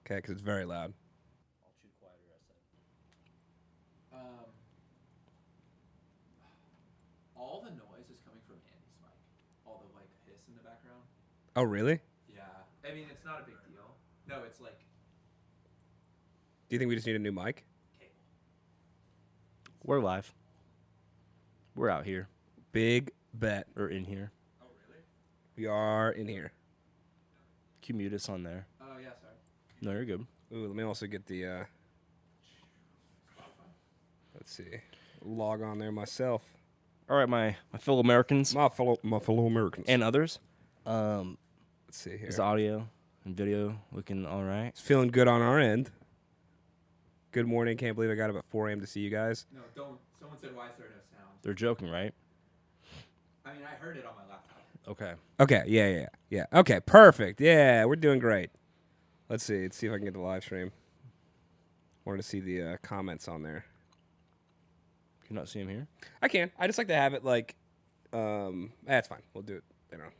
Okay, because it's very loud. I'll chew quieter, I said. All the noise is coming from Andy's mic. All the like hiss in the background. Oh, really? Yeah. I mean, it's not a big deal. No, it's like Do you think we just need a new mic? cable. We're live. We're out here. Big bet. Or in here. Oh, really? We are in here. Can you mute us on there? Oh, yeah, sorry. No, you're good. Ooh, let me also get the, let's see, log on there myself. All right, my fellow Americans. My fellow Americans. And others. Let's see here. Is the audio and video looking all right? It's feeling good on our end. Good morning. Can't believe I got up at 4 a.m. to see you guys. No, don't. Someone said, why is there no sound? They're joking, right? I mean, I heard it on my laptop. Okay. Okay, yeah. Okay, perfect. Yeah, we're doing great. Let's see if I can get the live stream. Wanted to see the comments on there. Can you not see him here? I can. I just like to have it like, that's fine. We'll do it later on.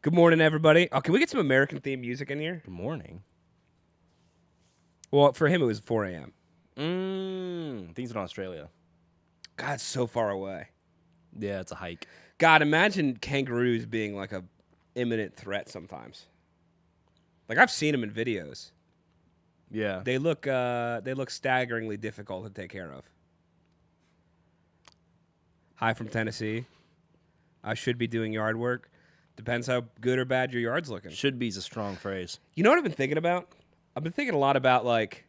Good morning, everybody. Oh, can we get some American themed music in here? Good morning. Well, for him, it was 4 a.m. Things in Australia. God, it's so far away. Yeah, it's a hike. God, imagine kangaroos being like a imminent threat sometimes. Like, I've seen them in videos. Yeah. They look staggeringly difficult to take care of. Hi from Tennessee. I should be doing yard work. Depends how good or bad your yard's looking. Should be is a strong phrase. You know what I've been thinking about? I've been thinking a lot about, like,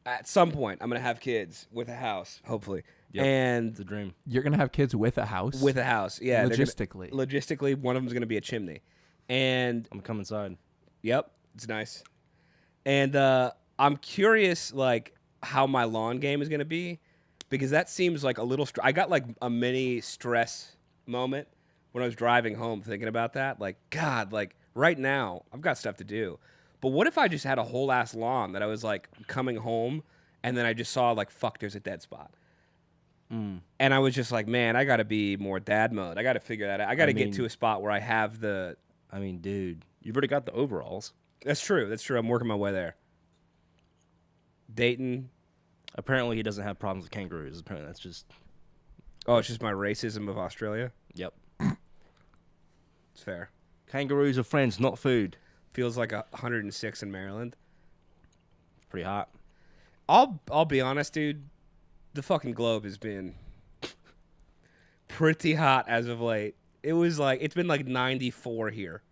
at some point, I'm going to have kids with a house, hopefully. Yep. And It's a dream. You're going to have kids with a house? with a house, yeah. Logistically. Logistically, one of them's going to be a chimney. And, I'm coming inside. yep, it's nice. And I'm curious, like, how my lawn game is going to be. Because that seems like a little... I got, like, a mini stress moment when I was driving home thinking about that. Like, God, like, right now, I've got stuff to do. But what if I just had a whole ass lawn that I was, like, coming home, and then I just saw, like, fuck, there's a dead spot. And I was just like, man, I got to be more dad mode. I got to figure that out. I got to get to a spot where I have the... I mean, dude, you've already got the overalls. That's true. I'm working my way there. Dayton. Apparently, he doesn't have problems with kangaroos. Apparently, that's just... Oh, it's just my racism of Australia? Yep. It's fair. Kangaroos are friends, not food. Feels like 106 in Maryland. Pretty hot. I'll be honest, dude. The fucking globe has been pretty hot as of late. It's been like 94 here.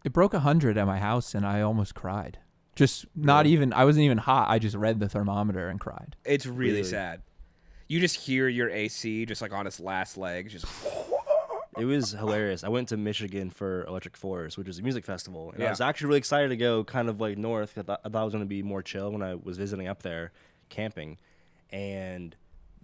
It broke 100 at my house, and I almost cried. Just not even, I wasn't even hot. I just read the thermometer and cried. It's really sad. You just hear your AC just like on its last legs. Just. It was hilarious. I went to Michigan for Electric Forest, which is a music festival. And Yeah. I was actually really excited to go kind of like north. I thought it was going to be more chill when I was visiting up there camping. And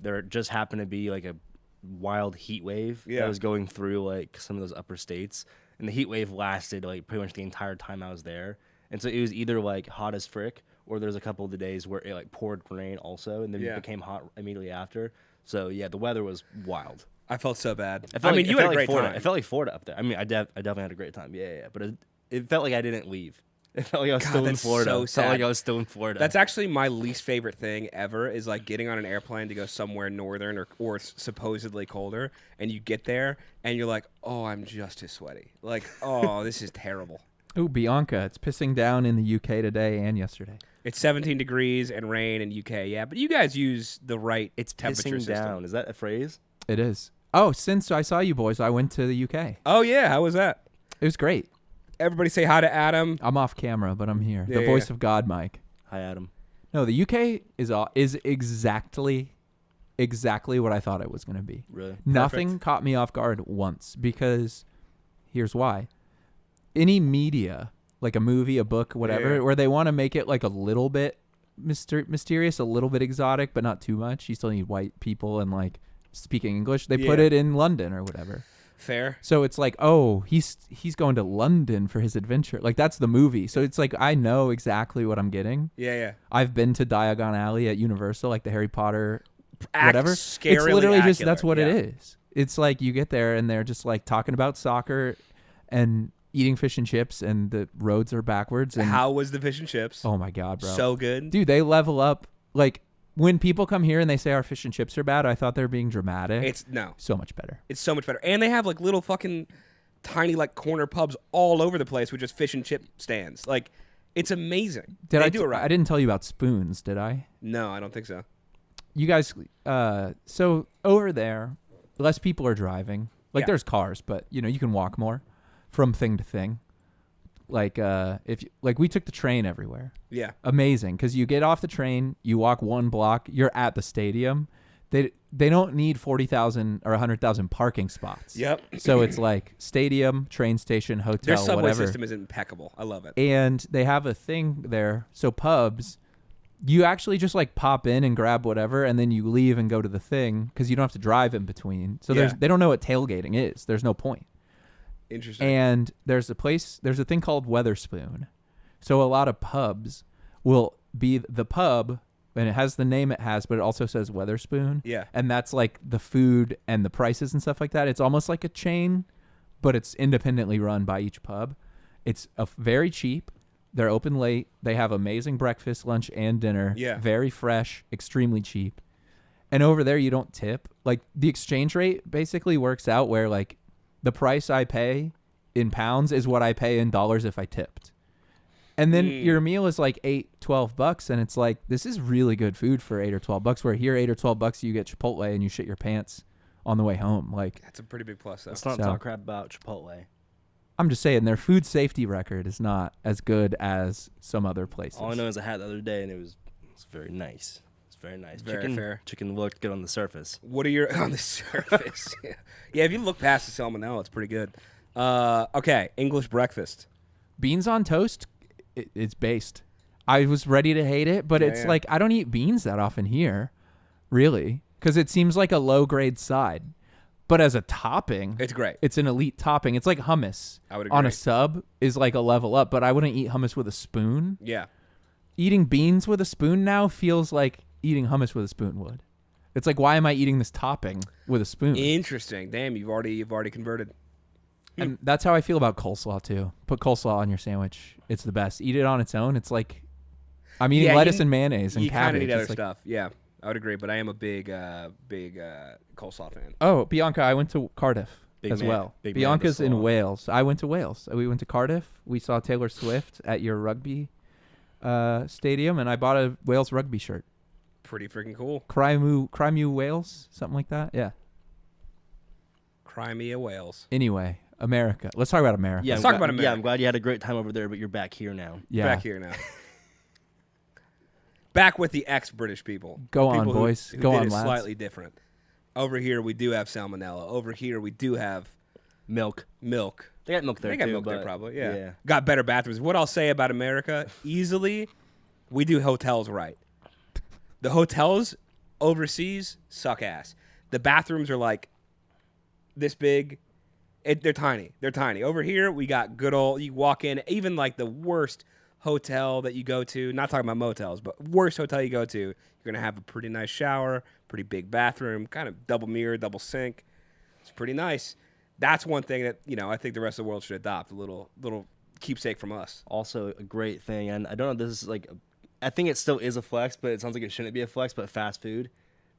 there just happened to be like a wild heat wave that was going through like some of those upper states. And the heat wave lasted like pretty much the entire time I was there. And so it was either like hot as frick, or there's a couple of the days where it like poured rain also, and then it became hot immediately after. So yeah, the weather was wild. I felt so bad. I mean, you had a great Florida. time. I felt like Florida up there. I mean, I definitely had a great time. Yeah. But it felt like I didn't leave. It felt like I was still in that's Florida. so It felt like sad. I was still in Florida. That's actually my least favorite thing ever is like getting on an airplane to go somewhere northern or supposedly colder, and you get there and you're like, oh, I'm just as sweaty. Like, oh, this is terrible. Oh, Bianca, it's pissing down in the UK today and yesterday. It's 17 degrees and rain in UK, yeah, but you guys use the right temperature pissing system. down. Is that a phrase? It is. Oh, since I saw you boys, I went to the UK. Oh, yeah, how was that? It was great. Everybody say hi to Adam. I'm off camera, but I'm here. Yeah, The voice of God, Mike. Hi, Adam. No, the UK is exactly what I thought it was going to be. Really? Nothing caught me off guard once, because here's why. Any media, like a movie, a book, whatever, where they want to make it like a little bit mysterious, a little bit exotic, but not too much. You still need white people and like speaking English. They put it in London or whatever. Fair. So it's like, oh, he's going to London for his adventure. Like, that's the movie. So it's like, I know exactly what I'm getting. Yeah. I've been to Diagon Alley at Universal, like the Harry Potter, whatever. It's Scarily literally accurate. that's what it is. It's like you get there and they're just like talking about soccer, and eating fish and chips, and the roads are backwards. And How was the fish and chips? oh my god, bro, So good. dude, they level up. Like when people come here and they say our fish and chips are bad, I thought they were being dramatic. It's so much better. It's so much better. And they have like little fucking tiny like corner pubs all over the place with just fish and chip stands. Like it's amazing. Did They I do it right. I didn't tell you about spoons, did I? No, I don't think so. You guys, so over there, less people are driving. Like Yeah. there's cars, but you know you can walk more from thing to thing. Like like we took the train everywhere. Yeah. Amazing, because you get off the train, you walk 1 block, you're at the stadium. They don't need 40,000 or 100,000 parking spots. Yep. So it's like stadium, train station, hotel, Their subway whatever. system is impeccable. I love it. And they have a thing there. So pubs, you actually just like pop in and grab whatever, and then you leave and go to the thing because you don't have to drive in between. So Yeah. they don't know what tailgating is. There's no point. Interesting. And there's a thing called Weatherspoon. So a lot of pubs will be the pub, and it has the name it has, but it also says Weatherspoon. Yeah. And that's like the food and the prices and stuff like that. It's almost like a chain, but it's independently run by each pub. It's very cheap. They're open late. They have amazing breakfast, lunch, and dinner. Yeah. Very fresh, extremely cheap. And over there, you don't tip. Like the exchange rate basically works out where like the price I pay in pounds is what I pay in dollars if I tipped. And then your meal is like $8-12, and it's like, this is really good food for $8 or $12. Where here, $8 or $12, you get Chipotle and you shit your pants on the way home. Like, That's a pretty big plus, though. Let's not So- talk crap about Chipotle. I'm just saying, their food safety record is not as good as some other places. All I know is I had it the other day, and it's very nice. It's very nice. Very fair. Chicken looked good on the surface. What are your on the surface? Yeah, if you look past the salmonella, it's pretty good. Okay, English breakfast. Beans on toast, it's based. I was ready to hate it, but it's Yeah. like I don't eat beans that often here, really, because it seems like a low grade side. But as a topping, It's great. it's an elite topping. It's like hummus I would on agree. a sub is like a level up, but I wouldn't eat hummus with a spoon. Yeah. Eating beans with a spoon now feels like eating hummus with a spoon would. It's like, why am I eating this topping with a spoon? Interesting. Damn, you've already converted. And that's how I feel about coleslaw too. Put coleslaw on your sandwich. It's the best. Eat it on its own. It's like I'm eating Yeah, lettuce you- and mayonnaise and You kind cabbage. of need other It's like, stuff. Yeah, I would agree. But I am a big coleslaw fan. oh, Bianca, I went to Cardiff Big as man. well. Big man Bianca's with in slaw. Wales. I went to Wales. We went to Cardiff. We saw Taylor Swift at your rugby stadium, and I bought a Wales rugby shirt. Pretty freaking cool. Crimea Wales, something like that. Yeah. Crimea Wales. Anyway, America. Let's talk about America. Yeah, Let's I'm talk gla- about Yeah, America. I'm glad you had a great time over there, but you're back here now. Yeah. Back here now. Back with the ex-British people. Go People on, who- boys. who Go did on, it lads. slightly different. Over here, we do have salmonella. Over here, we do have Milk. milk. They got milk there They got too. milk there but probably, yeah. Got better bathrooms. What I'll say about America, easily, we do hotels right. The hotels overseas suck ass. The bathrooms are like this big. They're tiny. They're tiny. Over here, we got good old, you walk in, even like the worst hotel that you go to, not talking about motels, but worst hotel you go to, you're going to have a pretty nice shower, pretty big bathroom, kind of double mirror, double sink. It's pretty nice. That's one thing that, I think the rest of the world should adopt, a little keepsake from us. Also a great thing, and I don't know if this is like, I think it still is a flex, but it sounds like it shouldn't be a flex. But fast food,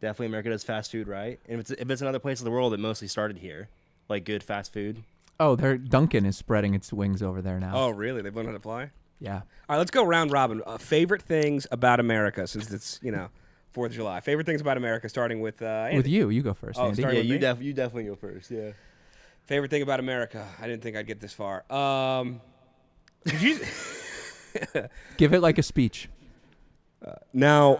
definitely America does fast food right. And if it's another place in the world, it mostly started here, like good fast food. Oh, Dunkin' is spreading its wings over there now. Oh, really? They've learned how to fly? Yeah. All right, let's go round robin. Favorite things about America, since it's 4th of July. Favorite things about America, starting with Andy. With you go first, Oh, Andy. sorry. Yeah, with me? you definitely go first. Yeah. Favorite thing about America. I didn't think I'd get this far. Did you? Give it like a speech. Now,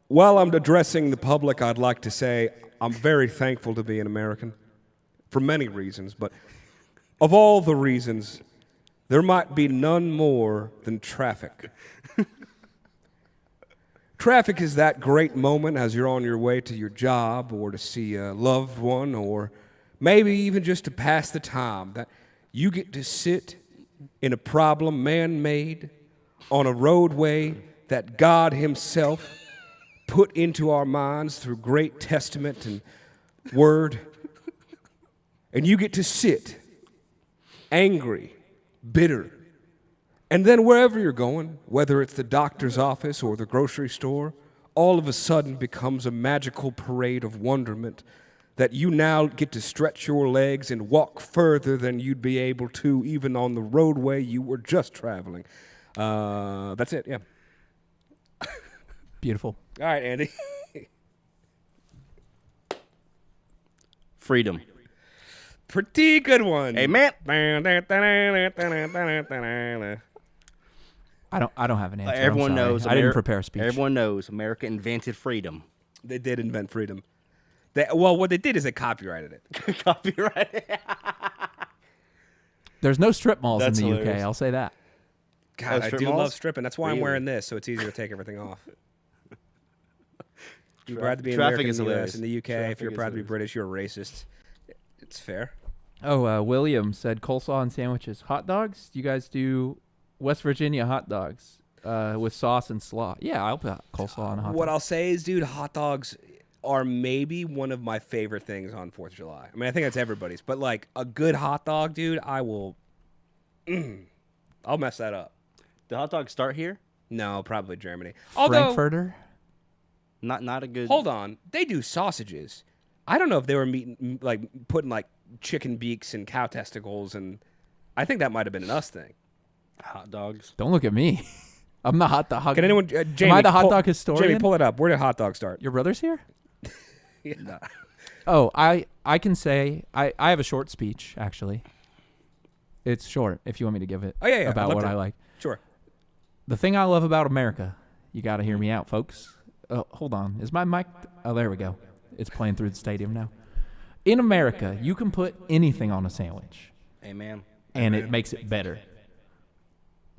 while I'm addressing the public, I'd like to say I'm very thankful to be an American for many reasons, but of all the reasons, there might be none more than traffic. Traffic is that great moment as you're on your way to your job or to see a loved one or maybe even just to pass the time that you get to sit in a problem man-made on a roadway that God himself put into our minds through great testament and word. And you get to sit angry, bitter. And then wherever you're going, whether it's the doctor's office or the grocery store, all of a sudden becomes a magical parade of wonderment that you now get to stretch your legs and walk further than you'd be able to even on the roadway you were just traveling. That's it, yeah. Beautiful. All right, Andy. Freedom. Pretty good one. Amen. I don't have an answer. Everyone I'm sorry. knows. I didn't prepare a speech. Everyone knows America invented freedom. They did invent freedom. Well, what they did is they copyrighted it. Copyright. There's no strip malls That's in the hilarious. UK. I'll say that. God, I strip do malls? love stripping. That's why I'm Really? wearing this, so it's easier to take everything off. You're proud to be Traffic American is in the US. hilarious. In the UK, Traffic if you're is proud to be hilarious. British, you're a racist. It's fair. Oh, William said coleslaw and sandwiches. Hot dogs? Do you guys do West Virginia hot dogs with sauce and slaw? Yeah, I'll put coleslaw on a hot What dog. I'll say is, dude, hot dogs are maybe one of my favorite things on 4th of July. I mean, I think that's everybody's. But, like, a good hot dog, dude, I will... I'll mess that up. The hot dogs start here. No, probably Germany. Although, Frankfurter? Not a good. hold on. They do sausages. I don't know if they were putting, like, chicken beaks and cow testicles, and I think that might have been an us thing. Hot dogs. Don't look at me. I'm the hot dog. Can anyone... Jamie, Am I the hot pull- dog historian? Jamie, pull it up. Where did hot dog start? Your brother's here? Yeah. Oh, I can say I have a short speech actually. It's short if you want me to give it. Oh, yeah, yeah. I'd About love what to. I like. Sure. The thing I love about America, you got to hear me out, folks. Hold on. Is my mic? Oh, there we go. It's playing through the stadium now. In America, you can put anything on a sandwich, Amen. and it makes it better.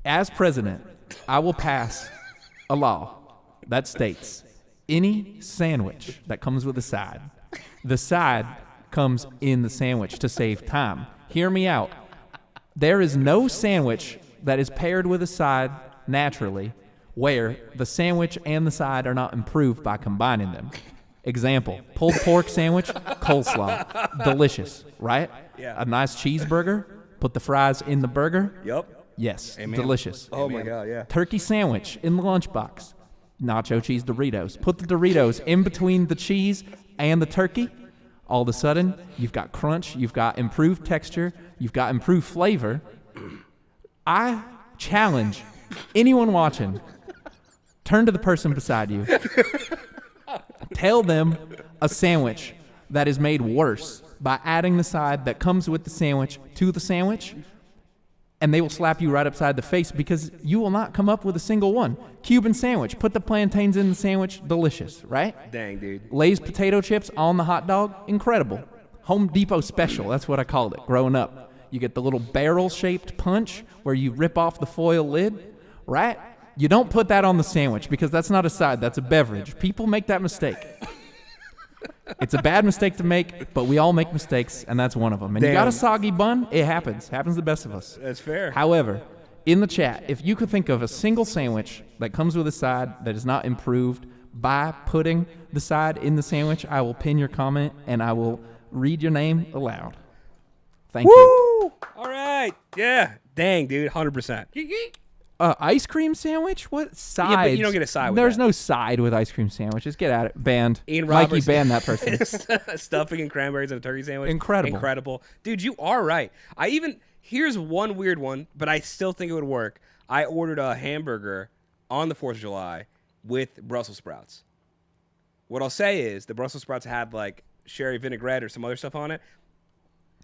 As president, I will pass a law that states any sandwich that comes with a side, the side comes in the sandwich to save time. Hear me out. There is no sandwich that is paired with a side naturally where the sandwich and the side are not improved by combining them. Example, pulled pork sandwich, coleslaw. Delicious, right? Yeah. A nice cheeseburger, put the fries in the burger. Yep. Yes, Amen. delicious. Oh, my God, yeah. Turkey sandwich in the lunchbox. Nacho cheese Doritos. Put the Doritos in between the cheese and the turkey. All of a sudden, you've got crunch, you've got improved texture, you've got improved flavor. I challenge anyone watching, turn to the person beside you. Tell them a sandwich that is made worse by adding the side that comes with the sandwich to the sandwich, and they will slap you right upside the face because you will not come up with a single one. Cuban sandwich, put the plantains in the sandwich, delicious, right? Dang, dude. Lay's potato chips on the hot dog, incredible. Home Depot special, that's what I called it growing up. You get the little barrel-shaped punch where you rip off the foil lid, right? You don't put that on the sandwich because that's not a side, that's a beverage. People make that mistake. It's a bad mistake to make, but we all make mistakes, and that's one of them. And you got Damn. a soggy bun, it happens. Happens to the best of us. That's fair. However, in the chat, if you could think of a single sandwich that comes with a side that is not improved by putting the side in the sandwich, I will pin your comment and I will read your name aloud. Thank you. Woo! All right. Yeah. Dang, dude. 100%. Ice cream sandwich? What sides? Yeah, but you don't get a side with There's that. no side with ice cream sandwiches. Get at it. Banned. Ian Mikey, Roberts. ban that person. Stuffing and cranberries and a turkey sandwich. Incredible. Incredible. Dude, you are right. Here's one weird one, but I still think it would work. I ordered a hamburger on the 4th of July with Brussels sprouts. What I'll say is the Brussels sprouts had like sherry vinaigrette or some other stuff on it,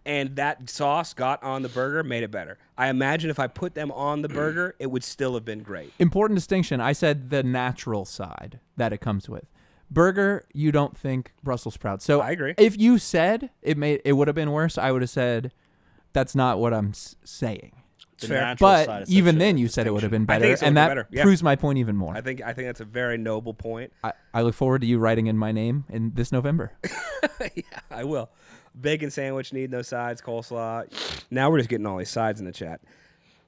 and that sauce got on the burger, made it better. I imagine if I put them on the burger, it would still have been great. Important distinction. I said the natural side that it comes with. Burger, you don't think Brussels sprouts. So I agree. If you said it would have been worse, I would have said that's not what I'm saying. The Fair. natural side But is even such a then, you said it would have been I think better, it still and would've that been better, yeah. proves my point even more. I think that's a very noble point. I look forward to you writing in my name in this November. Yeah, I will. Bacon sandwich, need no sides, coleslaw. Now we're just getting all these sides in the chat.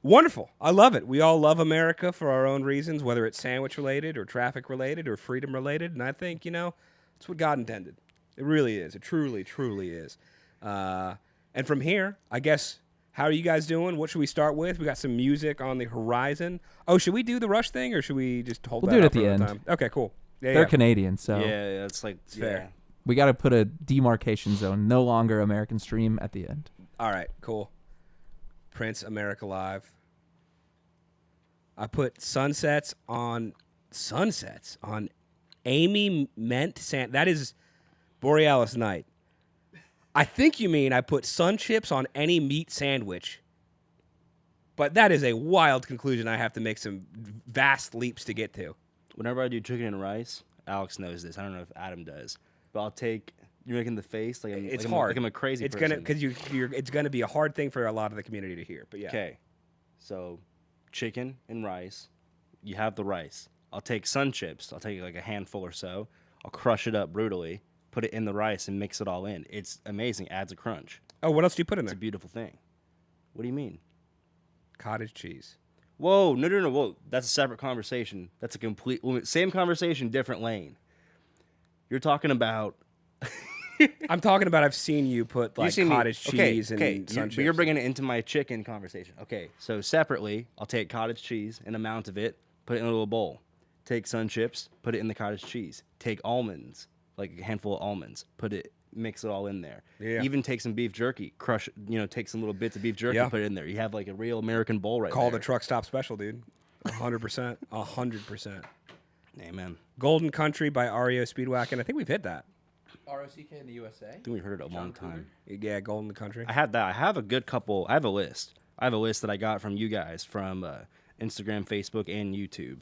Wonderful. I love it. We all love America for our own reasons, whether it's sandwich related or traffic related or freedom related. And I think, it's what God intended. It really is. It truly, truly is. And from here, I guess, How are you guys doing? What should we start with? We got some music on the horizon. Oh, should we do the Rush thing, or should we just hold We'll that do it up at the for another end. time? Okay, cool. Yeah, They're yeah. Canadian, so Yeah, it's like fair. we got to put a demarcation zone. No longer American Stream at the end. All right, cool. Prince, America Live. I put sunsets on Amy Ment Sand. That is Borealis Night. I think you mean I put sun chips on any meat sandwich. But that is a wild conclusion I have to make some vast leaps to get to. Whenever I do chicken and rice, Alex knows this. I don't know if Adam does, but I'll take. You're making the face like I'm, It's like hard. Like I'm a crazy it's person. gonna because you're it's gonna be a hard thing for a lot of the community to hear. But yeah. Okay, so chicken and rice. You have the rice. I'll take sun chips. I'll take like a handful or so. I'll crush it up brutally, put it in the rice, and mix it all in. It's amazing. Adds a crunch. Oh, what else do you put in It's there? a beautiful thing. What do you mean? Cottage cheese. Whoa, no. Whoa, that's a separate conversation. That's a complete same conversation, different lane. You're talking about. I'm talking about I've seen you put like cottage cheese and sun But you're chips. bringing it into my chicken conversation. Okay, so separately, I'll take cottage cheese, an amount of it, put it in a little bowl. Take sun chips, put it in the cottage cheese. Take almonds, like a handful of almonds, mix it all in there. Yeah. Even take some beef jerky, crush, take some little bits of beef jerky, Yeah. put it in there. You have like a real American bowl right Call there. the truck stop special, dude. 100%. 100%. Amen. Golden Country by REO Speedwagon. I think we've hit that. ROCK in the USA. I think we heard it a long time. Yeah, Golden Country. I had that. I have a good couple. I have a list. I have a list that I got from you guys from Instagram, Facebook, and YouTube.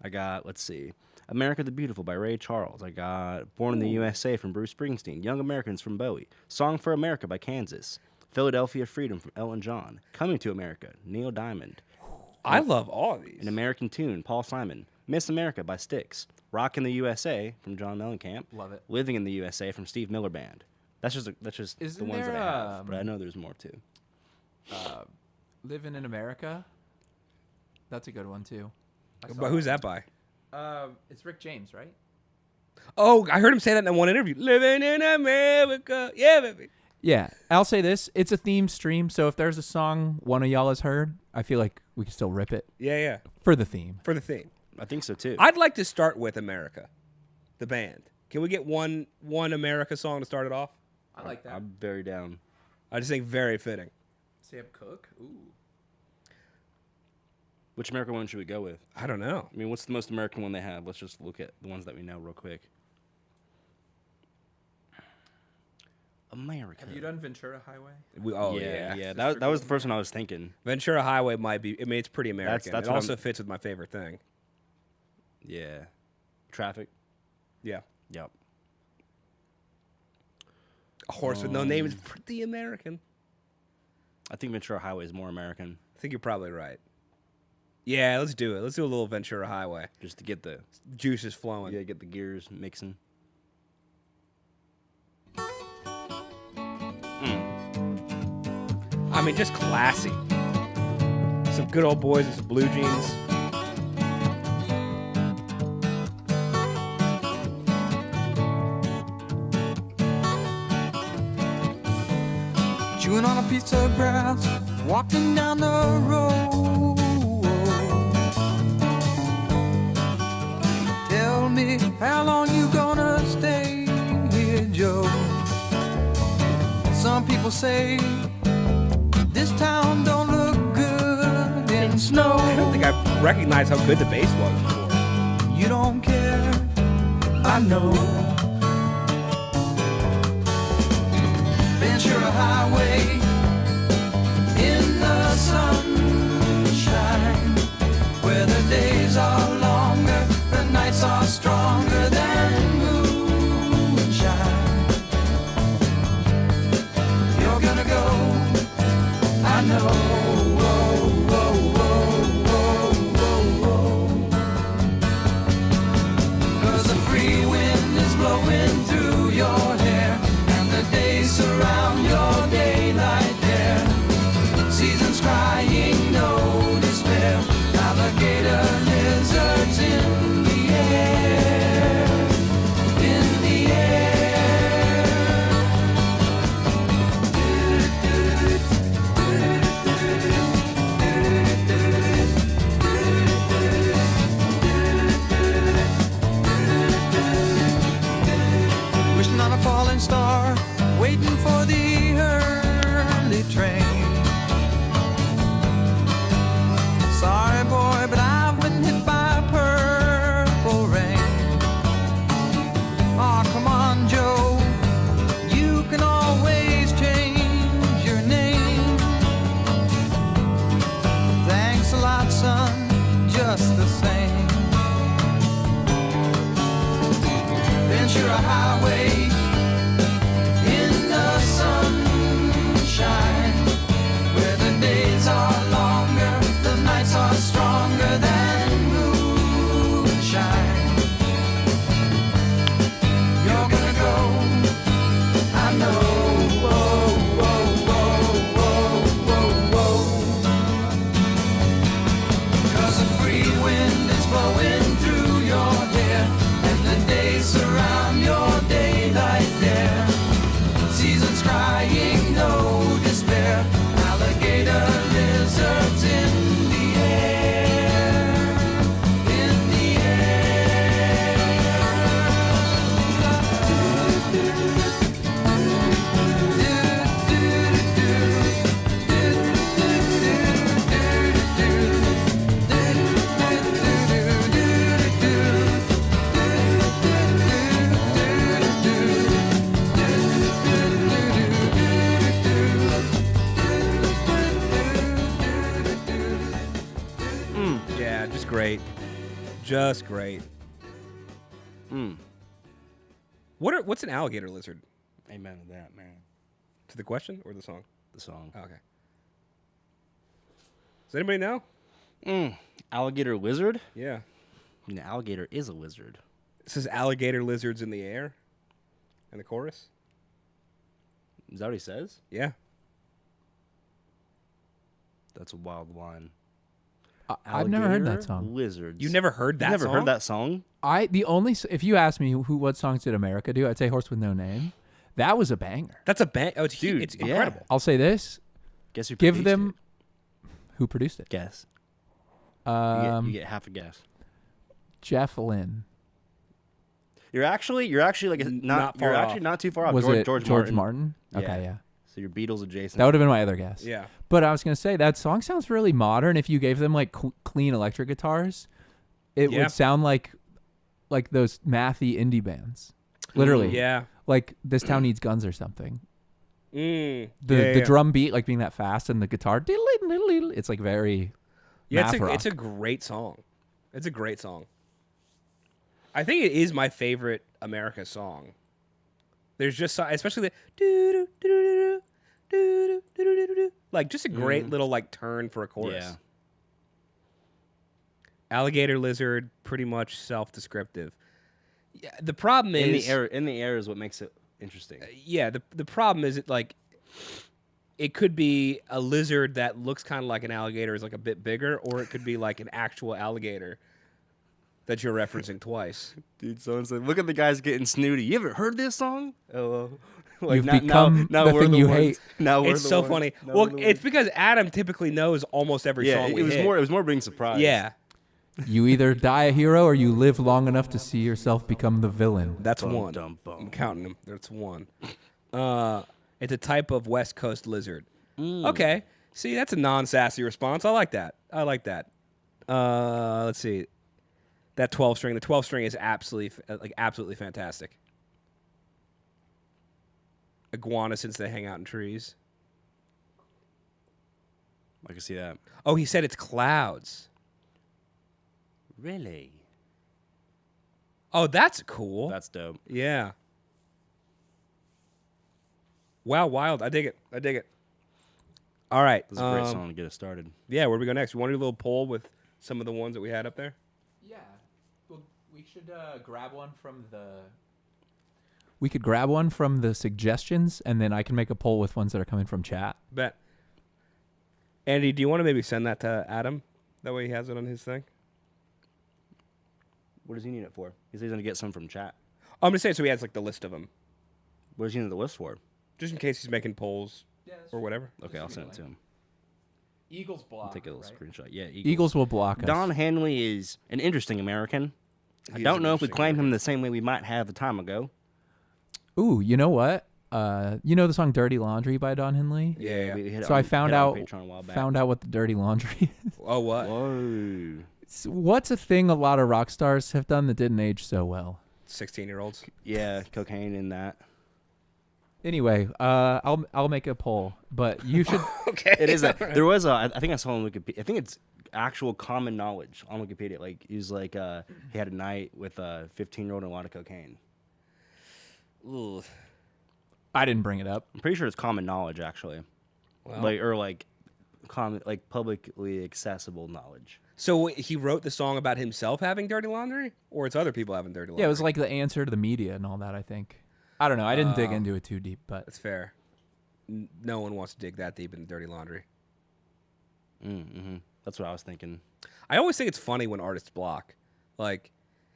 I got, let's see, America the Beautiful by Ray Charles. I got Born in the USA from Bruce Springsteen. Young Americans from Bowie. Song for America by Kansas. Philadelphia Freedom from Elton John. Coming to America, Neil Diamond. I love all of these. An American Tune, Paul Simon. Miss America by Styx. Rock in the USA from John Mellencamp. Love it. Living in the USA from Steve Miller Band. That's just the Isn't ones that I there, have, but I know there's more too. Living in America. That's a good one too. But who's that by? It's Rick James, right? Oh, I heard him say that in one interview. Living in America. Yeah, baby. Yeah, I'll say this. It's a theme stream, so if there's a song one of y'all has heard, I feel like we can still rip it Yeah, yeah. for the theme. For the theme. I think so too. I'd like to start with America, the band. Can we get one America song to start it off? I like that. I'm very down. I just think very fitting. Sam Cooke. Ooh. Which American one should we go with? I don't know. I mean, what's the most American one they have? Let's just look at the ones that we know real quick. America. Have you done Ventura Highway? Yeah. That was the first one I was thinking. Ventura Highway might be. I mean, it's pretty American. that's it what also I'm- fits with my favorite thing. Yeah. Traffic. Yeah. Yep. A horse with no name is pretty American. I think Ventura Highway is more American, I think you're probably right. Yeah, let's do it. Let's do a little Ventura Highway. just to get the Juice is flowing. get the gears mixing. I mean, just classy. Some good old boys and some blue jeans. Chewing on a piece of grass, walking down the road. Tell me, how long you gonna stay here, Joe? Some people say this town don't look good in snow. I don't think I recognize how good the bass was before. You don't care, I know. Ventura Highway in the sunshine, where the days are longer, the nights are stronger than moonshine. You're gonna go, I know. Whoa, whoa, whoa, whoa, whoa, whoa. 'Cause the free wind is blowing through your hair, and the days surround your daylight. just the same. Ventura Highway in the sunshine, where the days are longer, the nights are stronger than moonshine. You're gonna go, I know. Whoa, whoa, whoa, whoa, whoa, whoa. 'Cause a free wind is blowing through your hair, and the days surround your daylight there. Seasons crying, no despair. Alligator lizards in the air, in the Yeah, just great. Just great. What's an alligator lizard? Amen to that, man. To the question or the song? The song. Oh, okay. Does anybody know? Alligator lizard? Yeah. I mean, an alligator is a lizard. It says alligator lizards in the air. In the chorus? Is that what he says? Yeah. That's a wild line. I've never heard that Alligator song. Lizards. You never heard that You never song? heard that song? If you ask me what songs did America do, I'd say Horse with No Name. That was a banger. That's a bang. Oh, it's, Dude, it's yeah. incredible. I'll say this: Guess who give produced them it? who produced it. Guess. You get half a guess. Jeff Lynne. You're actually like Not far you're off. actually not too far off. Was it George Martin? Yeah. Okay, yeah. So you're Beatles adjacent. That would have been my other guess. Yeah. But I was gonna say that song sounds really modern. If you gave them like clean electric guitars, it Yeah. would sound like those mathy indie bands. Literally, Yeah. like This Town Needs Guns or something. Mm. The drum beat like being that fast and the guitar, it's like very Yeah, math rock. it's a great song. It's a great song. I think it is my favorite America song. There's just especially the doo doo doo doo doo doo, like just a great little like turn for a chorus. Yeah. Alligator lizard, pretty much self-descriptive. Yeah, the problem is in the air is what makes it interesting. yeah, the problem is it could be a lizard that looks kind of like an alligator, is like a bit bigger, or it could be like an actual alligator that you're referencing twice. Dude, someone said, "Look at the guys getting snooty. You haven't heard this song?" Oh, You've become the we're thing you ones. hate. Now we're It's the so ones. funny. Now Well, we're the it's ones. because Adam typically knows almost every yeah. song It we was hit. more being surprised. Yeah, You either die a hero or you live long enough to see yourself become the villain. that's Bum, one. dum, bum. I'm counting them. That's one. It's a type of West Coast lizard. Okay. See, that's a non-sassy response. I like that. Let's see. That 12 string. The 12 string is absolutely fantastic. Iguana, since they hang out in trees. I can see that. Oh, he said it's clouds. Really? Oh, that's cool. That's dope. Yeah. Wow, wild. I dig it. All right. That's a great song to get us started. Yeah, where do we go next? We want to do a little poll with some of the ones that we had up there? Yeah. Well, we should grab one from the... We could grab one from the suggestions, and then I can make a poll with ones that are coming from chat. Bet. Andy, do you want to maybe send that to Adam? That way he has it on his thing. What does he need it for? He says he's gonna get some from chat. Oh, I'm just saying so he has like the list of them. What does he need the list for? Just in case he's making polls or whatever. Okay, I'll send it to him. Eagles block. I'll take a little screenshot. Yeah, Eagles will block us. Don Henley is an interesting American. I He is don't an know if we interesting claim him American. the same way we might have a time ago. Ooh, you know what? You know the song "Dirty Laundry" by Don Henley? Yeah. We hit it So I on- found hit it on out Patreon a while back. what the dirty laundry is. Oh, what? Whoa. What's a thing a lot of rock stars have done that didn't age so well? 16-year-olds. Yeah, cocaine in that. Anyway, I'll make a poll, but you should. Okay. It is that. There was a. I think I saw on Wikipedia. I think it's actual common knowledge on Wikipedia. Like he was like he had a night with a 15-year-old and a lot of cocaine. Ugh. I didn't bring it up. I'm pretty sure it's common knowledge actually, Well. like common like publicly accessible knowledge. So he wrote the song about himself having dirty laundry, or it's other people having dirty laundry? Yeah, it was like the answer to the media and all that, I think. I don't know. I didn't dig into it too deep, but That's fair. No one wants to dig that deep into dirty laundry. Mm-hmm. That's what I was thinking. I always think it's funny when artists block, like,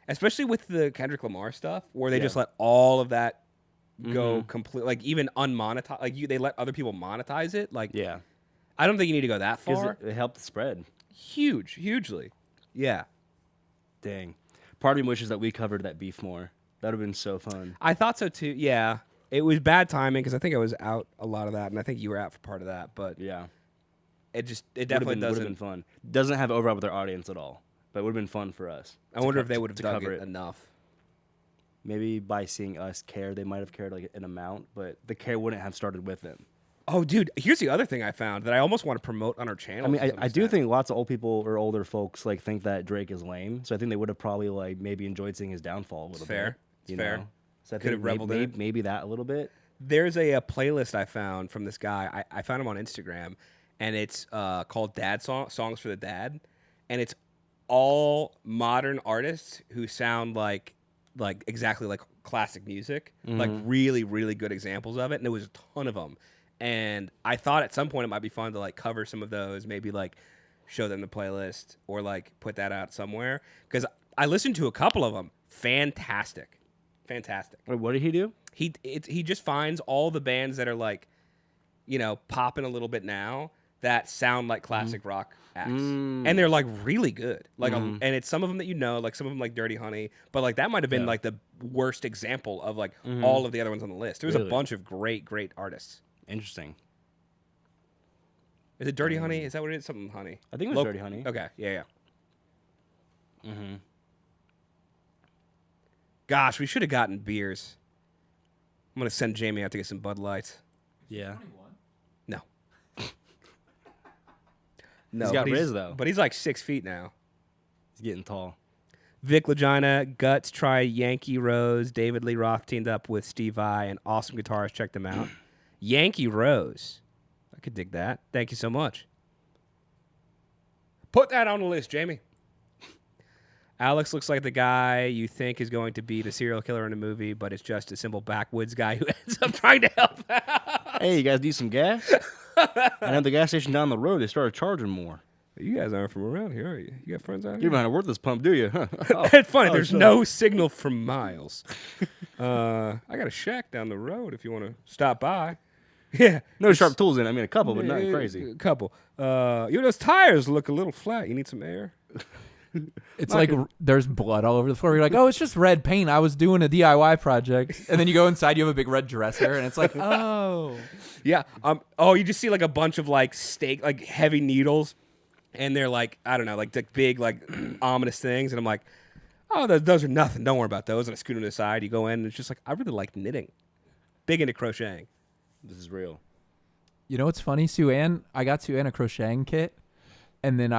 especially with the Kendrick Lamar stuff, where they just let all of that go complete, like even unmonetized. Like they let other people monetize it. Like, Yeah, I don't think you need to go that because far. it helped the spread. Hugely. Yeah. Dang. Part of me wishes that we covered that beef more. That would have been so fun. I thought so too. Yeah. It was bad timing because I think I was out a lot of that, and I think you were out for part of that. But Yeah. it definitely Would doesn't. have been fun. Doesn't have overlap with our audience at all, but it would have been fun for us. I wonder if they would have to dug cover it enough. Maybe by seeing us care, they might have cared like an amount, but the care wouldn't have started with them. Oh, dude, here's the other thing I found that I almost want to promote on our channel. I mean, to some I do extent. think lots of old people or older folks like think that Drake is lame, so I think they would have probably like maybe enjoyed seeing his downfall a little fair. bit. It's you fair. know? So I Could have think reveled in it. maybe that a little bit. There's a playlist I found from this guy. I found him on Instagram, and it's called Dad Songs for the Dad, and it's all modern artists who sound like exactly like classic music, like really, really good examples of it, and there was a ton of them. And I thought at some point it might be fun to like cover some of those, maybe like show them the playlist or like put that out somewhere, because I listened to a couple of them. Fantastic. Wait, what did he do? He just finds all the bands that are like, you know, popping a little bit now that sound like classic rock acts, and they're like really good. Like, and it's some of them that you know, like some of them like Dirty Honey, but like that might have been like the worst example of like all of the other ones on the list. There was a Really? bunch of great artists. Interesting. Is it Dirty Honey? Is that what it is? Something Honey. I think it was Dirty Honey. Okay, yeah. Gosh, we should have gotten beers. I'm gonna send Jamie out to get some Bud Lights. Yeah. 21. No. No, He's got but Riz, though. But he's like 6 feet now. He's getting tall. Vic Legina, Guts, try Yankee Rose. David Lee Roth teamed up with Steve Vai, and awesome guitarist. Check them out. Yankee Rose. I could dig that. Thank you so much. Put that on the list, Jamie. Alex looks like the guy you think is going to be the serial killer in a movie, but it's just a simple backwoods guy who ends up trying to help out. Hey, you guys need some gas? And at the gas station down the road, they started charging more. You guys aren't from around here, are you? You got friends out You here? don't know how to work this pump, do you? Huh? It's funny. There's sorry. no signal for miles. I got a shack down the road if you want to stop by. Yeah. No sharp tools in it. I mean, a couple, but Yeah, nothing crazy. A couple. Those tires look a little flat. You need some air? it's like there's blood all over the floor. You're like, oh, it's just red paint. I was doing a DIY project. And then you go inside, you have a big red dresser, and it's like, oh. Yeah. You just see like a bunch of like steak, like heavy needles, and they're like, I don't know, like the big, like ominous things. And I'm like, oh, those are nothing. Don't worry about those. And I scoot them to the side. You go in, and it's just like, I really like knitting. Big into crocheting. This is real. You know what's funny? I got Sue Ann a crocheting kit, and then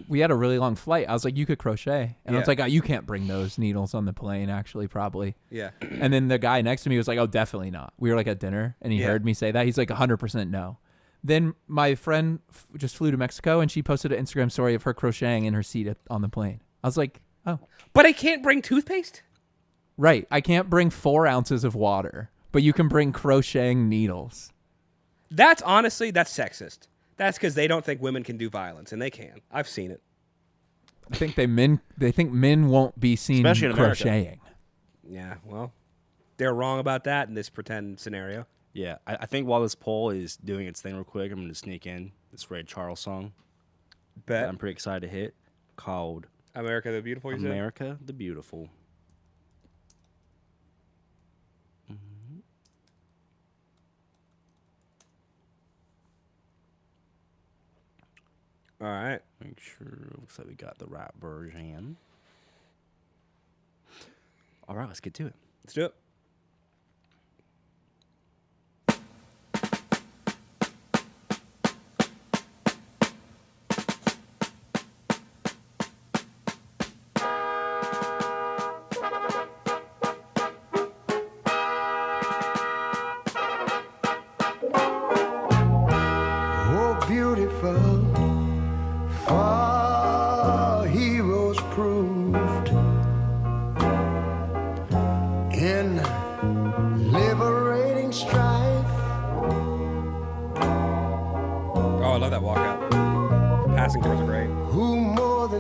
we had a really long flight. I was like, you could crochet. And I was Yeah. like, oh, you can't bring those needles on the plane, actually, probably. Yeah. And then the guy next to me was like, oh, definitely not. We were like at dinner, and he Yeah. heard me say that. He's like, 100% no. Then my friend just flew to Mexico, and she posted an Instagram story of her crocheting in her seat on the plane. I was like, oh. But I can't bring toothpaste? Right. I can't bring 4 ounces of water, but you can bring crocheting needles. That's sexist. That's because they don't think women can do violence, and they can. I've seen it. I think they think men won't be seen Especially in America. crocheting. Yeah, well, they're wrong about that in this pretend scenario. Yeah, I think while this poll is doing its thing real quick, I'm going to sneak in this Ray Charles song that Bet. I'm pretty excited to hit called America the Beautiful, you said? America the Beautiful. All right. Make sure looks like we got the right version. All right, let's get to it. Let's do it.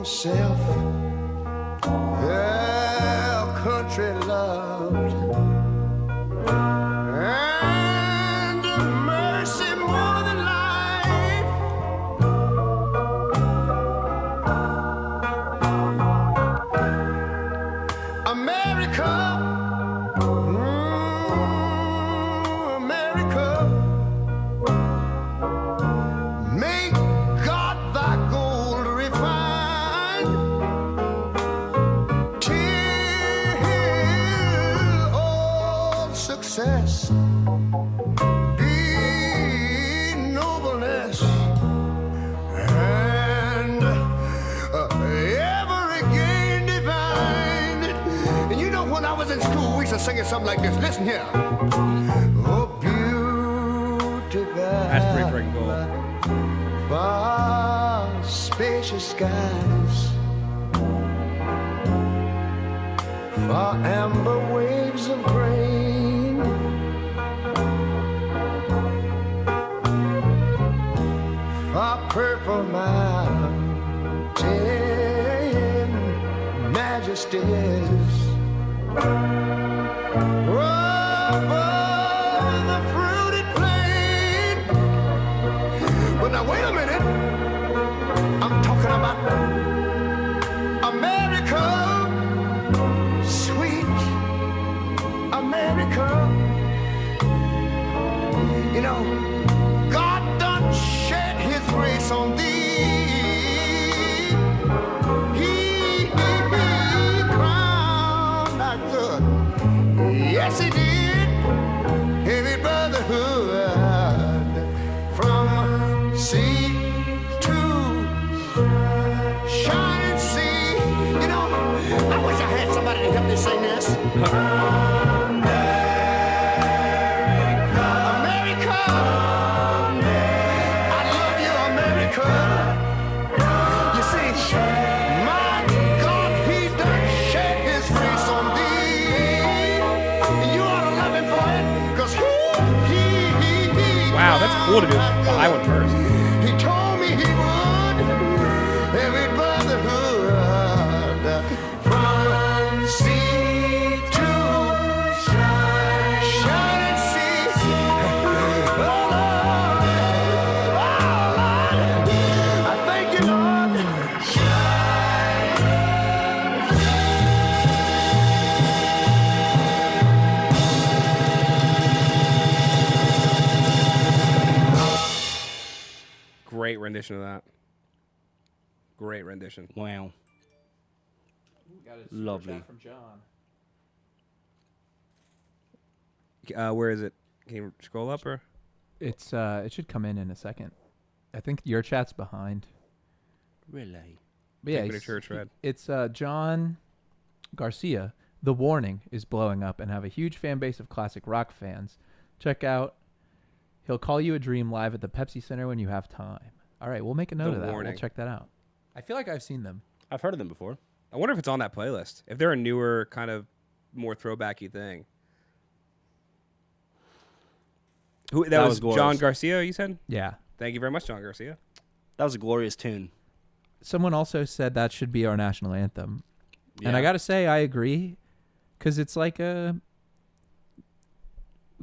himself. Well, country loved and mercy more than life. America, America, make God thy gold refined till all success be nobleness and ever again divine. And you know, when I was in school, we used to sing it something like this. Listen here. Oh, beautiful. That's pretty freaking cool. Far spacious skies, far amber waves of grain, far purple mountain majesties. Over the fruited plain. But now wait a minute. I'm talking about America, sweet America. You know, God done shed his grace on thee. He crowned our good. Yes, he did. Heavy brotherhood from sea to shining sea. You know, I wish I had somebody to help me sing this. America, I love you, America. You see, my God, he done shed his face on thee. And you ought to love him for it, 'cause he Wow, that's cool to do the high one first. He told me he would. Every brotherhood from sea to shining sea. Oh, Lord. Oh, Lord. I thank you, Lord. Great rendition of that. Great rendition. Wow. Lovely. From John. Where is it? Can you scroll up or? It's it should come in a second. I think your chat's behind. Really? But yeah, Take me to church, Red. it's John Garcia. The Warning is blowing up and have a huge fan base of classic rock fans. Check out He'll Call You a Dream live at the Pepsi Center when you have time. All right, we'll make a note The of that. Warning. We'll check that out. I feel like I've seen them. I've heard of them before. I wonder if it's on that playlist. If they're a newer, kind of more throwbacky thing. Who that was was John glorious. Garcia, you said? Yeah. Thank you very much, John Garcia. That was a glorious tune. Someone also said that should be our national anthem. And Yeah. I got to say, I agree. Because it's like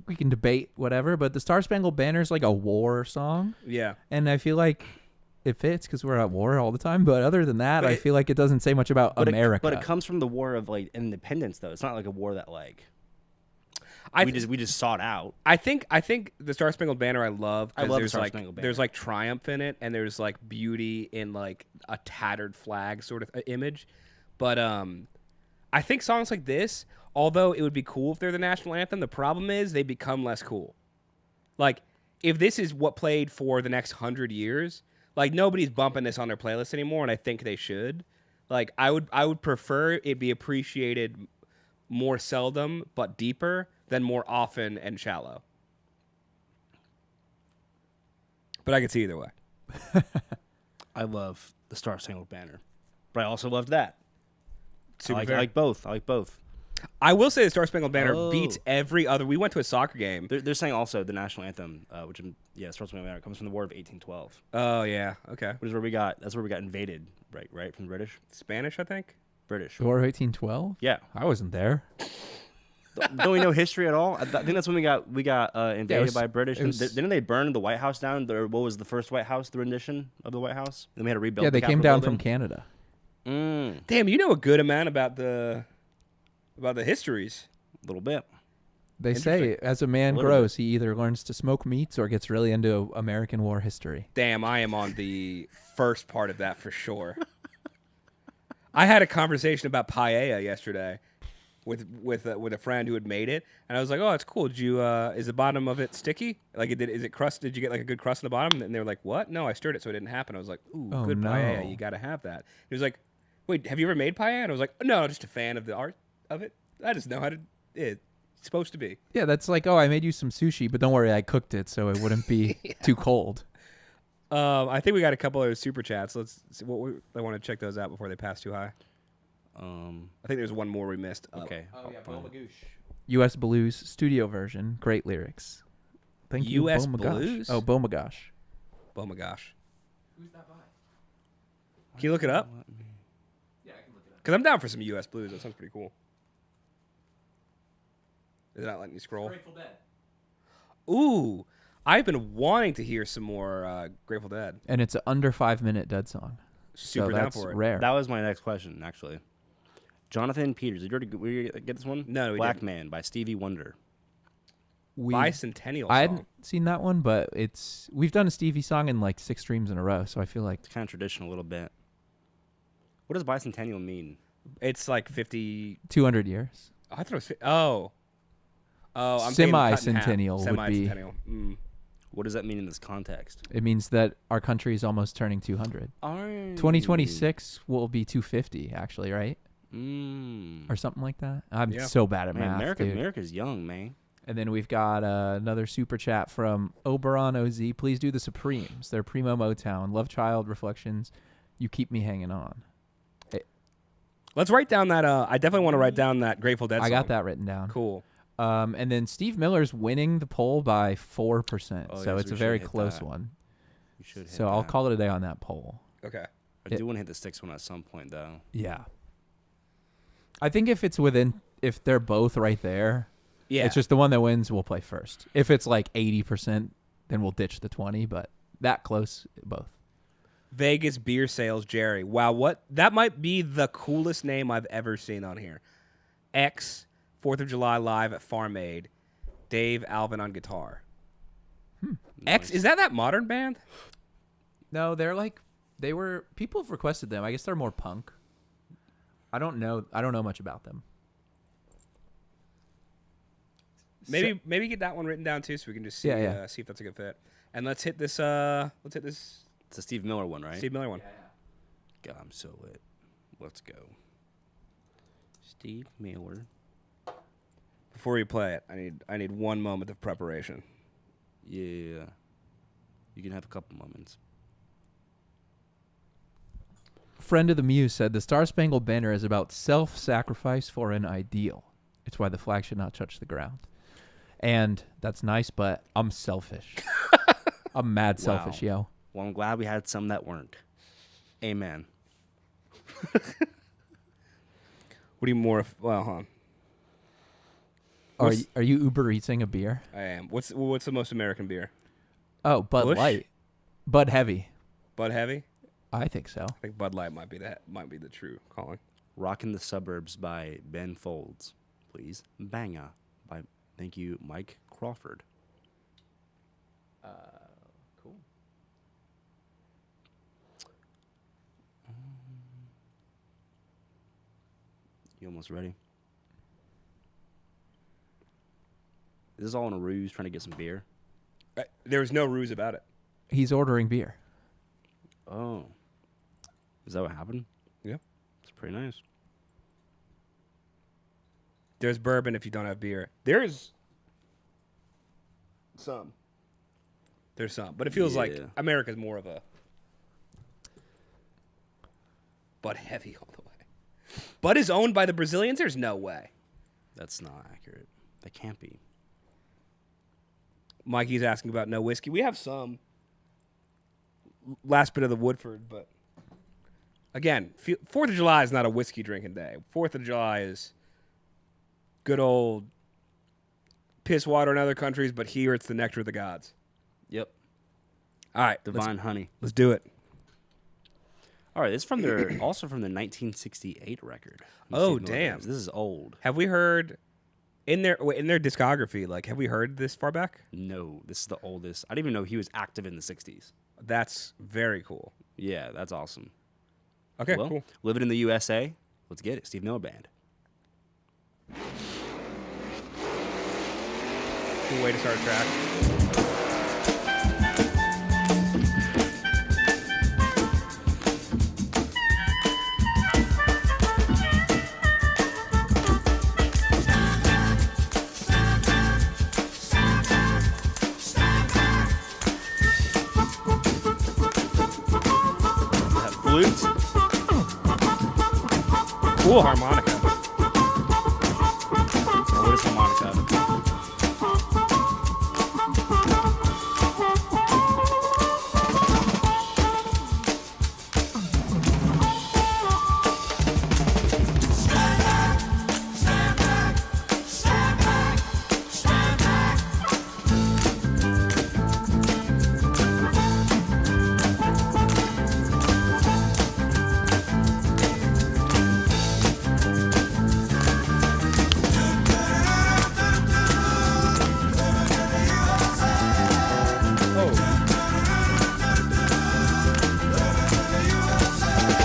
we can debate whatever, but the Star Spangled Banner is like a war song. Yeah. And I feel like it fits because we're at war all the time. But other than that, But I feel like it doesn't say much about America. But it comes from the war of like independence, though. It's not like a war that like we just sought out. I think the Star Spangled Banner I love. 'Cause I love the there's Star like Spangled there's Banner. like triumph in it, and there's like beauty in like a tattered flag sort of image. But I think songs like this, although it would be cool if they're the national anthem, the problem is they become less cool. Like if this is what played for the next 100 years, like nobody's bumping this on their playlist anymore, and I think they should. Like I would prefer it be appreciated more seldom but deeper than more often and shallow. But I could see either way. I love the Star Spangled Banner, but I also loved that. Super I fair. like both. I like both. I will say the Star Spangled Banner Oh. beats every other. We went to a soccer game. They're saying also the national anthem, which Star Spangled Banner comes from the War of 1812, Oh yeah, okay. which is where we got. That's where we got invaded right from the British. Spanish, I think. British. The War of 1812. Yeah. I wasn't there. Don't we know history at all? I think that's when we got invaded was- by British. it was- Didn't they burn the White House down? What was the first White House? The rendition of the White House. Then we had to rebuild. Yeah, the they came Capitol down from building? Canada. Damn, you know a good amount about the histories. A little bit. They say as a man little grows, he either learns to smoke meats or gets really into American war history. Damn, I am on the first part of that for sure. I had a conversation about paella yesterday with a friend who had made it, and I was like, "Oh, it's cool. Did you is the bottom of it sticky? Like, is it crust? Did you get like a good crust in the bottom?" And they were like, "What? No, I stirred it so it didn't happen." I was like, "Ooh, Oh, good no. paella. You got to have that." He was like, "Wait, have you ever made paella?" And I was like, "No, just a fan of the art of it. I just know how to. It's supposed to be." Yeah, that's like, oh, I made you some sushi, but don't worry, I cooked it so it wouldn't be too cold. I think we got a couple of super chats. Let's see I want to check those out before they pass too high. I think there's one more we missed. Okay. U.S. Blues studio version, great lyrics. Thank you, US Bo Magash. Blues? Oh, Bo Magash. Oh my gosh. Who's that by? Can you look it up? Yeah, I can look it up. Because I'm down for some U.S. Blues. That sounds pretty cool. Is it not letting you scroll? Grateful Dead. Ooh, I've been wanting to hear some more Grateful Dead. And it's an under 5-minute dead song. Super so down that's for it. rare. That was my next question, actually. Jonathan Peters. Did you already get this one? No, we Black didn't. Man by Stevie Wonder. Bicentennial song. I hadn't seen that one, but we've done a Stevie song in like 6 streams in a row, so I feel like It's kind of traditional a little bit. What does bicentennial mean? It's like 50. 200 years. I thought it was. Oh, I'm thinking cut in half. Semi-centennial would be. Semi-centennial. What does that mean in this context? It means that our country is almost turning 200. 2026 will be 250, actually, right? Or something like that. I'm Yeah. so bad at Man, math, dude. America's young, man. And then we've got another super chat from Oberon OZ. Please do the Supremes. They're Primo Motown. Love Child, Reflections. You keep me hanging on. Let's write down that. I definitely want to write down that Grateful Dead song. I got that written down. Cool. And then Steve Miller's winning the poll by 4%. Oh, so yes, it's we a very should hit close that. one. You should hit So I'll that. call it a day on that poll. Okay. I do want to hit the sticks one at some point, though. Yeah. I think if they're both right there, Yeah. it's just the one that wins will play first. If it's like 80%, then we'll ditch the 20, but that close, both. Vegas beer sales, Jerry. Wow, that might be the coolest name I've ever seen on here. X 4th of July live at Farm Aid. Dave Alvin on guitar. X, is that modern band? No, people have requested them. I guess they're more punk. I don't know much about them. Maybe get that one written down too, so we can just see see if that's a good fit. And let's hit this. It's a Steve Miller one, right? Steve Miller one. God, I'm so lit. Let's go. Steve Miller. Before you play it, I need one moment of preparation. Yeah. You can have a couple moments. Friend of the Muse said the Star Spangled Banner is about self-sacrifice for an ideal. It's why the flag should not touch the ground. And that's nice, but I'm selfish. I'm mad selfish, yo. Well, I'm glad we had some that weren't. Amen. What do you more? Well, hold on. Are you Uber Eatsing a beer? I am. What's the most American beer? Oh, Bud Busch? Light. Bud Heavy. Bud Heavy. I think so. I think Bud Light might be the true calling. Rockin' the Suburbs by Ben Folds, please. Banga by, thank you, Mike Crawford. Cool. You almost ready? Is this all in a ruse trying to get some beer? There was no ruse about it. He's ordering beer. Oh. Is that what happened? Yeah. It's pretty nice. There's bourbon if you don't have beer. There's some. There's some. But it feels like Yeah. America's more of a Bud Heavy all the way. Bud is owned by the Brazilians? There's no way. That's not accurate. That can't be. Mikey's asking about no whiskey. We have some. Last bit of the Woodford, but Again, 4th of July is not a whiskey drinking day. 4th of July is good old piss water in other countries, but here it's the nectar of the gods. Yep. All right, Divine honey. let's do it. All right, this is from their also from the 1968 record. Oh, Steve Miller damn. Bands. This is old. Have we heard in their discography? Like, have we heard this far back? No, this is the oldest. I didn't even know he was active in the 60s. That's very cool. Yeah, that's awesome. Okay, Well, cool. living in the USA. Let's get it. Steve Miller Band. Cool way to start a track. Flutes. Cool harmonica. Or what is harmonica?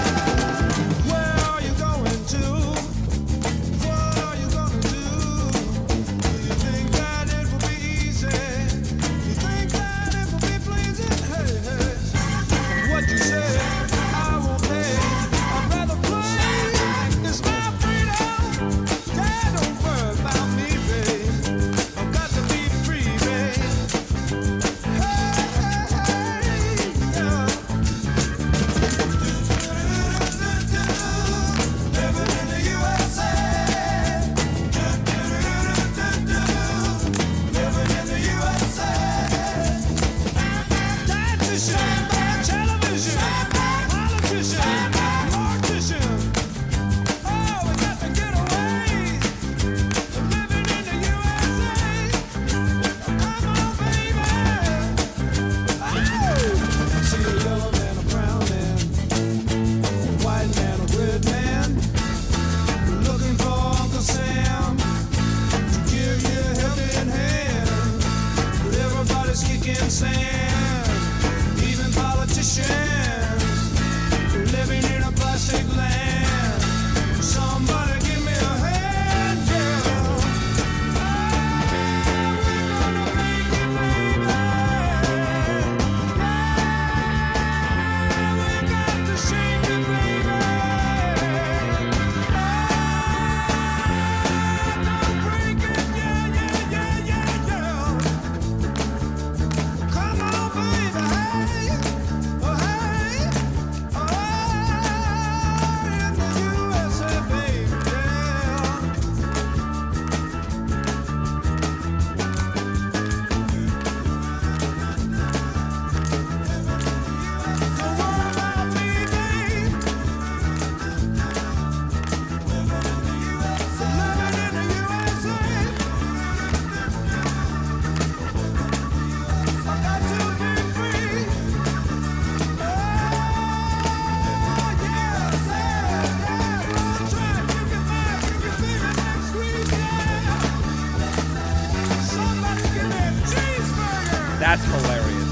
Where are you going to? What are you gonna do? You think that it will be easy? You think that it will be pleasing? Hey, hey. What you say, I won't pay. I'd rather play. It's my freedom. Dad, don't worry about me, babe. I've got to be free, babe. Hey, yeah. Living in the USA. Living in the USA. Dietitian, television, politician, mortician. Oh, we got to get away. Living in the USA. Come on, baby. Oh. See a yellow man, a brown man, a white man, a red man, looking for Uncle Sam to give you a helping hand. But everybody's kicking sand, even politicians, living in a plastic land. Somebody give me a hand, girl. We're gonna make it, baby. We got to shake it, baby. Don't break it, yeah, yeah, yeah, yeah, yeah. Come on, baby, hey, oh hey, oh in the USA, baby, yeah. Don't worry about me, babe. Living in the USA. I got to be free. Oh, yes, yeah. Try to get back if you feel it next week, yeah. Somebody give me a cheeseburger. That's hilarious.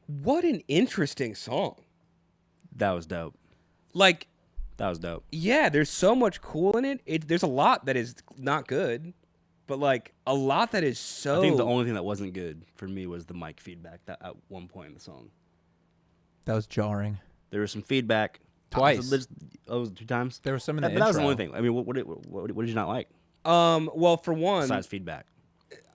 What an interesting song. That was dope. Like, That was dope. yeah, there's so much cool in it. There's a lot that is not good, but like a lot that is so. I think the only thing that wasn't good for me was the mic feedback that at one point in the song. That was jarring. There was some feedback. Twice. Oh, 2 times? There was some in the But that was the intro. only thing. I mean, what did you not like? Well, for one, Besides feedback.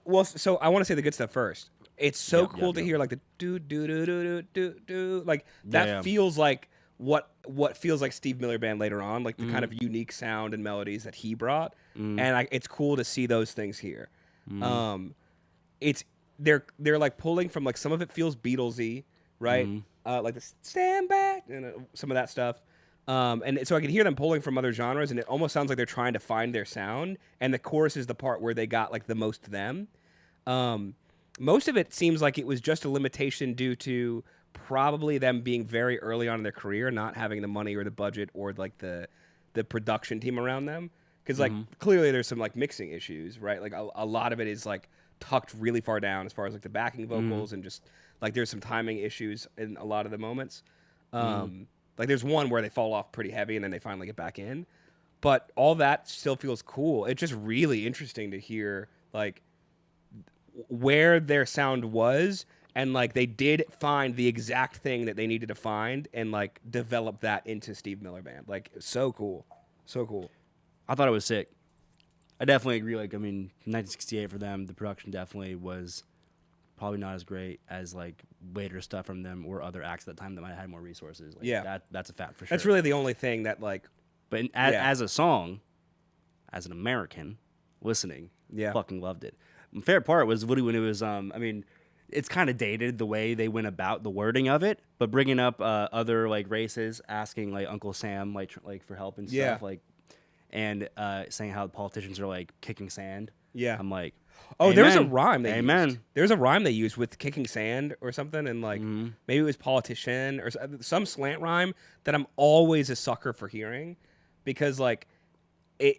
well, so I want to say the good stuff first. It's so Yep, cool yep, to yep. hear like the do do do do do do do like that Yeah. feels like what feels like Steve Miller Band later on, like the Mm-hmm. kind of unique sound and melodies that he brought, and it's cool to see those things here. Mm-hmm. It's they're like pulling from like some of it feels Beatlesy, right? Mm-hmm. Like the stand back and some of that stuff. And so I can hear them pulling from other genres, and it almost sounds like they're trying to find their sound. And the chorus is the part where they got like the most them. Most of it seems like it was just a limitation due to probably them being very early on in their career, not having the money or the budget or like the production team around them. Because like clearly there's some like mixing issues, right? Like a lot of it is like tucked really far down as far as like the backing vocals and just like there's some timing issues in a lot of the moments. Like there's one where they fall off pretty heavy and then they finally get back in. But all that still feels cool. It's just really interesting to hear like where their sound was, and like they did find the exact thing that they needed to find and like develop that into Steve Miller Band. Like so cool. So cool. I thought it was sick. I definitely agree. Like, I mean, 1968 for them, the production definitely was probably not as great as like later stuff from them or other acts at that time that might have had more resources. Like, Yeah. that's a fact for sure. That's really the only thing that like But Yeah. as a song, as an American listening, Yeah. fucking loved it. My favorite part was really when it was, I mean, it's kind of dated the way they went about the wording of it, but bringing up other like races, asking like Uncle Sam like for help and stuff, Yeah. like, and saying how the politicians are like kicking sand. Yeah. I'm like, Oh, there was a amen. rhyme they Amen. used. There was a rhyme they used with kicking sand or something, and like maybe it was politician or some slant rhyme that I'm always a sucker for hearing, because like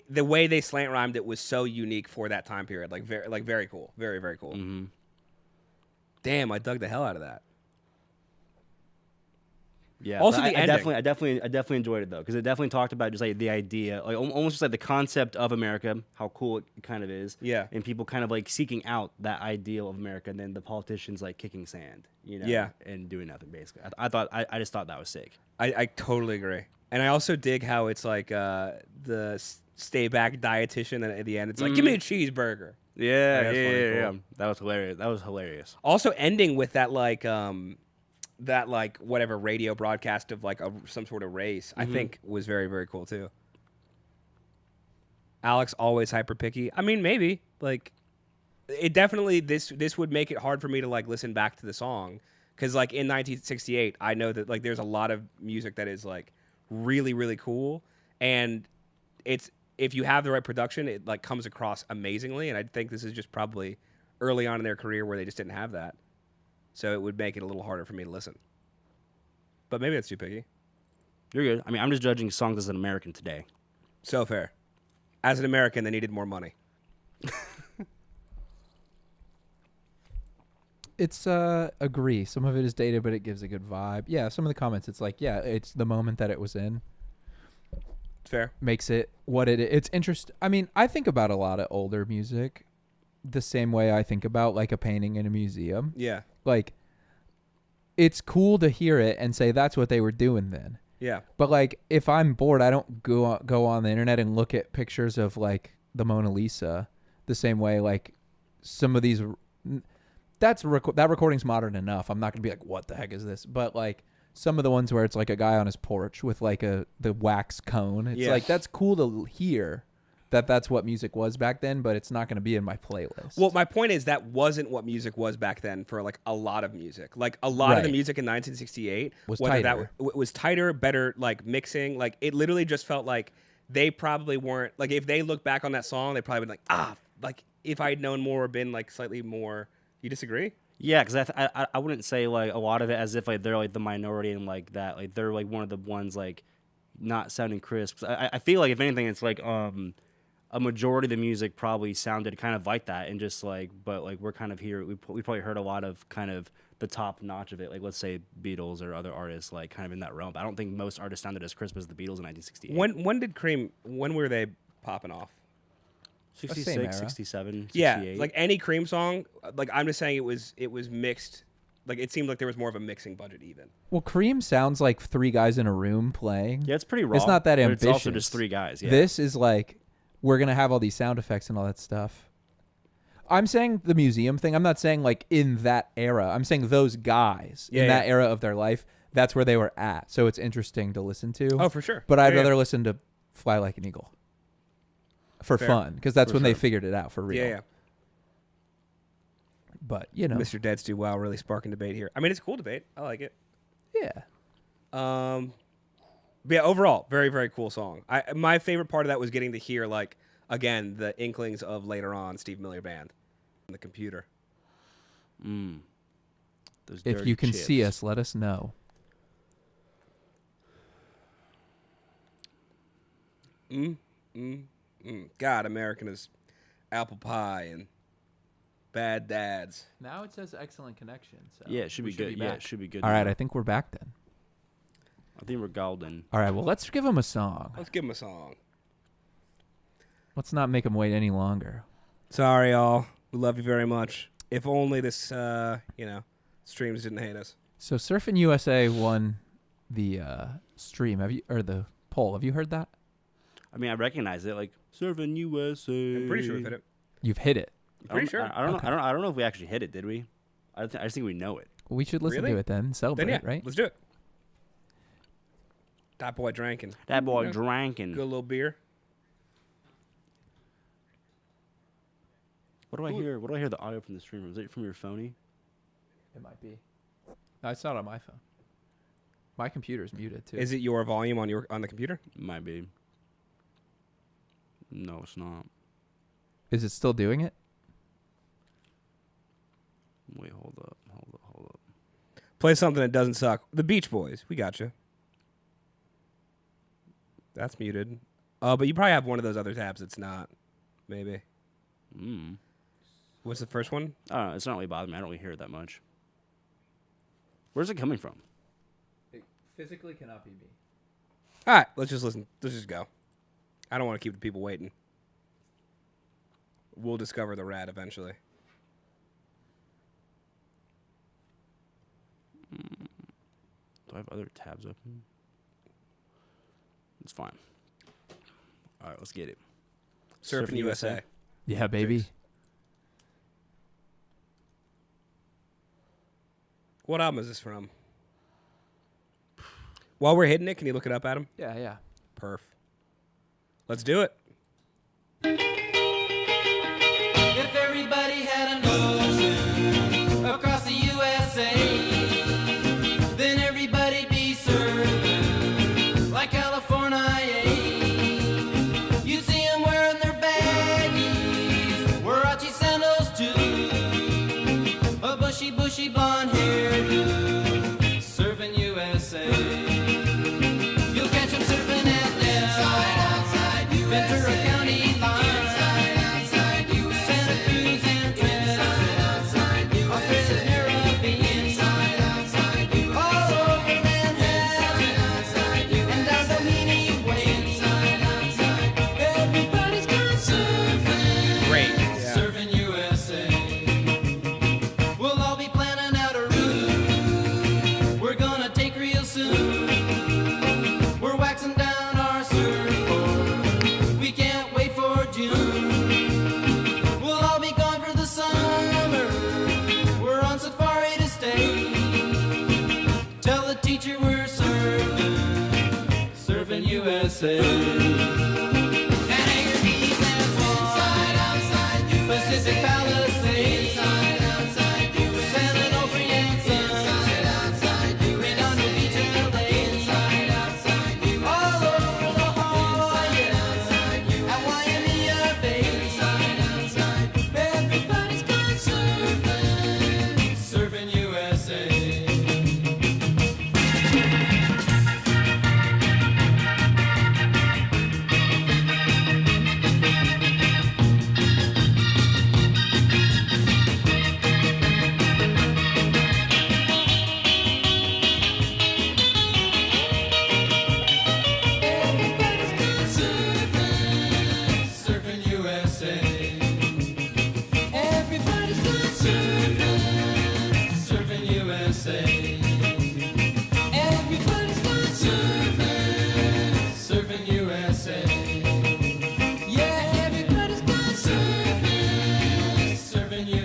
the way they slant rhymed it was so unique for that time period. Like very cool, very very cool. Damn, I dug the hell out of that. Yeah. Also but the I ending. definitely enjoyed it though, because it definitely talked about just like the idea, like almost just like the concept of America, how cool it kind of is. Yeah. And people kind of like seeking out that ideal of America, and then the politicians like kicking sand, you know. Yeah. And doing nothing basically. I just thought that was sick. I totally agree, and I also dig how it's like the stay back dietitian, and at the end it's like give me a cheeseburger. Yeah. that's funny, cool. That was hilarious. Also ending with that like whatever radio broadcast of like some sort of race, I think was very very cool too. Alex always hyper picky. I mean, maybe like it definitely this would make it hard for me to like listen back to the song, because like in 1968 I know that like there's a lot of music that is like really really cool, and it's if you have the right production it like comes across amazingly, and I think this is just probably early on in their career where they just didn't have that. So it would make it a little harder for me to listen. But maybe that's too picky. You're good. I mean, I'm just judging songs as an American today. So fair. As an American, they needed more money. It's agree. Some of it is dated, but it gives a good vibe. Yeah, some of the comments, it's like, yeah, it's the moment that it was in. Fair. Makes it what it is. It's interesting. I mean, I think about a lot of older music the same way I think about like a painting in a museum. Yeah. Like, it's cool to hear it and say that's what they were doing then. Yeah. But like, if I'm bored, I don't go on the internet and look at pictures of like the Mona Lisa the same way. Like some of these, that recording's modern enough. I'm not gonna be like, what the heck is this? But like some of the ones where it's like a guy on his porch with like the wax cone. It's Yeah. like that's cool to hear. That's what music was back then, but it's not going to be in my playlist. Well, my point is that wasn't what music was back then for like a lot of music. Like a lot of the Right. music in 1968 Was whether tighter. that was tighter, better like mixing. Like it literally just felt like they probably weren't like if they look back on that song, they probably been like like if I'd known more or been like slightly more. You disagree? Yeah, because I wouldn't say like a lot of it as if like they're like the minority and like that. Like they're like one of the ones like not sounding crisp. I feel like if anything, it's like a majority of the music probably sounded kind of like that, and just like, but like we're kind of here. We probably heard a lot of kind of the top notch of it, like let's say Beatles or other artists, like kind of in that realm. But I don't think most artists sounded as crisp as the Beatles in 1968. When did Cream? When were they popping off? 66, Same era. 67, 68. Yeah, like any Cream song. Like I'm just saying, it was mixed. Like it seemed like there was more of a mixing budget even. Well, Cream sounds like three guys in a room playing. Yeah, it's pretty raw. It's not that but ambitious. It's also just three guys. Yeah. This is like we're going to have all these sound effects and all that stuff. I'm saying the museum thing. I'm not saying like in that era. I'm saying those guys in that era of their life, that's where they were at. So it's interesting to listen to. Oh, for sure. But I'd rather listen to Fly Like an Eagle for fun, because that's when they figured it out for real. Yeah. But, you know. Mr. Dead's Do Wow really sparking debate here. I mean, it's a cool debate. I like it. Yeah. But yeah, overall, very, very cool song. My favorite part of that was getting to hear, like, again, the inklings of later on Steve Miller Band on the computer. Those If you can chips. see us, let us know. God, American is apple pie and bad dads. Now it says excellent connection. So Yeah, it should be good. Yeah, it should be good. All right, now. I think we're back then. I think we're golden. All right, well, let's give him a song. Let's give him a song. Let's not make him wait any longer. Sorry, y'all. We love you very much. If only this, streams didn't hate us. So Surfing USA won the stream. The poll? Have you heard that? I mean, I recognize it, like Surfing USA. I'm pretty sure we've hit it. You've hit it. I'm pretty sure. I don't know. I don't know if we actually hit it. Did we? I just think we know it. We should listen Really? to it then. Celebrate, Then yeah, right? let's do it. That boy drinking. That boy Yeah. drinking. Good little beer. What do I hear? What do I hear the audio from the streamer? Is it from your phony? It might be. No, it's not on my phone. My computer's muted too. Is it your volume on the computer? Might be. No, it's not. Is it still doing it? Wait, hold up. Play something that doesn't suck. The Beach Boys. We got you. That's muted. But you probably have one of those other tabs that's not. Maybe. What's the first one? I don't know. It's not really bothering me. I don't really hear it that much. Where's it coming from? It physically cannot be me. All right, let's just listen. Let's just go. I don't want to keep the people waiting. We'll discover the rat eventually. Do I have other tabs open? It's fine. All right, let's get it. Surfing USA. Yeah, baby. Cheers. What album is this from? While we're hitting it, can you look it up, Adam? Yeah. Perf. Let's do it. If everybody had an ocean across the USA, then everybody'd be surfing like California. You'd see them wearing their baggies, Warachi sandals too, a bushy blonde hairdo, surfing USA. You'll catch them surfing at Ventura County line, Santa Cruz and Trinidad, Australia's Caribbean, all over Manhattan, and down Doheny Way. Everybody's gone surfing, Great. surfing USA. We'll all be planning out a route we're gonna take real soon. We're waxing down our surfboard. We can't wait for June. We'll all be gone for the summer. We're on safari to stay. Tell the teacher we're surfing, surfing USA. And Anchor Keys and Swan, Pacific Palisades, San Onofre and Sun, Redondo Beach and LA. All over La Jolla and Waimea Bay. Everybody's gone surfing, surfing USA.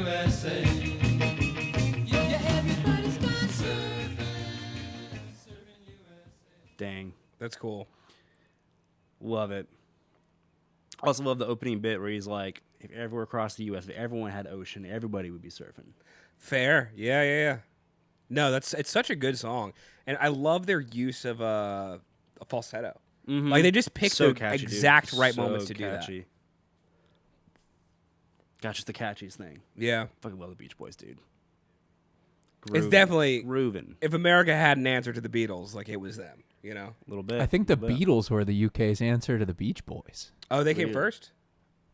USA. Yeah, everybody's gone surfing USA. Dang. That's cool. Love it. Also love the opening bit where he's like, if everywhere across the U.S., if everyone had ocean, everybody would be surfing. Fair. Yeah. No, it's such a good song, and I love their use of a falsetto. Like they just pick the catchy, exact dude. right So moments to do catchy. that. Gosh, it's the catchiest thing. Yeah, Fucking love the Beach Boys, dude. it's definitely grooving. if America had an answer to the Beatles, like it was them. You know? A little bit. I think the little bit. Beatles were the UK's answer to the Beach Boys. Oh, they came Really? first.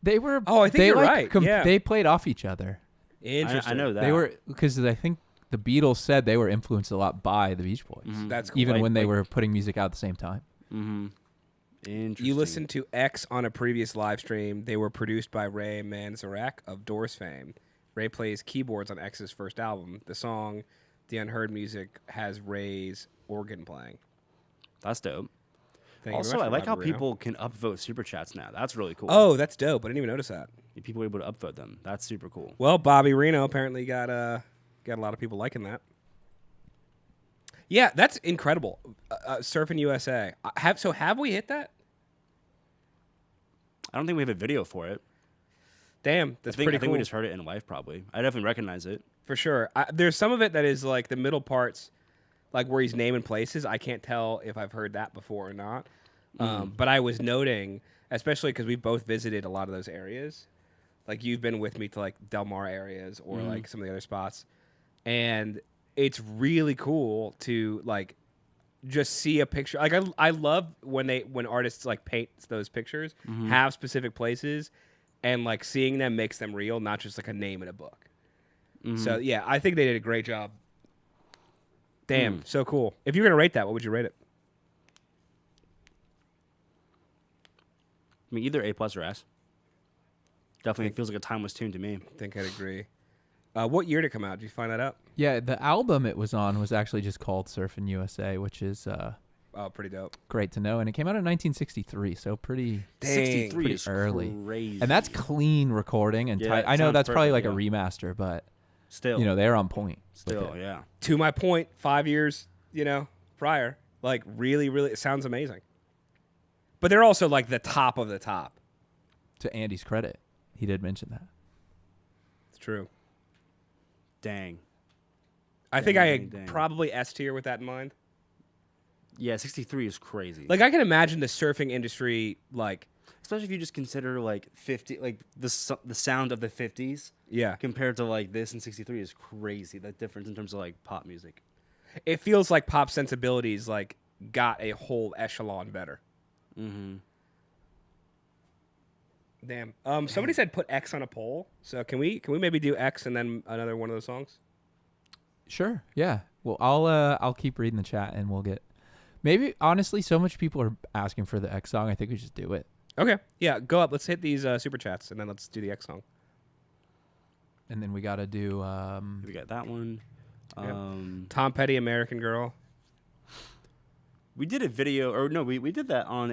They were. Oh, I think they you're like, right. Yeah. They played off each other. Interesting. I know that. They were because I think the Beatles said they were influenced a lot by the Beach Boys, That's cool. even Like- when they like- were putting music out at the same time. Mm-hmm. Interesting. You listened to X on a previous live stream. They were produced by Ray Manzarek of Doors fame. Ray plays keyboards on X's first album. The song, The Unheard Music, has Ray's organ playing. That's dope. Thank you Also, very I much, like how Roberto. people can upvote super chats now. That's really cool. Oh, that's dope. I didn't even notice that. People are able to upvote them. That's super cool. Well, Bobby Reno apparently got a lot of people liking that. Yeah, that's incredible. Surfing USA. Have we hit that? I don't think we have a video for it. Damn, that's I think pretty cool. we just heard it in live, probably. I definitely recognize it. For sure. There's some of it that is like the middle parts, like where he's naming places. I can't tell if I've heard that before or not. But I was noting, especially because we've both visited a lot of those areas. Like you've been with me to like Del Mar areas or like some of the other spots. And it's really cool to like just see a picture. Like I love when artists like paint those pictures, have specific places, and like seeing them makes them real, not just like a name in a book. So yeah, I think they did a great job. Damn, so cool. If you were gonna rate that, what would you rate it? I mean, either A+ or S. Definitely feels like a timeless tune to me. I think I'd agree. What year did it come out? Did you find that out? Yeah, the album it was on was actually just called Surfin' USA, which is Oh, pretty dope. great to know. And it came out in 1963, so pretty 63 pretty is early. crazy. And that's clean recording and Yeah, tight. it I know sounds that's probably like perfect, a remaster, but still, you know, they're on point. with still, it. yeah. To my point, 5 years, prior, like really, really, it sounds amazing. But they're also like the top of the top. To Andy's credit, he did mention that. It's true. Dang. I think I Dang. probably S tier with that in mind. Yeah, 63 is crazy. Like I can imagine the surfing industry, like especially if you just consider like 50, like the sound of the 50s yeah, compared to like this in 63 is crazy. That difference in terms of like pop music. it feels like pop sensibilities like got a whole echelon better. Mm-hmm. Damn. Somebody said put X on a poll. So can we maybe do X and then another one of those songs? Sure. Yeah. Well, I'll keep reading the chat and we'll get. Maybe honestly, so much people are asking for the X song. I think we just do it. Okay. Yeah. Go up. Let's hit these super chats and then let's do the X song. And then we got to do. We got that one. Yeah. Tom Petty, American Girl. We did a video, or no, we did that on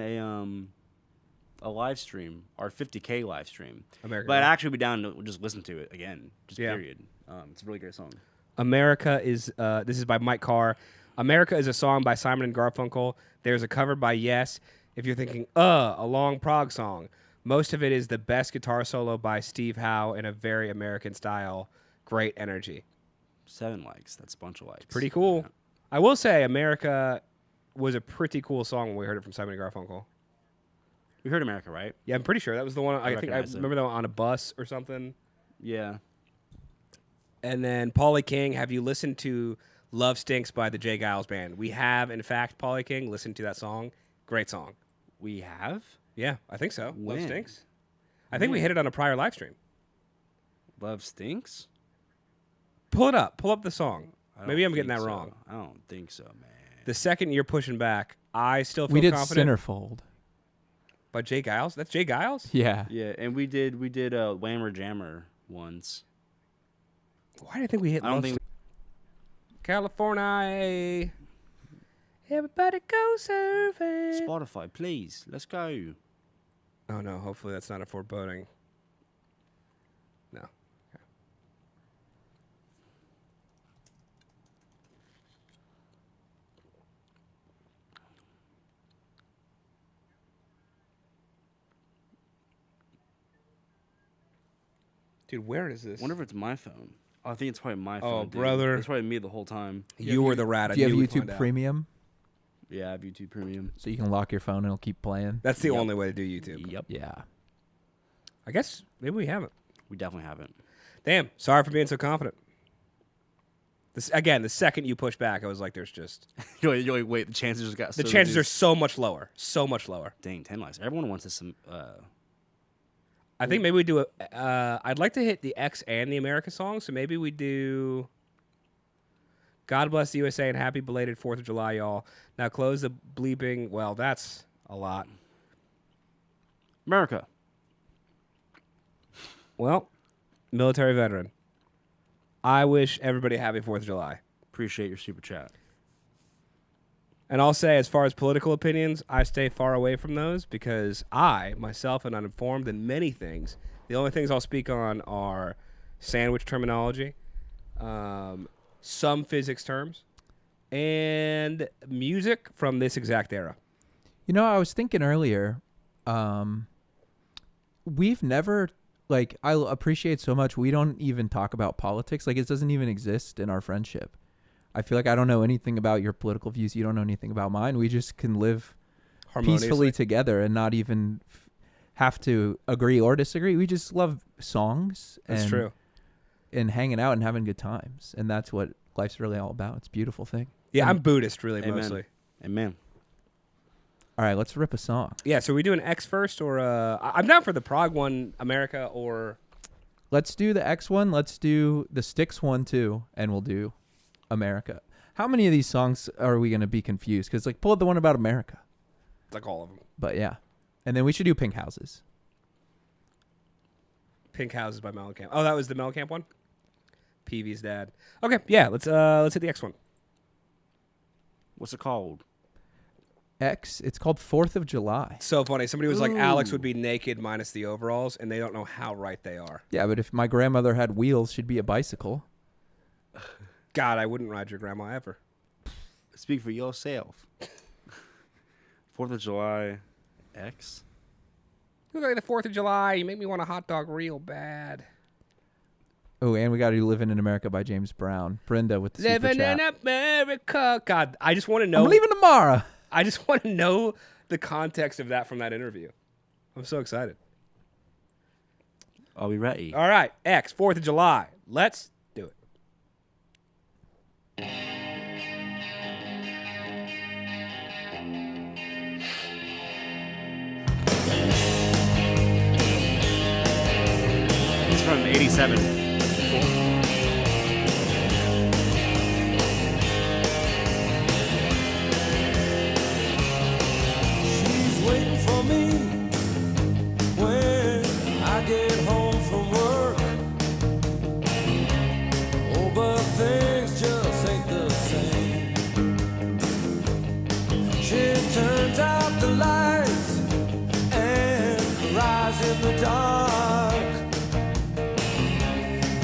a live stream, our 50K live stream. American But I'd Girl. actually be down to just listen to it again, just Yeah. period. It's a really great song. America is. This is by Mike Carr. America is a song by Simon and Garfunkel. There's a cover by Yes. If you're thinking, a long prog song, most of it is the best guitar solo by Steve Howe in a very American style. Great energy. 7 likes. That's a bunch of likes. Pretty cool. Yeah. I will say, America was a pretty cool song when we heard it from Simon and Garfunkel. We heard America, right? Yeah, I'm pretty sure that was the one. I think I recognize it. remember that one on a bus or something. Yeah. And then Pauly King, have you listened to Love Stinks by the Jay Giles Band? We have, in fact, Pauly King, listened to that song. Great song. We have? Yeah, I think so. Love When? Stinks. I think we hit it on a prior live stream. Love Stinks? Pull it up. Pull up the song. I don't Maybe I'm getting think that so. wrong. I don't think so, man. The second you're pushing back, I still feel we did confident. Centerfold. By Jay Giles? That's Jay Giles? Yeah. Yeah, and we did Whammer Jammer once. Why do you think we hit I don't Love think Stinks? California. Everybody go surfing. Spotify, please. Let's go. Oh no, hopefully that's not a foreboding. No. Okay. Dude, where is this? I wonder if it's my phone. I think it's probably my phone. Oh, dude. brother. It's probably me the whole time. You were the rat. I Do you have knew we'd find YouTube out. Premium? Yeah, I have YouTube Premium. So you can lock your phone and it'll keep playing? That's the only way to do YouTube. Yep. Yeah. I guess maybe we haven't. We definitely haven't. Damn. Sorry for being so confident. This again. The second you push back, I was like, "There's just You're like, wait, the chances just got the so chances are reduced. so much lower. So much lower." Dang, 10 likes. Everyone wants this. I think maybe we do a. I'd like to hit the X and the America song, so maybe we do. God bless the USA and happy belated 4th of July, y'all. Now close the bleeping. Well, that's a lot. America. Well, military veteran. I wish everybody a happy 4th of July. Appreciate your super chat. And I'll say, as far as political opinions, I stay far away from those because I, myself, am uninformed in many things. The only things I'll speak on are sandwich terminology, some physics terms, and music from this exact era. You know, I was thinking earlier, we've never, like, I appreciate so much we don't even talk about politics. Like, it doesn't even exist in our friendship. I feel like I don't know anything about your political views. You don't know anything about mine. We just can live peacefully together and not even have to agree or disagree. We just love songs. That's true. And hanging out and having good times. And that's what life's really all about. It's a beautiful thing. Yeah, I'm Buddhist, really, Amen. mostly. Amen. All right, let's rip a song. Yeah, so we do an X first, or I'm down for the Prague one, America, or... Let's do the X one. Let's do the Styx one, too. And we'll do America. How many of these songs are we going to be confused? Because, like, pull up the one about America. Like all of them. But, yeah. And then we should do Pink Houses. Pink Houses by Mellencamp. Oh, that was the Mellencamp one? Peavy's dad. Okay, yeah, let's hit the X one. What's it called? X, it's called 4th of July. So funny. Somebody was like, Ooh. Alex would be naked minus the overalls, and they don't know how right they are. Yeah, but if my grandmother had wheels, she'd be a bicycle. God, I wouldn't ride your grandma ever. Speak for yourself. 4th of July, X. You look like the 4th of July. You make me want a hot dog real bad. Oh, and we got to do Living in America by James Brown. Brenda with the super Living chat. in America. God, I just want to know. I'm leaving tomorrow. I just want to know the context of that from that interview. I'm so excited. Are we ready? All right, X, 4th of July. Let's do it. It's from 87. She's waiting for me when I get home from work. Oh, but things just ain't the same. She turns out the lights and cries in the dark.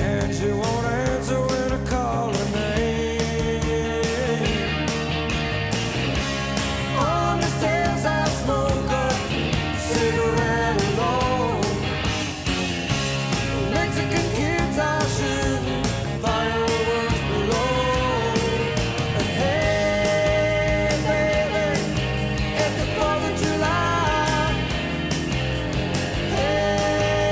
And she won't answer when I call her name. On the stairs I smoke a cigarette alone. Mexican kids are shooting fireworks below. And hey, baby, it's the 4th of July. Hey,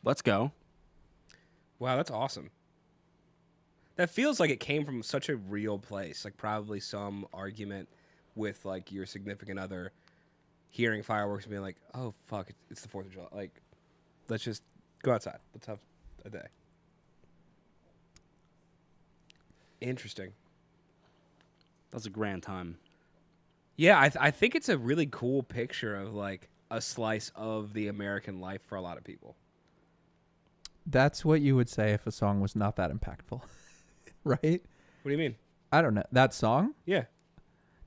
Let's go. Wow, that's awesome. That feels like it came from such a real place. Like probably some argument with like your significant other hearing fireworks and being like, "Oh fuck, it's the 4th of July." Like, let's just go outside. Let's have a day. Interesting. That's a grand time. Yeah, I think it's a really cool picture of like a slice of the American life for a lot of people. That's what you would say if a song was not that impactful, right? What do you mean? I don't know. That song? Yeah.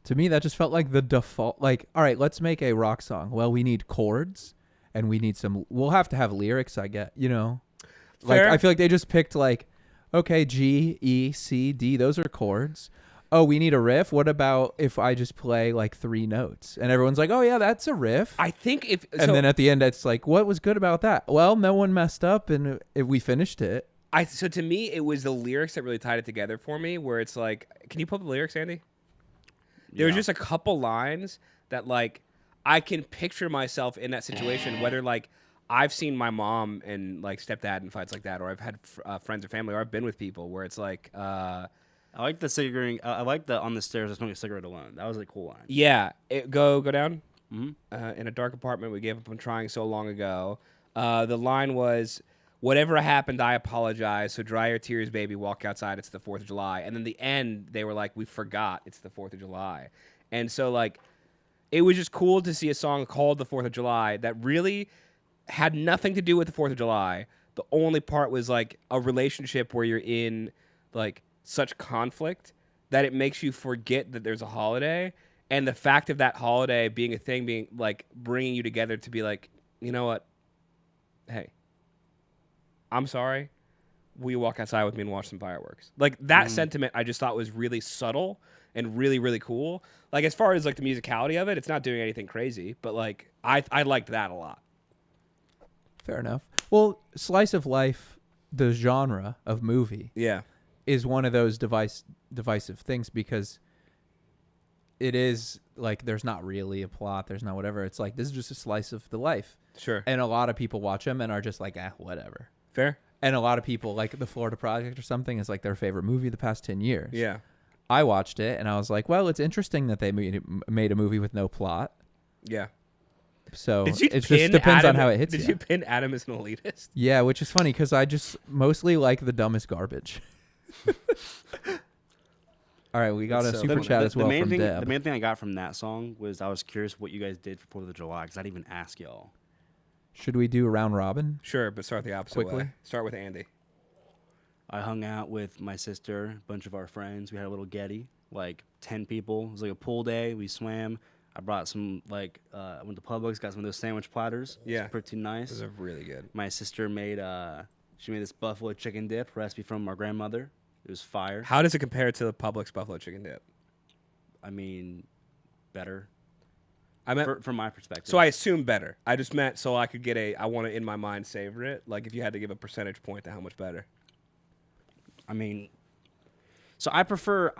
To me, that just felt like the default. Like, all right, let's make a rock song. Well, we need chords, and we need some. We'll have to have lyrics. I get, you know. Like, Fair. I feel like they just picked like, okay, G, E, C, D. Those are chords. Oh, we need a riff. What about if I just play like 3 notes? And everyone's like, oh yeah, that's a riff. I think if And then at the end, it's like, what was good about that? Well, no one messed up, and if we finished it. so to me, it was the lyrics that really tied it together for me. Where it's like, can you pull up the lyrics, Andy? There was just a couple lines that like I can picture myself in that situation. Whether like I've seen my mom and like stepdad in fights like that, or I've had friends or family, or I've been with people where it's like, I like the cigarette. I like the on the stairs. I smoke a cigarette alone. That was a cool line. yeah, go down. Mm-hmm. In a dark apartment we gave up on trying so long ago. The line was, "Whatever happened, I apologize. So dry your tears, baby. Walk outside. It's the 4th of July." And then the end, they were like, "We forgot. It's the 4th of July." And so like, it was just cool to see a song called the 4th of July that really had nothing to do with the 4th of July. The only part was like a relationship where you're in like such conflict that it makes you forget that there's a holiday. And the fact of that holiday being a thing, being like bringing you together to be like, you know what? Hey, I'm sorry. Will you walk outside with me and watch some fireworks? Like that sentiment I just thought was really subtle and really, really cool. Like as far as like the musicality of it, it's not doing anything crazy, but like I liked that a lot. Fair enough. Well, slice of life, the genre of movie, Yeah. is one of those divisive things because it is like there's not really a plot, there's not whatever. It's like this is just a slice of the life. Sure. And a lot of people watch them and are just like, whatever. Fair? And a lot of people like the Florida Project or something is like their favorite movie the past 10 years. Yeah. I watched it and I was like, well, it's interesting that they made a movie with no plot. Yeah. So Did you it just pin depends Adam, on how it hits Did you. you pin Adam as an elitist? Yeah, which is funny because I just mostly like the dumbest garbage. All right, we got a so super funny. chat as well the main from thing, Deb. The main thing I got from that song was I was curious what you guys did for 4th of July because I didn't even ask y'all. Should we do a round robin? Sure, but start the opposite Quickly? way. Start with Andy. I hung out with my sister, a bunch of our friends. We had a little getty, like 10 people. It was like a pool day. We swam. I brought some, like, I went to Publix, got some of those sandwich platters. Yeah. It's pretty nice. Those are really good. My sister made, she made this buffalo chicken dip recipe from our grandmother. It was fire. How does it compare to the Publix buffalo chicken dip? I mean, better. I meant From my perspective. so I assume better. I just meant so I could get I want to in my mind savor it. Like if you had to give a percentage point to how much better. I mean, so I prefer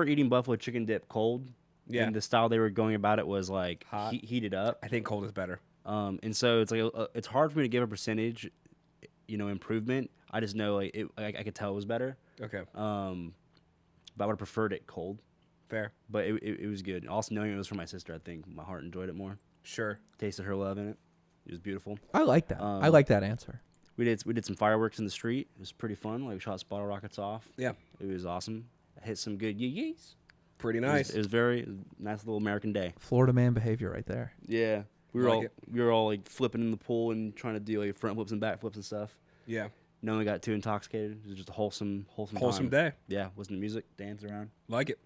eating buffalo chicken dip cold. Yeah. And the style they were going about it was like Hot. heated up. I think cold is better. And so it's like it's hard for me to give a percentage, improvement. I just know like I could tell it was better. Okay. But I would have preferred it cold. Fair. But it was good. Also knowing it was from my sister, I think my heart enjoyed it more. Sure. Tasted her love in it. It was beautiful. I like that. I like that answer. We did some fireworks in the street. It was pretty fun. Like we shot bottle rockets off. Yeah. It was awesome. I hit some good yee-yees. Pretty It nice. was very nice little American day. Florida man behavior right there. Yeah. We Like were all like flipping in the pool and trying to do like front flips and back flips and stuff. Yeah. No one got too intoxicated. It was just a wholesome Wholesome time. day. Yeah, listening to music, dance around. Like it.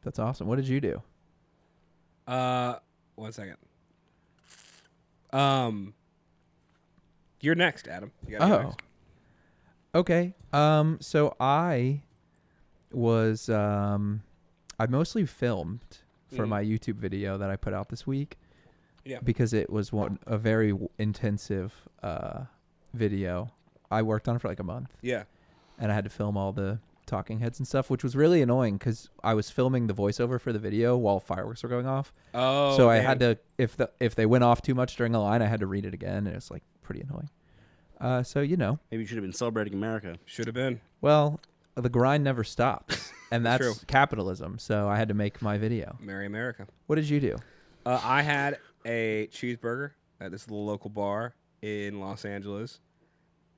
That's awesome. What did you do? 1 second. You're next, Adam. You gotta go next. Okay. So I was I mostly filmed for my YouTube video that I put out this week. Yeah. Because it was a very intensive video. I worked on it for like a month. Yeah. And I had to film all the talking heads and stuff, which was really annoying because I was filming the voiceover for the video while fireworks were going off. Oh. So I had to, if they went off too much during a line, I had to read it again, and it was like pretty annoying. So, you know, Maybe you should have been celebrating America. Should have been. well, the grind never stops. And that's True. capitalism. So I had to make my video. Merry America. What did you do? I had a cheeseburger at this little local bar in Los Angeles.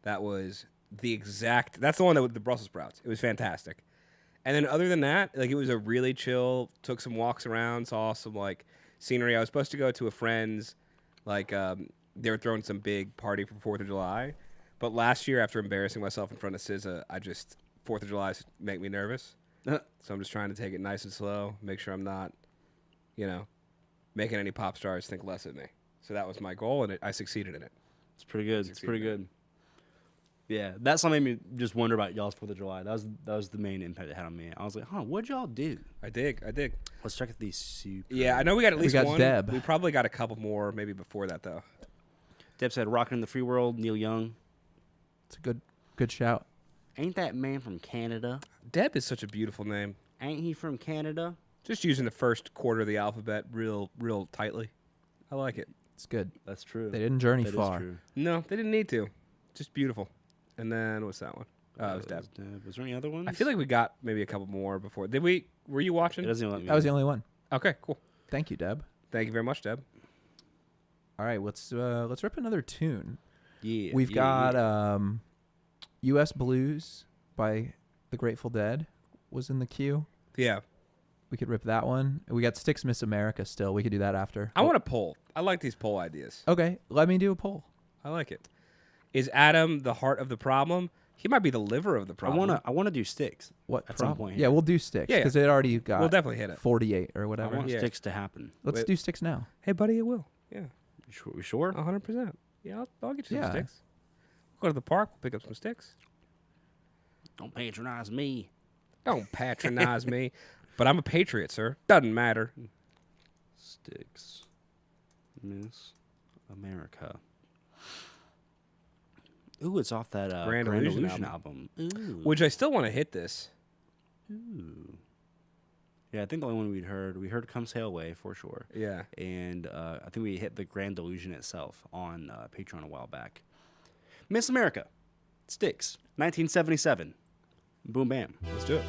That was that's the one that with the Brussels sprouts. It was fantastic. And then other than that, like it was a really chill, took some walks around, saw some like scenery. I was supposed to go to a friend's, like they were throwing some big party for 4th of July. But last year, after embarrassing myself in front of SZA, 4th of July make me nervous. So I'm just trying to take it nice and slow, make sure I'm not, making any pop stars think less of me. So that was my goal, and I succeeded in it. It's pretty good. It's pretty good. Yeah, that song made me just wonder about y'all's 4th of July. That was the main impact it had on me. I was like, what'd y'all do? I dig. Let's check out these super. Yeah, I know we got at least got one. Deb. We probably got a couple more maybe before that, though. Deb said, "Rockin' in the Free World," Neil Young. It's a good shout. Ain't that man from Canada? Deb is such a beautiful name. Ain't he from Canada? Just using the first quarter of the alphabet real tightly. I like it. It's good. That's true. They didn't journey That is far. true. No, they didn't need to. Just beautiful. And then what's that one? It was Deb. Was there any other ones? I feel like we got maybe a couple more before. Did we? Were you watching? It doesn't let me. That was the only one. Okay, cool. Thank you, Deb. Thank you very much, Deb. All right, let's rip another tune. Yeah. We've yeah, got U.S. Blues by the Grateful Dead was in the queue. Yeah. We could rip that one. We got Styx Miss America still. We could do that after. I want a poll. I like these poll ideas. Okay, let me do a poll. I like it. Is Adam the heart of the problem? He might be the liver of the problem. I wanna do Sticks. What At some problem? point, Yeah, we'll do Styx Yeah, yeah. because it already got We'll definitely hit it. 48 or I whatever. want Yeah. Sticks to happen. Let's Wait. do Styx now. Hey, buddy, it will. Yeah. We sure? 100%. Yeah, I'll get you Yeah. some sticks. Go to the park, pick up some sticks. Don't patronize me. Don't patronize me. But I'm a patriot, sir. Doesn't matter. Sticks. Miss America. Ooh, it's off that Grand Grand Illusion Illusion album. Ooh. Which I still want to hit this. Ooh. Yeah, I think the only one we heard Come Sail Away for sure. Yeah. And I think we hit the Grand Illusion itself on Patreon a while back. Miss America. Sticks. 1977. Boom, bam. Let's do it.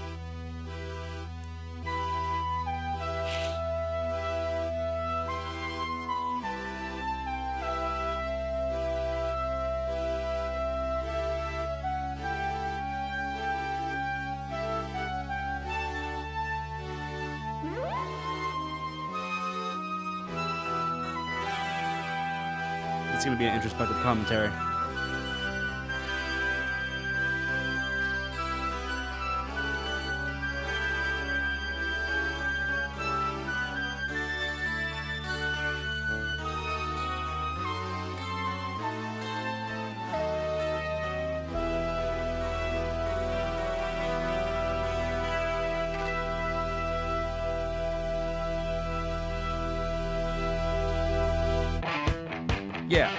It's going to be an introspective commentary. Yeah.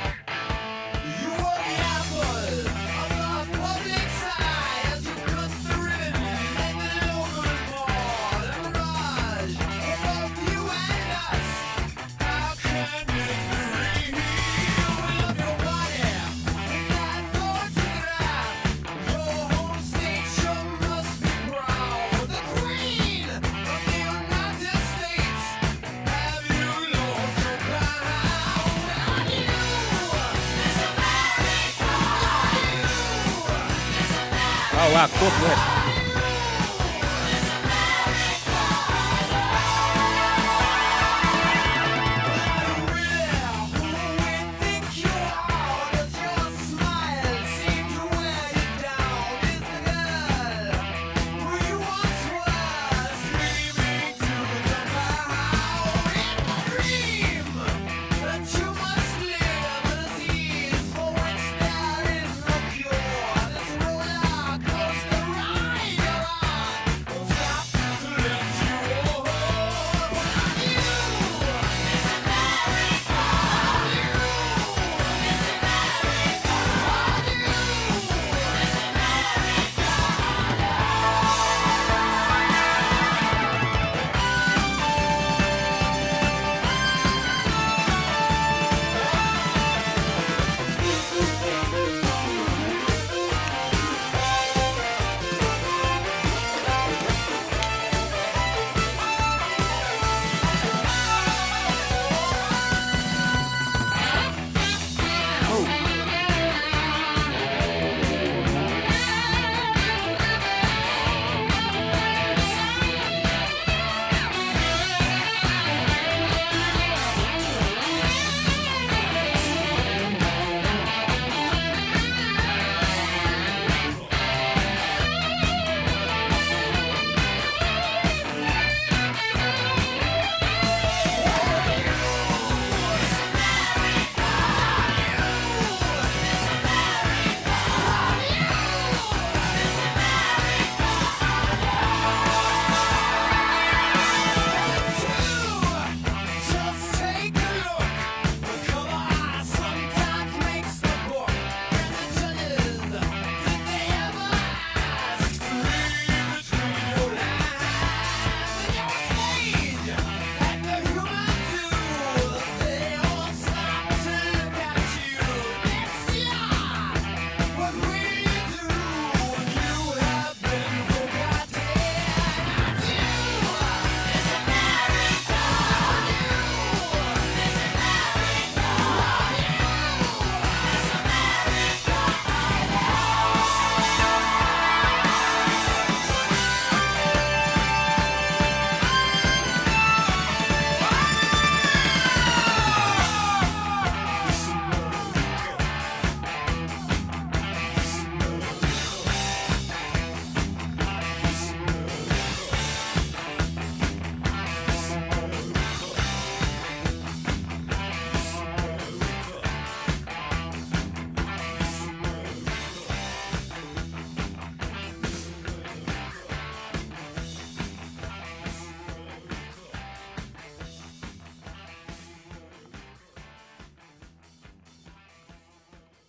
You were the apple of the public side as you cut the ribbon and the open ball and mirage above you and us. How can you breathe? We love your body in that photograph. Your home station must be proud. The Queen of the United States. Have you lost your crown? On you, Miss America. Oh, wow. Cool flip. Coaster ride.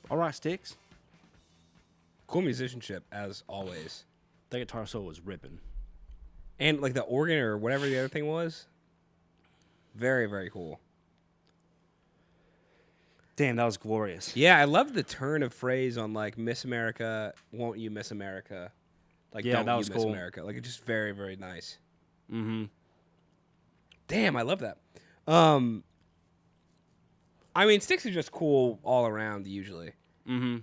All right, Sticks. Cool musicianship as always, That guitar solo was ripping. and like the organ or whatever the other thing was, very very cool. Damn, that was glorious. Yeah, I love the turn of phrase on like Miss America, won't you miss America? Like Yeah, don't that you was miss cool. America? Like it's just very very nice. Mm-hmm. Damn, I love that. I mean, Styx is just cool all around usually. Mm-hmm.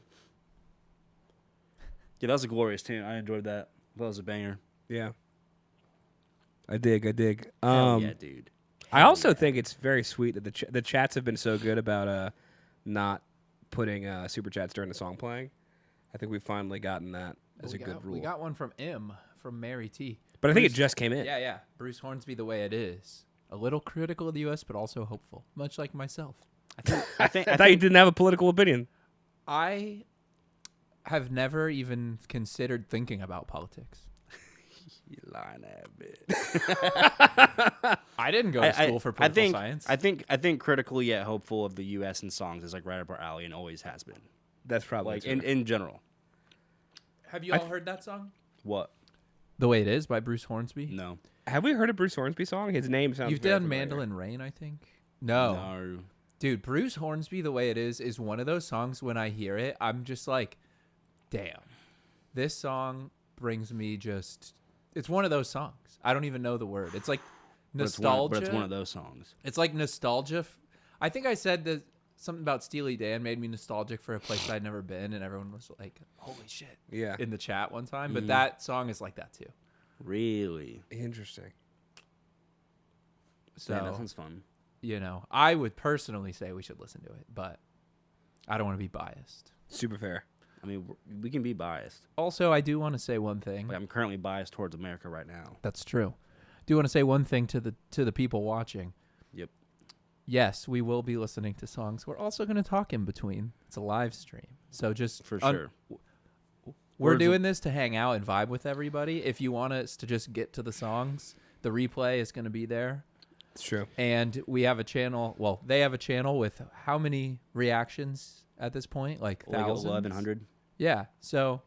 Yeah, that was a glorious tune. I enjoyed that. That was a banger. Yeah. I dig. Hell yeah, dude. I also think it's very sweet that the chats have been so good about not putting super chats during the song playing. I think we've finally gotten that as a good rule. We got one from from Mary T. But I think it just came in. Yeah. Bruce Hornsby, the way it is. A little critical of the U.S., but also hopeful, much like myself. I think. I thought you didn't have a political opinion. I have never even considered thinking about politics. You lying ass bitch. I didn't go to school for political science. I think critical yet hopeful of the U.S. and songs is like right up our alley and always has been. That's probably Like true. in general. Have you all heard that song? What? The Way It Is by Bruce Hornsby? No. Have we heard a Bruce Hornsby song? His name sounds. You've very done familiar. Mandolin Rain, I think? No. No. Dude, Bruce Hornsby, The Way It Is one of those songs when I hear it, I'm just like, damn. This song brings me just... It's one of those songs. I don't even know the word. It's like nostalgia. But it's one of those songs. It's like nostalgia. I think I said that something about Steely Dan made me nostalgic for a place I'd never been, and everyone was like, holy shit, Yeah. in the chat one time. But that song is like that too. Really? Interesting. So, Yeah, that sounds fun. you know, I would personally say we should listen to it, but I don't want to be biased. Super fair. I mean, we can be biased. Also, I do want to say one thing. Like, I'm currently biased towards America right now. That's true. Do want to say one thing to the people watching. Yep. Yes, we will be listening to songs. We're also going to talk in between. It's a live stream. So just For sure. We're Words doing this to hang out and vibe with everybody. If you want us to just get to the songs, the replay is going to be there. It's true. And we have a channel. Well, they have a channel with how many reactions at this point? Like thousands? 1,100. Yeah. So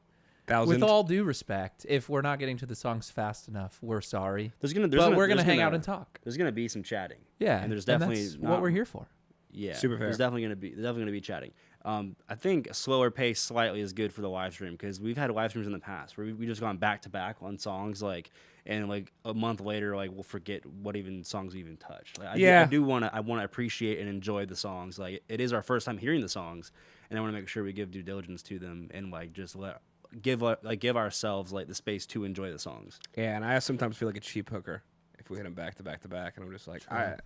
Thousand. with all due respect, if we're not getting to the songs fast enough, we're sorry. There's But we're going to hang out and talk. There's gonna be some chatting. Yeah. And there's definitely that's not, what we're here for. Yeah, Super fair. There's definitely gonna be chatting. I think a slower pace slightly is good for the live stream because we've had live streams in the past where we just gone back to back on songs and like a month later we'll forget what even songs we even touched. Like, Yeah. I want to appreciate and enjoy the songs. Like it is our first time hearing the songs, and I want to make sure we give due diligence to them and like just give ourselves like the space to enjoy the songs. Yeah, and I sometimes feel like a cheap hooker if we hit them back to back to back, and I'm just like, all right.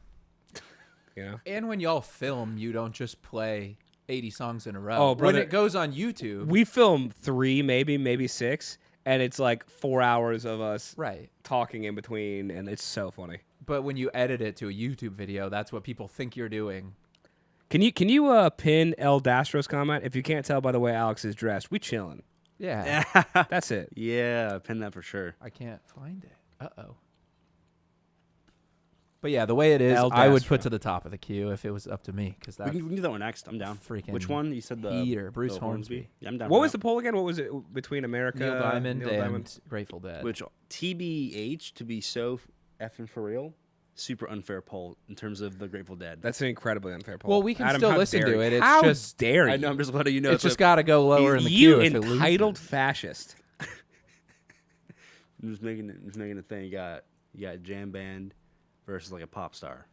You know? And when y'all film, you don't just play 80 songs in a row. Oh, when brother. it goes on YouTube, We film 3, maybe 6, and it's like 4 hours of us right. talking in between, and it's so funny. But when you edit it to a YouTube video, that's what people think you're doing. Can you pin El Dastro's comment? If you can't tell by the way Alex is dressed, we chilling. Yeah. That's it. Yeah, pin that for sure. I can't find it. Uh-oh. But yeah, the way it is, El I would Dastro. put to the top of the queue if it was up to me. Because We that can do that one next. I'm down. freaking Which one? You said the Peter, Bruce the Hornsby. Yeah, I'm down. What for was the that. poll again? What was it between America, Neil Diamond Neil and Diamond? Grateful Dead. Which TBH to be so effing for real? Super unfair poll in terms of the Grateful Dead. That's an incredibly unfair poll. Well, we can Adam, still how listen dare to you? it. It's How just- dare you? I know. I'm just letting you know. it's just got to go lower in the you queue. If it entitled loses. fascist. I'm just making a thing. You got jam band versus like a pop star.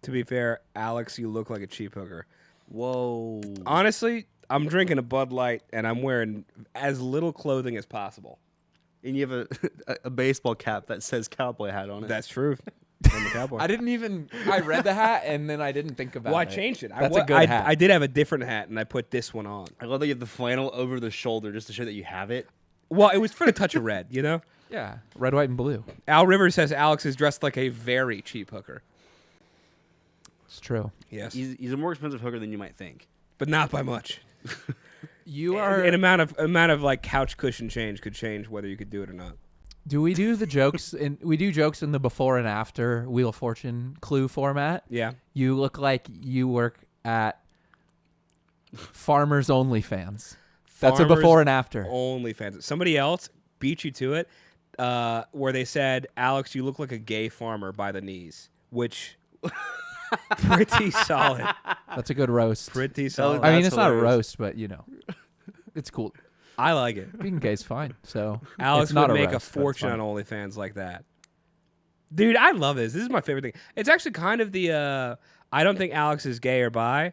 To be fair, Alex, you look like a cheap hooker. Whoa. Honestly, I'm drinking a Bud Light and I'm wearing as little clothing as possible. And you have a baseball cap that says cowboy hat on it. That's true. I'm a cowboy. I didn't even. I read the hat and then I didn't think about Well, I it. changed it. That's a good hat. I did have a different hat, and I put this one on. I love that you have the flannel over the shoulder just to show that you have it. Well, it was for the touch of red, you know? Yeah, red, white, and blue. Al Rivers says Alex is dressed like a very cheap hooker. It's true. Yes. He's a more expensive hooker than you might think. But not by much. You are. An amount of like couch cushion change could change whether you could do it or not. Do we do the jokes? We do jokes in the before and after Wheel of Fortune clue format. Yeah. You look like you work at Farmers Only fans. That's a Farmers before and after. OnlyFans. Somebody else beat you to it, where they said, "Alex, you look like a gay farmer by the knees," which pretty solid. That's a good roast. Pretty solid. I mean, That's it's not a hilarious. roast, but it's cool. I like it. Being gay's fine. So Alex it's not would make roast, a but it's fortune fine. on OnlyFans like that. Dude, I love this. This is my favorite thing. It's actually kind of the I don't think Alex is gay or bi.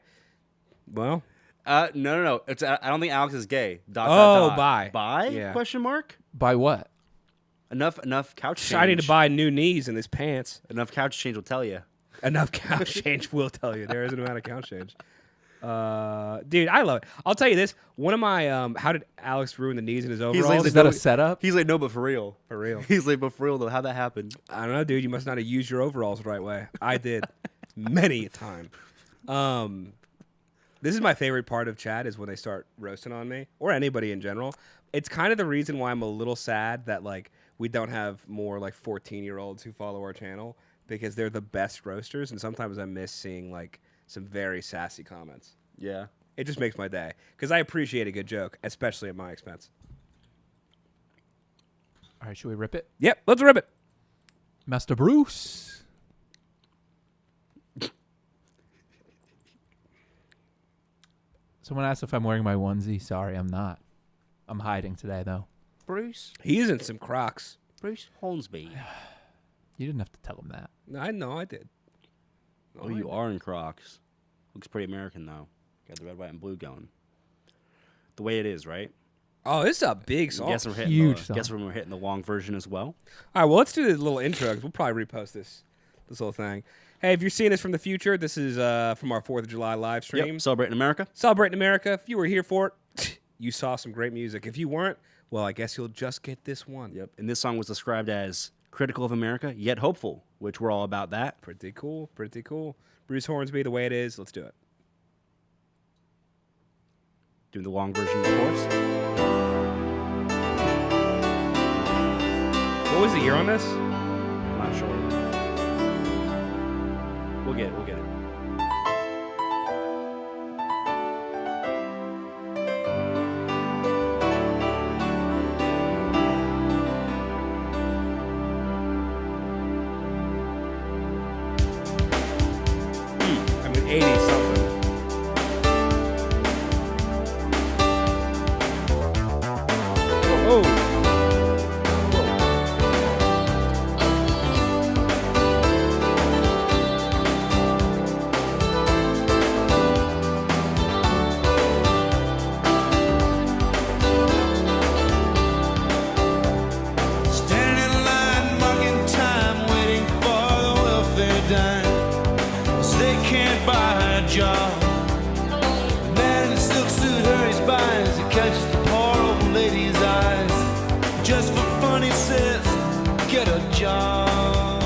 Well, No. It's I don't think Alex is gay. bi. Bi? Yeah. Question mark. By what? Enough couch change. I need to buy new knees in his pants. Enough couch change will tell you. Enough couch change will tell you. There is an amount of couch change. Dude, I love it. I'll tell you this. One of my how did Alex ruin the knees in his overalls? Is that a setup? He's like, no, but for real. For real. He's like, but for real though, how'd that happen? I don't know, dude. You must not have used your overalls the right way. I did many a time. This is my favorite part of chat is when they start roasting on me or anybody in general. It's kind of the reason why I'm a little sad that like we don't have more like 14-year-olds who follow our channel because they're the best roasters, and sometimes I miss seeing like some very sassy comments. Yeah. It just makes my day because I appreciate a good joke, especially at my expense. All right, should we rip it? Yep, let's rip it. Master Bruce. Someone asked if I'm wearing my onesie. Sorry, I'm not. I'm hiding today, though. Bruce He's in some Crocs. Hornsby. You didn't have to tell him that. I know, I did. Oh, you are in Crocs. Looks pretty American though. Got the red, white, and blue going. The way it is, right? Oh, this is a big song. Guess we're hitting Huge the, song. guess we're hitting the long version as well. All right, well, let's do the little intro 'cause we'll probably repost this little thing. Hey, if you're seeing this from the future, this is from our 4th of July live stream. Yep. Celebrating America. Celebrating America. If you were here for it, you saw some great music. If you weren't, well, I guess you'll just get this one. Yep. And this song was described as critical of America, yet hopeful, which we're all about that. Pretty cool. Pretty cool. Bruce Hornsby, the way it is. Let's do it. Doing the long version, of course. What was the year on this? I'm not sure. We'll get it. We'll get it. I mean, 80 something. Whoa. Standing in line, marking time, waiting for the welfare dime. 'Cause they can't buy a job. The man in the silk suit hurries by as he catches the poor old lady's eyes. Just for fun, he says, get a job.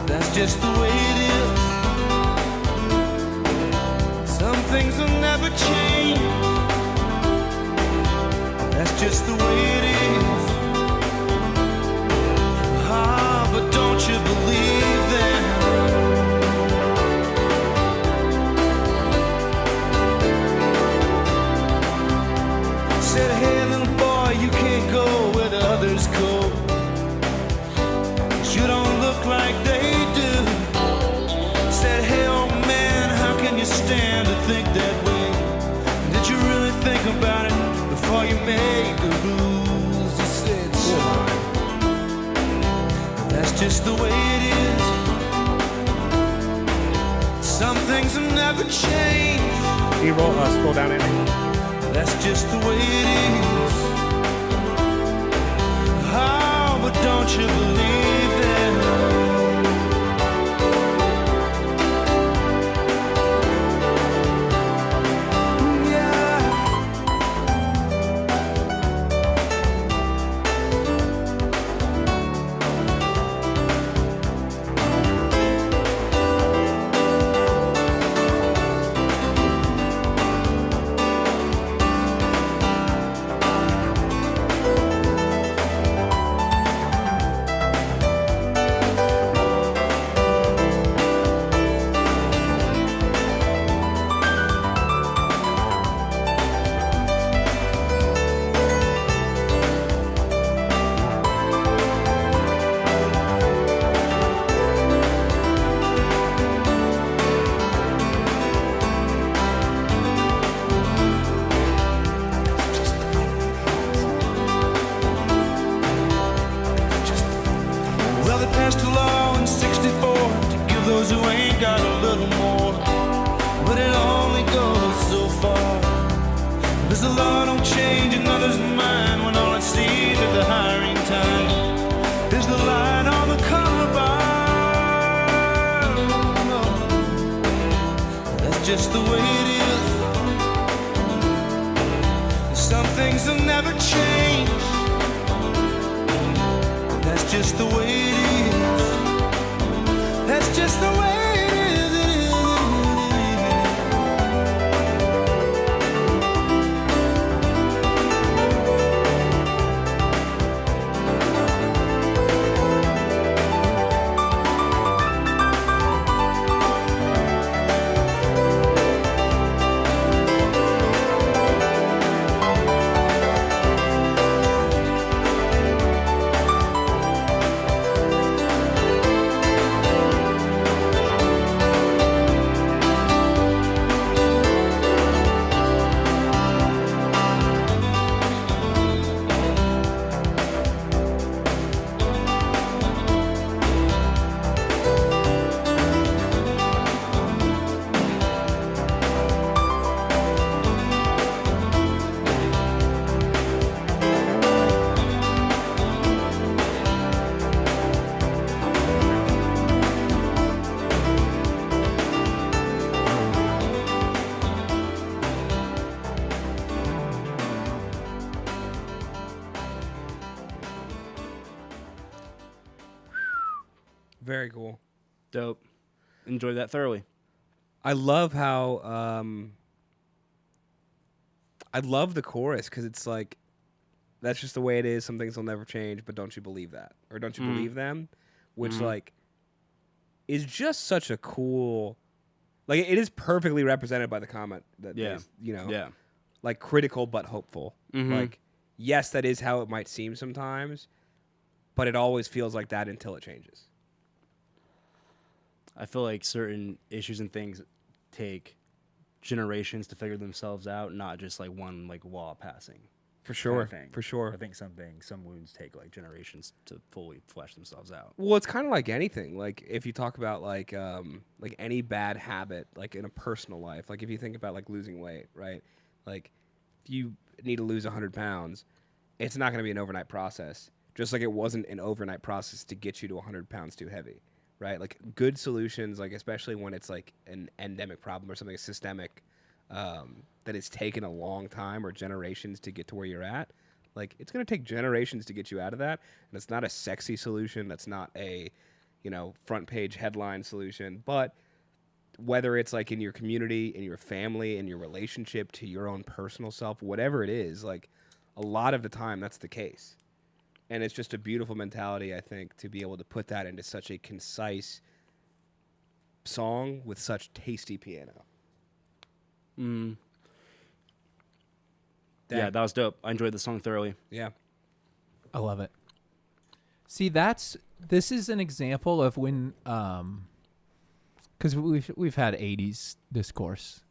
That's just the way it is. Some things will never change. That's just the way it is. Ah, but don't you believe them? Said, hey, little boy, you can't go where the others go. 'Cause you don't look like they do. Said, hey, old man, how can you stand to think that way? Did you really think about it before you made the rules? He said, son, that's just the way it is. Some things will never change. Can you scroll down, Andy? That's just the way it is. Oh, but don't you believe them? Yeah. time is the line on the collarbone. That's just the way it is. Some things will never change. That's just the way it is. That's just the way it is. Very cool. Dope. Enjoyed that thoroughly. I love how I love the chorus because it's like that's just the way it is. Some things will never change, but don't you believe that, or don't you believe them? Which like is just such a cool. Like it is perfectly represented by the comment that is, like critical but hopeful. Like yes, that is how it might seem sometimes, but it always feels like that until it changes. I feel like certain issues and things take generations to figure themselves out, not just like one like law passing. For sure. Thing. For sure. I think some wounds take like generations to fully flesh themselves out. Well, it's kind of like anything. Like if you talk about like any bad habit, like in a personal life, like if you think about like losing weight, right? Like if you need to lose 100 pounds, it's not going to be an overnight process. Just like it wasn't an overnight process to get you to 100 pounds too heavy. Right, like good solutions, like especially when it's like an endemic problem or something systemic that it's taken a long time or generations to get to where you're at. Like it's going to take generations to get you out of that, and it's not a sexy solution. That's not a, front page headline solution. But whether it's like in your community, in your family, in your relationship to your own personal self, whatever it is, like a lot of the time that's the case. And it's just a beautiful mentality, I think, to be able to put that into such a concise song with such tasty piano. Yeah, that was dope. I enjoyed the song thoroughly. Yeah. I love it. See, this is an example of when, because we've had 80s discourse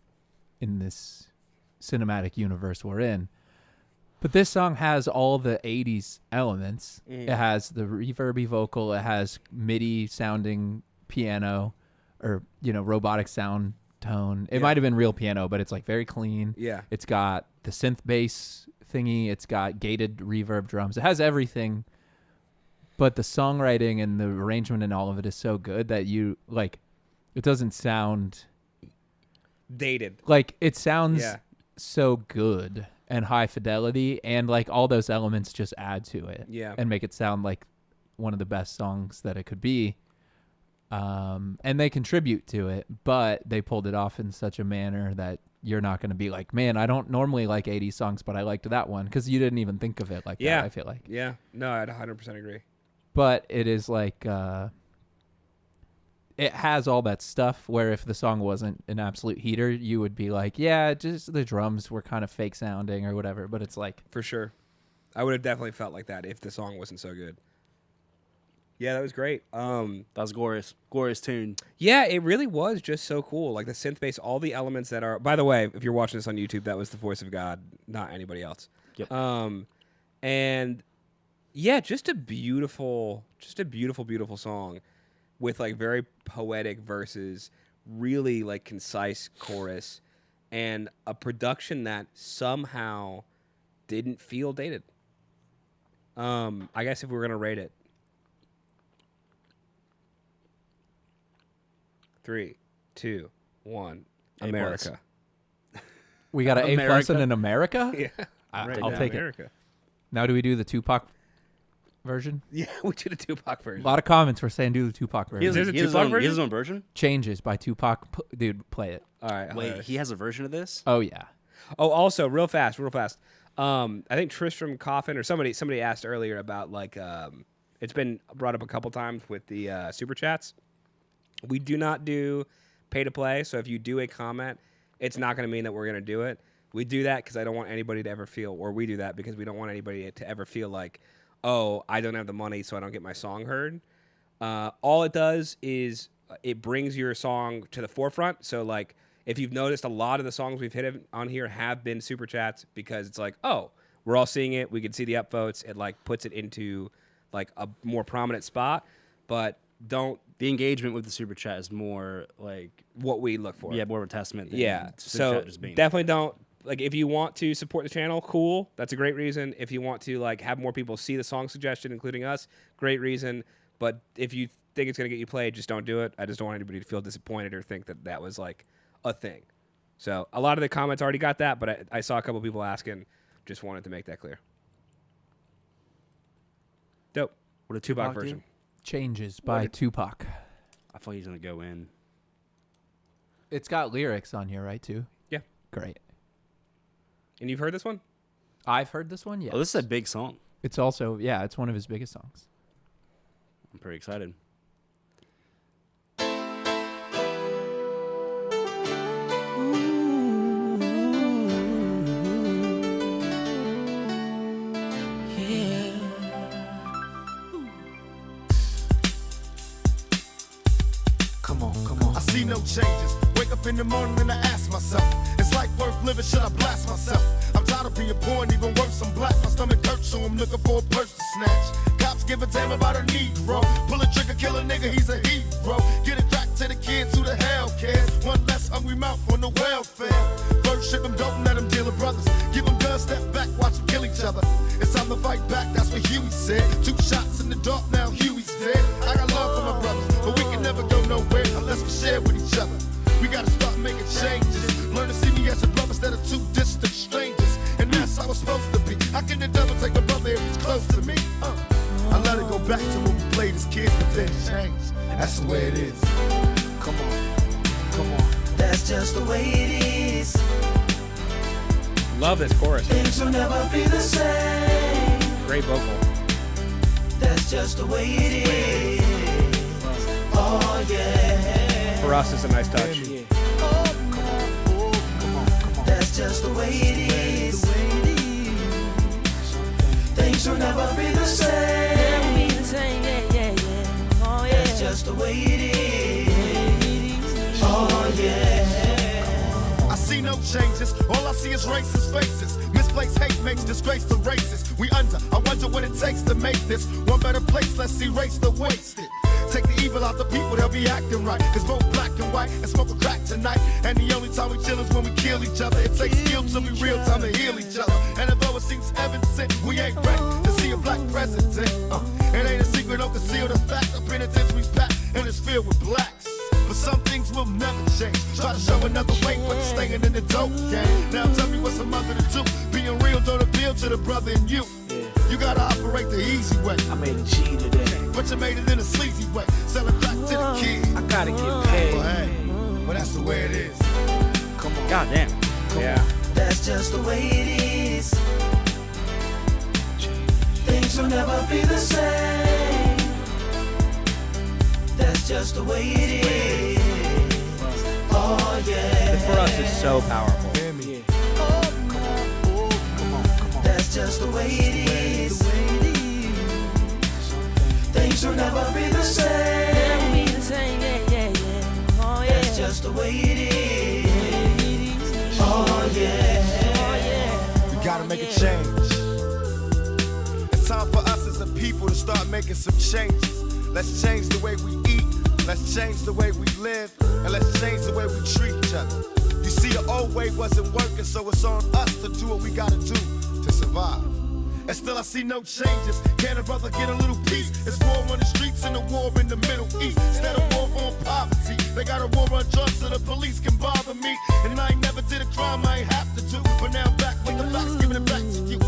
in this cinematic universe we're in. But this song has all the 80s elements. It has the reverby vocal. It has MIDI sounding piano or, robotic sound tone. It might have been real piano, but it's like very clean. Yeah. It's got the synth bass thingy. It's got gated reverb drums. It has everything. But the songwriting and the arrangement and all of it is so good that it doesn't sound Dated. like it sounds so good and high fidelity, and like all those elements just add to it and make it sound like one of the best songs that it could be. And they contribute to it, but they pulled it off in such a manner that you're not going to be like, man, I don't normally like 80s songs, but I liked that one, because you didn't even think of it like that, I feel like. Yeah. No, I'd 100% agree. But it is like it has all that stuff where if the song wasn't an absolute heater, you would be like, yeah, just the drums were kind of fake sounding or whatever. But it's like, for sure, I would have definitely felt like that if the song wasn't so good. Yeah, that was great. That was glorious tune. Yeah, it really was just so cool. Like the synth bass, all the elements that are. By the way, if you're watching this on YouTube, that was the voice of God, not anybody else. Yep. And yeah, just a beautiful song with like very poetic verses, really like concise chorus, and a production that somehow didn't feel dated. I guess if we were gonna rate it, 3, 2, 1, A+. America. We got an A+ America. and an America? Yeah. I'll take it. America. Now do we do the Tupac version? Yeah, we did a Tupac A version. lot of comments were saying do the Tupac He has, version. There's a Tupac version? he has his own version? Changes by Tupac. Dude, play it. All right. Wait, hilarious. he has a version of this? Oh, yeah. Oh, also, real fast. I think Tristram Coffin or somebody asked earlier about like it's been brought up a couple times with the super chats. We do not do pay to play, so if you do a comment, it's not going to mean that we're going to do it. We do that because I don't want anybody to ever feel, or we do that because we don't want anybody to ever feel like, oh, I don't have the money, so I don't get my song heard. All it does is it brings your song to the forefront. So like, if you've noticed, a lot of the songs we've hit on here have been super chats because it's like, oh, we're all seeing it. We can see the upvotes. It like puts it into like a more prominent spot. But don't The engagement with the super chat is more like what we look for. more of a testament than Yeah. super So chat just being. definitely don't like if you want to support the channel, cool. That's a great reason. If you want to like have more people see the song suggestion, including us, great reason. But if you think it's gonna get you played, just don't do it. I just don't want anybody to feel disappointed or think that that was like a thing. So a lot of the comments already got that, but I saw a couple people asking. Just wanted to make that clear. Dope. What a Tupac Tupac version. do? Changes by Tupac. I thought he was going to go in. It's got lyrics on here, right, too? Yeah. Great. And you've heard this one? I've heard this one, yes. Oh, this is a big song. It's also, it's one of his biggest songs. I'm pretty excited. I see no changes. Wake up in the morning and I ask myself, is life worth living? Should I blast myself? I'm tired of being poor and even worse, I'm black. My stomach hurts, so I'm looking for a purse to snatch. Cops give a damn about a Negro. Pull a trigger, kill a nigga, he's a hero. Get it back to the kids, who the hell cares? One less hungry mouth on the welfare. First ship them, don't let them deal with brothers. Give them guns, step back, watch them kill each other. It's time to fight back, that's what Huey said. 2 shots in the dark, now Huey's dead. I got love for my brothers, but we can never go nowhere unless we share with each other. We gotta start making changes. Learn to see me as a brother instead of 2 distant strangers. And that's how it's supposed to be. How can the devil take a brother if he's close to me? I let it go back to when we played as kids, but then it changed. That's the way it is. Come on. That's just the way it is. Love this chorus. Things will never be the same. Great vocal. That's just the way it is. Oh yeah. For us, it's a nice touch. That's just the way it is. Things will never be the same. That's just the way it is. Oh yeah. I see no changes, all I see is racist faces. Misplaced hate makes disgrace to races. We under, I wonder what it takes to make this one better place. Let's erase the wasted. Take the evil out the people, they'll be acting right. Cause both black and white and smoke a crack tonight. And the only time we chill is when we kill each other. It takes skill to be real time to heal each other. And although it seems evident, we ain't ready to see a black president. It ain't a secret, don't conceal the fact. The penitentiary's packed and it's filled with blacks. But some things will never change. Try to show another way, but you're staying in the dope game. Now tell me what's a mother to do. Being real don't appeal to the brother in you. You gotta operate the easy way. I made a G today. But you made it in a sleazy way. Sell it back to the kids. I gotta get paid. Well, hey, well, that's the way it is. Come on. God damn. Yeah. That's just the way it is. Things will never be the same. That's just the way it is. Oh yeah. For us, it's so powerful. That's just the way it is. Things will never be the same. That's just the way it is. Oh yeah. We gotta make a change. It's time for us as a people to start making some changes. Let's change the way we eat. Let's change the way we live. And let's change the way we treat each other. You see, the old way wasn't working, so it's on us to do what we gotta do to survive. And still I see no changes. Can a brother get a little peace? It's war on the streets and a war in the Middle East. Instead of war on poverty, they got a war on drugs so the police can bother me. And I ain't never did a crime I ain't have to do. But now I'm back with the facts, giving it back to you.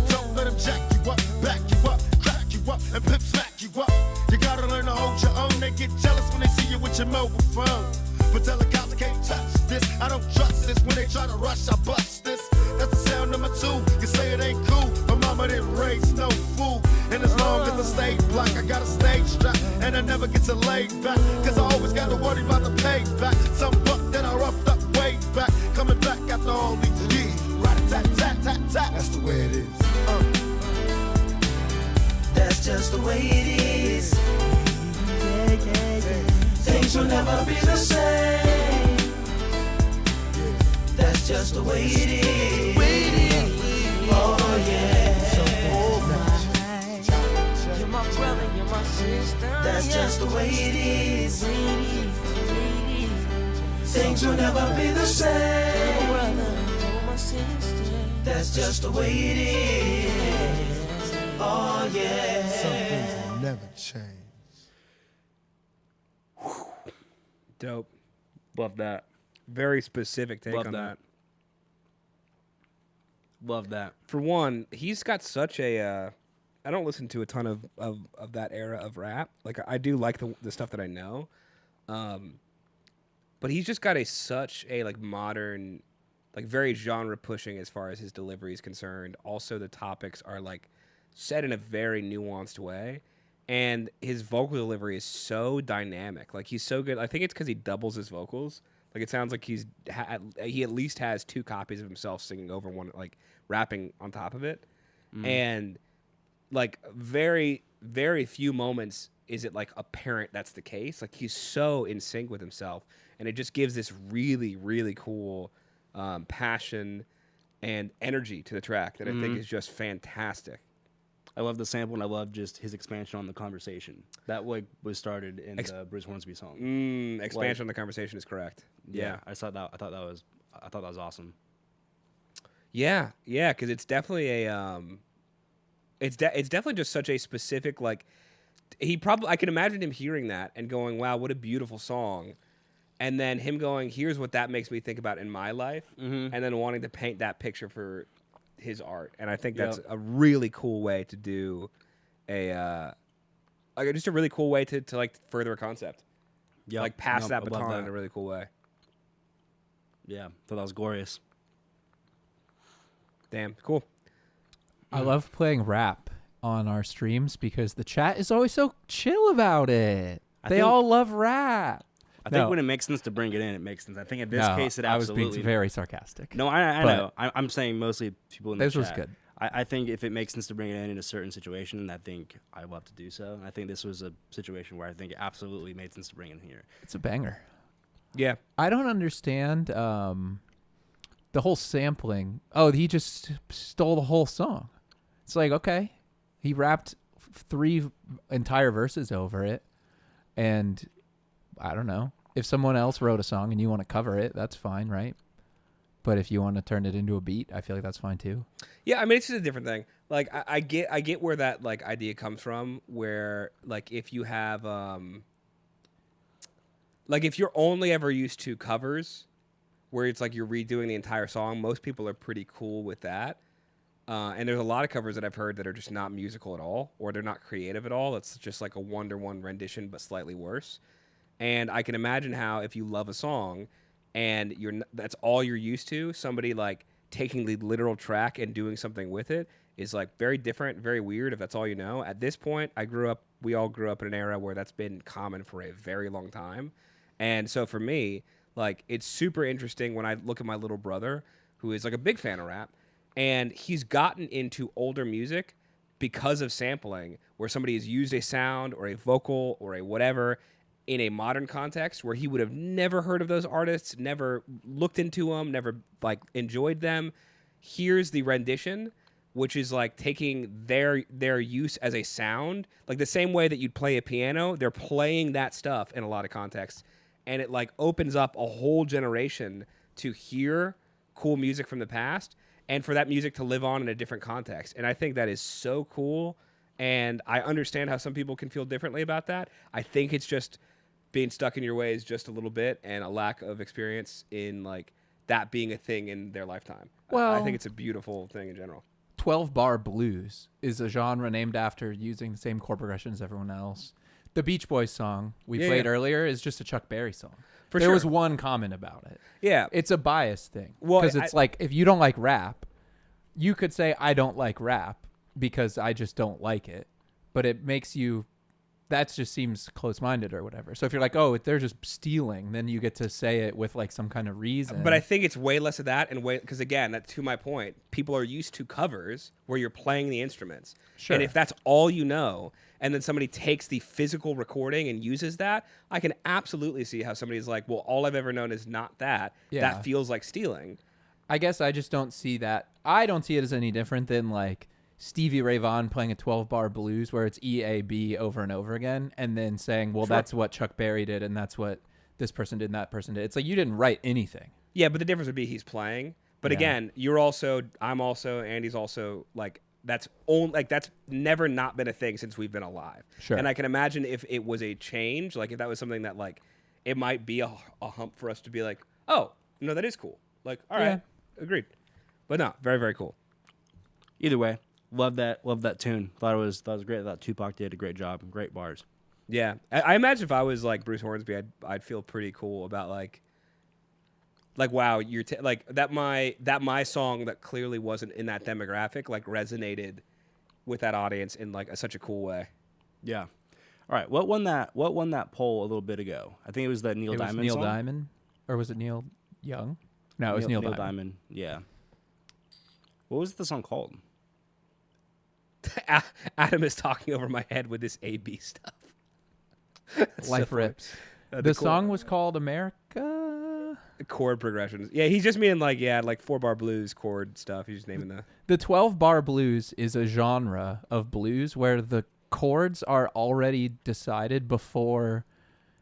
Don't let them jack you up, back you up, crack you up, and pimp smack you up. You gotta learn to hold your own. They get jealous when they see you with your mobile phone. But tell the cops I can't touch this. I don't trust this. When they try to rush, I bust this. That's the sound number 2. You say it ain't cool. My mama didn't raise no fool. And as long as I stay black, I got a stage strap. And I never get to lay back. Cause I always gotta worry about the payback. Some buck that I roughed up way back. Coming back after all these years. Rat-a-tat-tat-tat-tat. That's the way it is. That's just the way it is. Things will never be the same. That's just the way it is. Oh yeah. You're my brother, you're my sister. That's just the way it is. Things will never be the same. That's just the way it is. Oh yeah. Some things will never change. Dope. Love that. Very specific take Love on that. Love that. For one, he's got such a. I don't listen to a ton of that era of rap. Like I do like the stuff that I know, but he's just got such a like modern, like very genre pushing as far as his delivery is concerned. Also, the topics are like said in a very nuanced way. And his vocal delivery is so dynamic. Like, he's so good. I think it's because he doubles his vocals. Like, it sounds like he at least has 2 copies of himself singing over one, like, rapping on top of it. And, like, very, very few moments is it, like, apparent that's the case. Like, he's so in sync with himself. And it just gives this really, really cool passion and energy to the track that I think is just fantastic. I love the sample, and I love just his expansion on the conversation. That like was started in the Bruce Hornsby song. Expansion on the conversation is correct. Yeah. I thought that was awesome. Yeah, because it's definitely a it's definitely just such a specific like. I can imagine him hearing that and going, "Wow, what a beautiful song," and then him going, "Here's what that makes me think about in my life," and then wanting to paint that picture for his art. And I think that's a really cool way to do just a really cool way to like further a concept. Yeah, like pass that baton in a really cool way. Yeah, thought that was glorious. Damn, cool. I love playing rap on our streams because the chat is always so chill about it. They all love rap. I think when it makes sense to bring it in, it makes sense. I think in this case, it absolutely. I was being very sarcastic. No, I know. I'm saying mostly people in the chat. This was good. I think if it makes sense to bring it in a certain situation, I think I love to do so. And I think this was a situation where I think it absolutely made sense to bring in here. It's a banger. Yeah. I don't understand the whole sampling. Oh, he just stole the whole song. It's like, okay, he rapped 3 entire verses over it, and I don't know. If someone else wrote a song and you want to cover it, that's fine, right? But if you want to turn it into a beat, I feel like that's fine too. Yeah, I mean, it's just a different thing. Like, I get where that like idea comes from. Where like if you have like if you're only ever used to covers, where it's like you're redoing the entire song, most people are pretty cool with that. And there's a lot of covers that I've heard that are just not musical at all, or they're not creative at all. It's just like a 1-to-1 rendition, but slightly worse. And I can imagine how if you love a song and that's all you're used to, somebody like taking the literal track and doing something with it is like very different, very weird if that's all you know. At this point, we all grew up in an era where that's been common for a very long time. And so for me, like it's super interesting when I look at my little brother who is like a big fan of rap, and he's gotten into older music because of sampling, where somebody has used a sound or a vocal or a whatever in a modern context where he would have never heard of those artists, never looked into them, never like enjoyed them. Here's the rendition, which is like taking their use as a sound, like the same way that you'd play a piano, they're playing that stuff in a lot of contexts. And it like opens up a whole generation to hear cool music from the past. and for that music to live on in a different context. And I think that is so cool. And I understand how some people can feel differently about that. I think it's just being stuck in your ways just a little bit and a lack of experience in like that being a thing in their lifetime. Well, I think it's a beautiful thing in general. 12-bar blues is a genre named after using the same chord progression as everyone else. The Beach Boys song we played earlier is just a Chuck Berry song. There was one comment about it. Yeah. It's a bias thing. Well, Because it's like, if you don't like rap, you could say, I don't like rap because I just don't like it. But it makes you, that just seems close-minded or whatever. So if you're like, oh, they're just stealing, then you get to say it with like some kind of reason. But I think it's way less of that, and because again, that to my point, people are used to covers where you're playing the instruments. Sure. And if that's all you know, and then somebody takes the physical recording and uses that, I can absolutely see how somebody's like, well, all I've ever known is not that. Yeah. That feels like stealing. I guess I just don't see that. I don't see it as any different than like Stevie Ray Vaughan playing a 12-bar blues where it's EAB over and over again and then saying, well, that's what Chuck Berry did and that's what this person did and that person did. It's like you didn't write anything. Yeah, but the difference would be he's playing. But again, I'm also, Andy's also, like, that's never not been a thing since we've been alive. Sure. And I can imagine if it was a change, like if that was something that like, it might be a hump for us to be like, oh, no, that is cool. Like, all right, agreed. But no, very, very cool. Either way, love that tune. Thought it was great. Thought Tupac did a great job. Great bars. Yeah, I imagine if I was like Bruce Hornsby, I'd feel pretty cool about like wow, you're like that my song that clearly wasn't in that demographic like resonated with that audience in like such a cool way. Yeah. All right. What won that poll a little bit ago? I think it was that Neil Diamond Neil song. Diamond, or was it Neil Young? No, it was Neil Diamond. Diamond. Yeah. What was the song called? Adam is talking over my head with this AB stuff. Life rips. The song was called America. Chord progressions. Yeah, he's just meaning like 4-bar blues chord stuff. He's just naming The 12-bar blues is a genre of blues where the chords are already decided before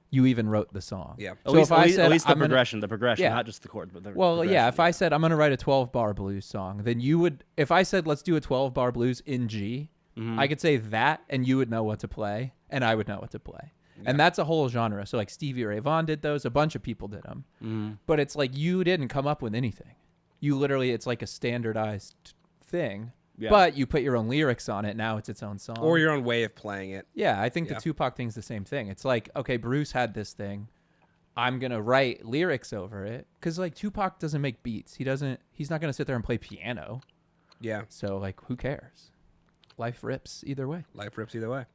you even wrote the song. Yeah. At So least, if I said the I'm progression, Yeah. not just the chord, but the well, progression, yeah, if I said I'm going to write a 12-bar blues song, then you would, if I said let's do a 12-bar blues in G, I could say that and you would know what to play and I would know what to play. Yeah. And that's a whole genre. So like Stevie Ray Vaughan did those, a bunch of people did them. But it's like you didn't come up with anything. You literally, it's like a standardized thing. Yeah. But you put your own lyrics on it. Now it's its own song. or your own way of playing it. Yeah, I think the Tupac thing's the same thing. It's like, okay, Bruce had this thing. I'm going to write lyrics over it. Because, like, Tupac doesn't make beats. He's not going to sit there and play piano. Yeah. So, like, who cares? Life rips either way. Life rips either way.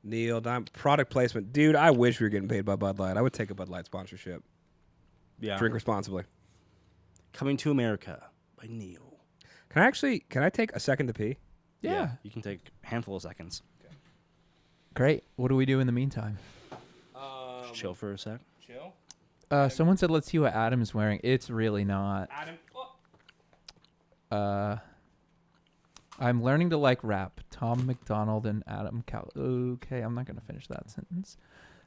Neil Diamond. Product placement. Dude, I wish we were getting paid by Bud Light. I would take a Bud Light sponsorship. Yeah. Drink responsibly. Coming to America by Neil. Can I take a second to pee? Yeah. You can take a handful of seconds. Okay. Great. What do we do in the meantime? Just chill for a sec. Chill. Someone said, let's see what Adam is wearing. It's really not. Adam. I'm learning to like rap. Tom McDonald and Adam Okay, I'm not going to finish that sentence.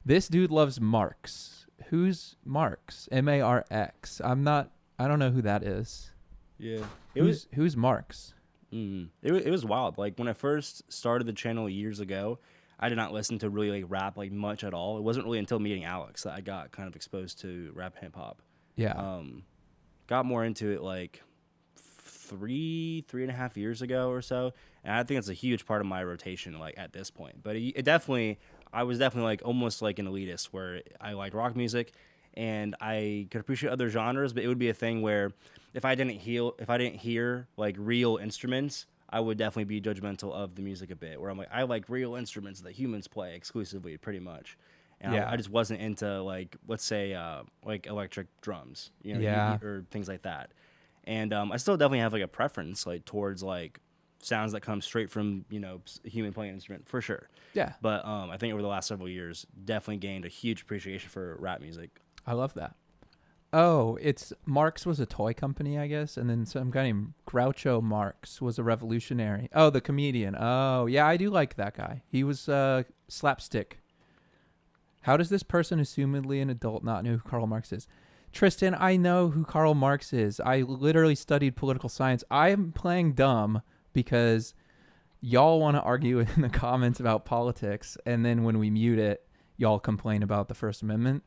This dude loves Marx. Who's Marx? Marx. I don't know who that is. Yeah. Who's Marx? It was wild. Like when I first started the channel years ago, I did not listen to really like rap like much at all. It wasn't really until meeting Alex that I got kind of exposed to rap hip hop. Yeah. Got more into it like 3.5 years ago or so, and I think it's a huge part of my rotation like at this point. But I was definitely like almost like an elitist where I liked rock music and I could appreciate other genres, but it would be a thing where if I didn't hear like real instruments, I would definitely be judgmental of the music a bit, where I'm like, I like real instruments that humans play exclusively pretty much. And I just wasn't into like, let's say like electric drums, or things like that. And I still definitely have like a preference like towards like sounds that come straight from a human playing an instrument for sure. Yeah. But I think over the last several years, definitely gained a huge appreciation for rap music. I love that. Oh, it's Marx was a toy company, I guess, and then some guy named Groucho Marx was a revolutionary. Oh, the comedian. Oh, yeah, I do like that guy. He was slapstick. How does this person, assumedly an adult, not know who Karl Marx is? Tristan, I know who Karl Marx is. I literally studied political science. I'm playing dumb because y'all want to argue in the comments about politics, and then when we mute it, y'all complain about the First Amendment.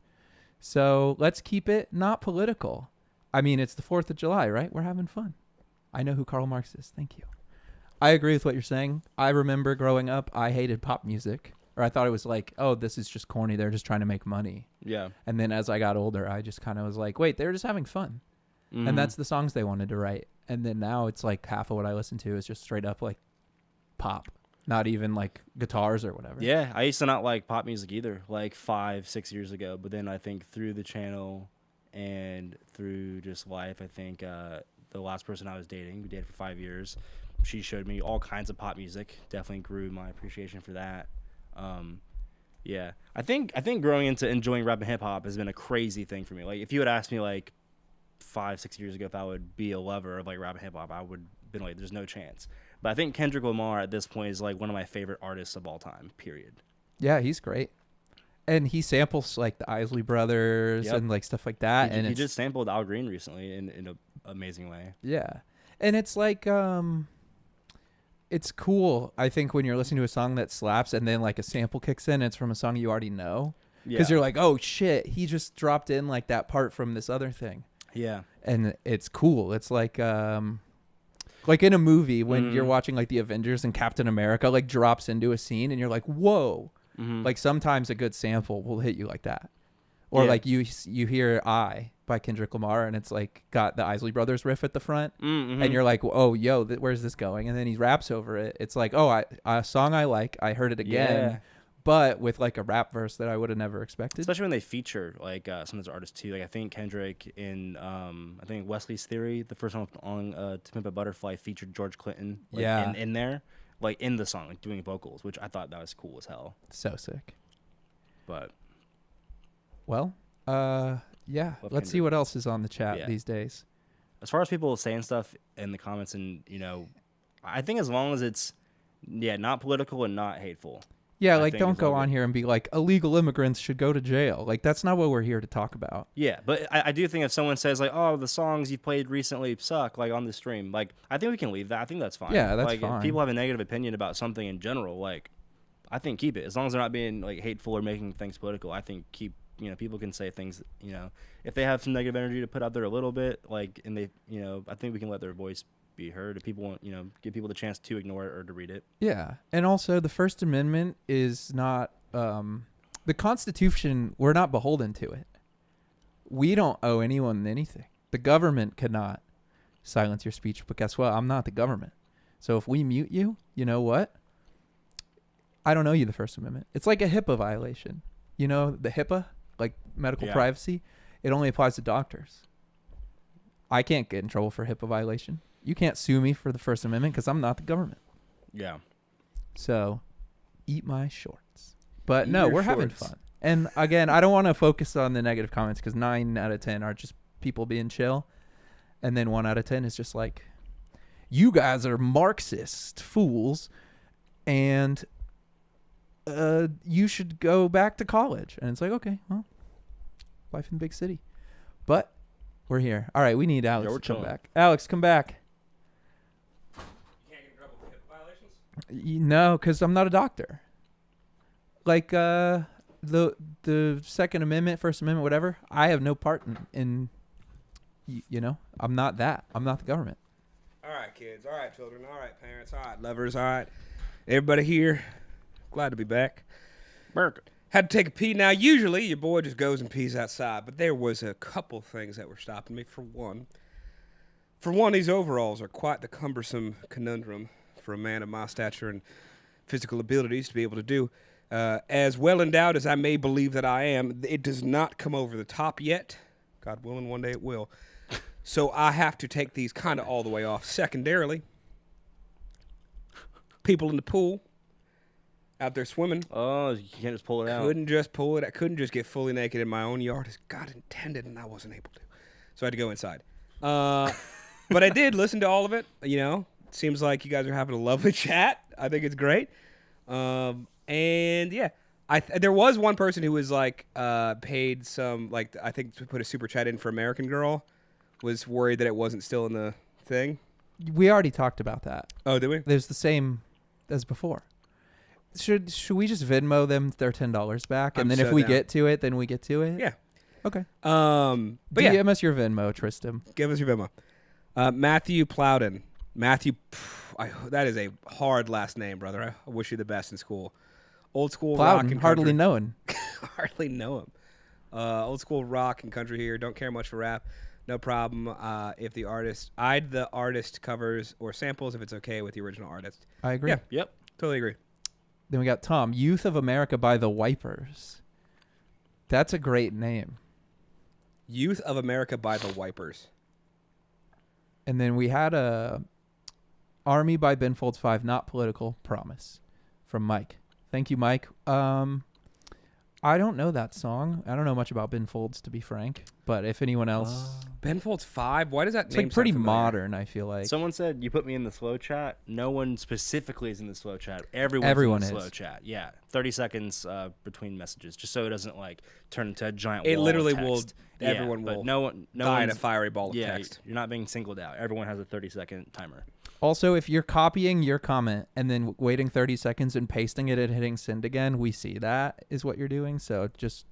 So let's keep it not political. I mean, it's the 4th of July, right? We're having fun. I know who Karl Marx is. Thank you. I agree with what you're saying. I remember growing up, I hated pop music. Or I thought it was like, oh, this is just corny. They're just trying to make money. Yeah. And then as I got older, I just kind of was like, wait, they're just having fun. Mhm. And that's the songs they wanted to write. And then now it's like half of what I listen to is just straight up like pop. Not even like guitars or whatever. Yeah, I used to not like pop music either, like 5-6 years ago. But then I think through the channel and through just life, I think the last person I was dating, we dated for 5 years, she showed me all kinds of pop music. Definitely grew my appreciation for that. Yeah, I think growing into enjoying rap and hip hop has been a crazy thing for me. Like if you had asked me like 5-6 years ago if I would be a lover of like rap and hip hop, I would have been like, there's no chance. But I think Kendrick Lamar at this point is like one of my favorite artists of all time, period. Yeah, he's great. And he samples like the Isley Brothers and like stuff like that. He and just sampled Al Green recently in an amazing way. Yeah. And it's like it's cool, I think, when you're listening to a song that slaps and then like a sample kicks in, it's from a song you already know. Because you're like, oh shit, he just dropped in like that part from this other thing. Yeah. And it's cool. It's like in a movie when you're watching like the Avengers and Captain America like drops into a scene and you're like, whoa. Like sometimes a good sample will hit you like that. Or like you hear I by Kendrick Lamar and it's like got the Isley Brothers riff at the front and you're like, oh, yo, where's this going? And then he raps over it. It's like, oh, a song I like. I heard it again, but with like a rap verse that I would have never expected. Especially when they feature like some of those artists too. Like I think Kendrick in I think Wesley's Theory, the first one on To Pimp a Butterfly, featured George Clinton in there, like in the song, like doing vocals, which I thought that was cool as hell. So sick. But well, yeah, let's see what else is on the chat these days. As far as people saying stuff in the comments, and I think as long as it's not political and not hateful. Yeah, like don't go on here and be like illegal immigrants should go to jail. Like that's not what we're here to talk about. Yeah, but I do think if someone says like, oh, the songs you played recently suck, like on the stream, like I think we can leave that. I think that's fine. Yeah, that's like, fine. If people have a negative opinion about something in general, like I think keep it. As long as they're not being like hateful or making things political, I think keep. People can say things, if they have some negative energy to put out there a little bit, like, and they, I think we can let their voice be heard. If people want, give people the chance to ignore it or to read it. Yeah. And also the First Amendment is not, the Constitution, we're not beholden to it. We don't owe anyone anything. The government cannot silence your speech, but guess what? I'm not the government. So if we mute you, you know what? I don't owe you the First Amendment. It's like a HIPAA violation. The HIPAA? Like medical privacy, it only applies to doctors. I can't get in trouble for HIPAA violation. You can't sue me for the First Amendment because I'm not the government. Yeah. So, eat my shorts. But no, we're having fun. And again, I don't want to focus on the negative comments because 9 out of 10 are just people being chill. And then 1 out of 10 is just like, you guys are Marxist fools. And you should go back to college. And it's like, okay, well, life in the big city. But we're here. All right, we need Alex to come back. Alex, come back. You can't get in trouble for HIPAA violations? No, because I'm not a doctor. Like the Second Amendment, First Amendment, whatever, I have no part in I'm not that. I'm not the government. All right, kids. All right, children. All right, parents. All right, lovers. All right. Everybody here. Glad to be back. Had to take a pee. Now, usually your boy just goes and pees outside, but there was a couple things that were stopping me. For one, these overalls are quite the cumbersome conundrum for a man of my stature and physical abilities to be able to do. As well endowed as I may believe that I am, it does not come over the top yet. God willing, one day it will. So I have to take these kind of all the way off. Secondarily, people in the pool out there swimming. Oh, you can't just pull it out. Couldn't just pull it. I couldn't just get fully naked in my own yard as God intended, and I wasn't able to. So I had to go inside. But I did listen to all of it. Seems like you guys are having a lovely chat. I think it's great. And yeah, There was one person who was like paid some like I think to put a super chat in for American Girl, was worried that it wasn't still in the thing. We already talked about that. Oh, did we? There's the same as before. Should we just Venmo them their $10 back, and I'm then so if we down. get to it, then we get to it? Yeah. Okay. But yeah, DM us your Venmo, Tristan. give us your Venmo. Matthew Plowden. Matthew, that is a hard last name, brother. I wish you the best in school. Old school rock Plowden, and hardly country. known. Hardly know him. Old school rock and country here. Don't care much for rap. No problem. If the artist covers or samples if it's okay with the original artist. I agree. Yeah. Yep. Totally agree. Then we got Tom, Youth of America by the Wipers. That's a great name. Youth of America by the Wipers. And then we had a Army by Ben Folds 5, not political, promise, from Mike. Thank you, Mike. I don't know that song. I don't know much about Ben Folds, to be frank. But if anyone else, Ben Folds 5? Why does that it's name like pretty sound familiar? modern. I feel like Someone said you put me in the slow chat. No one specifically is in the slow chat. Everyone Everyone in the is. slow chat. Yeah, 30 seconds between messages, just so it doesn't like turn into a giant. It wall literally of will. text. Everyone but will no one, no die in a one's- fiery ball of yeah, text. you're not being singled out. Everyone has a 30-second timer. Also, if you're copying your comment and then waiting 30 seconds and pasting it and hitting send again, we see that is what you're doing. So just,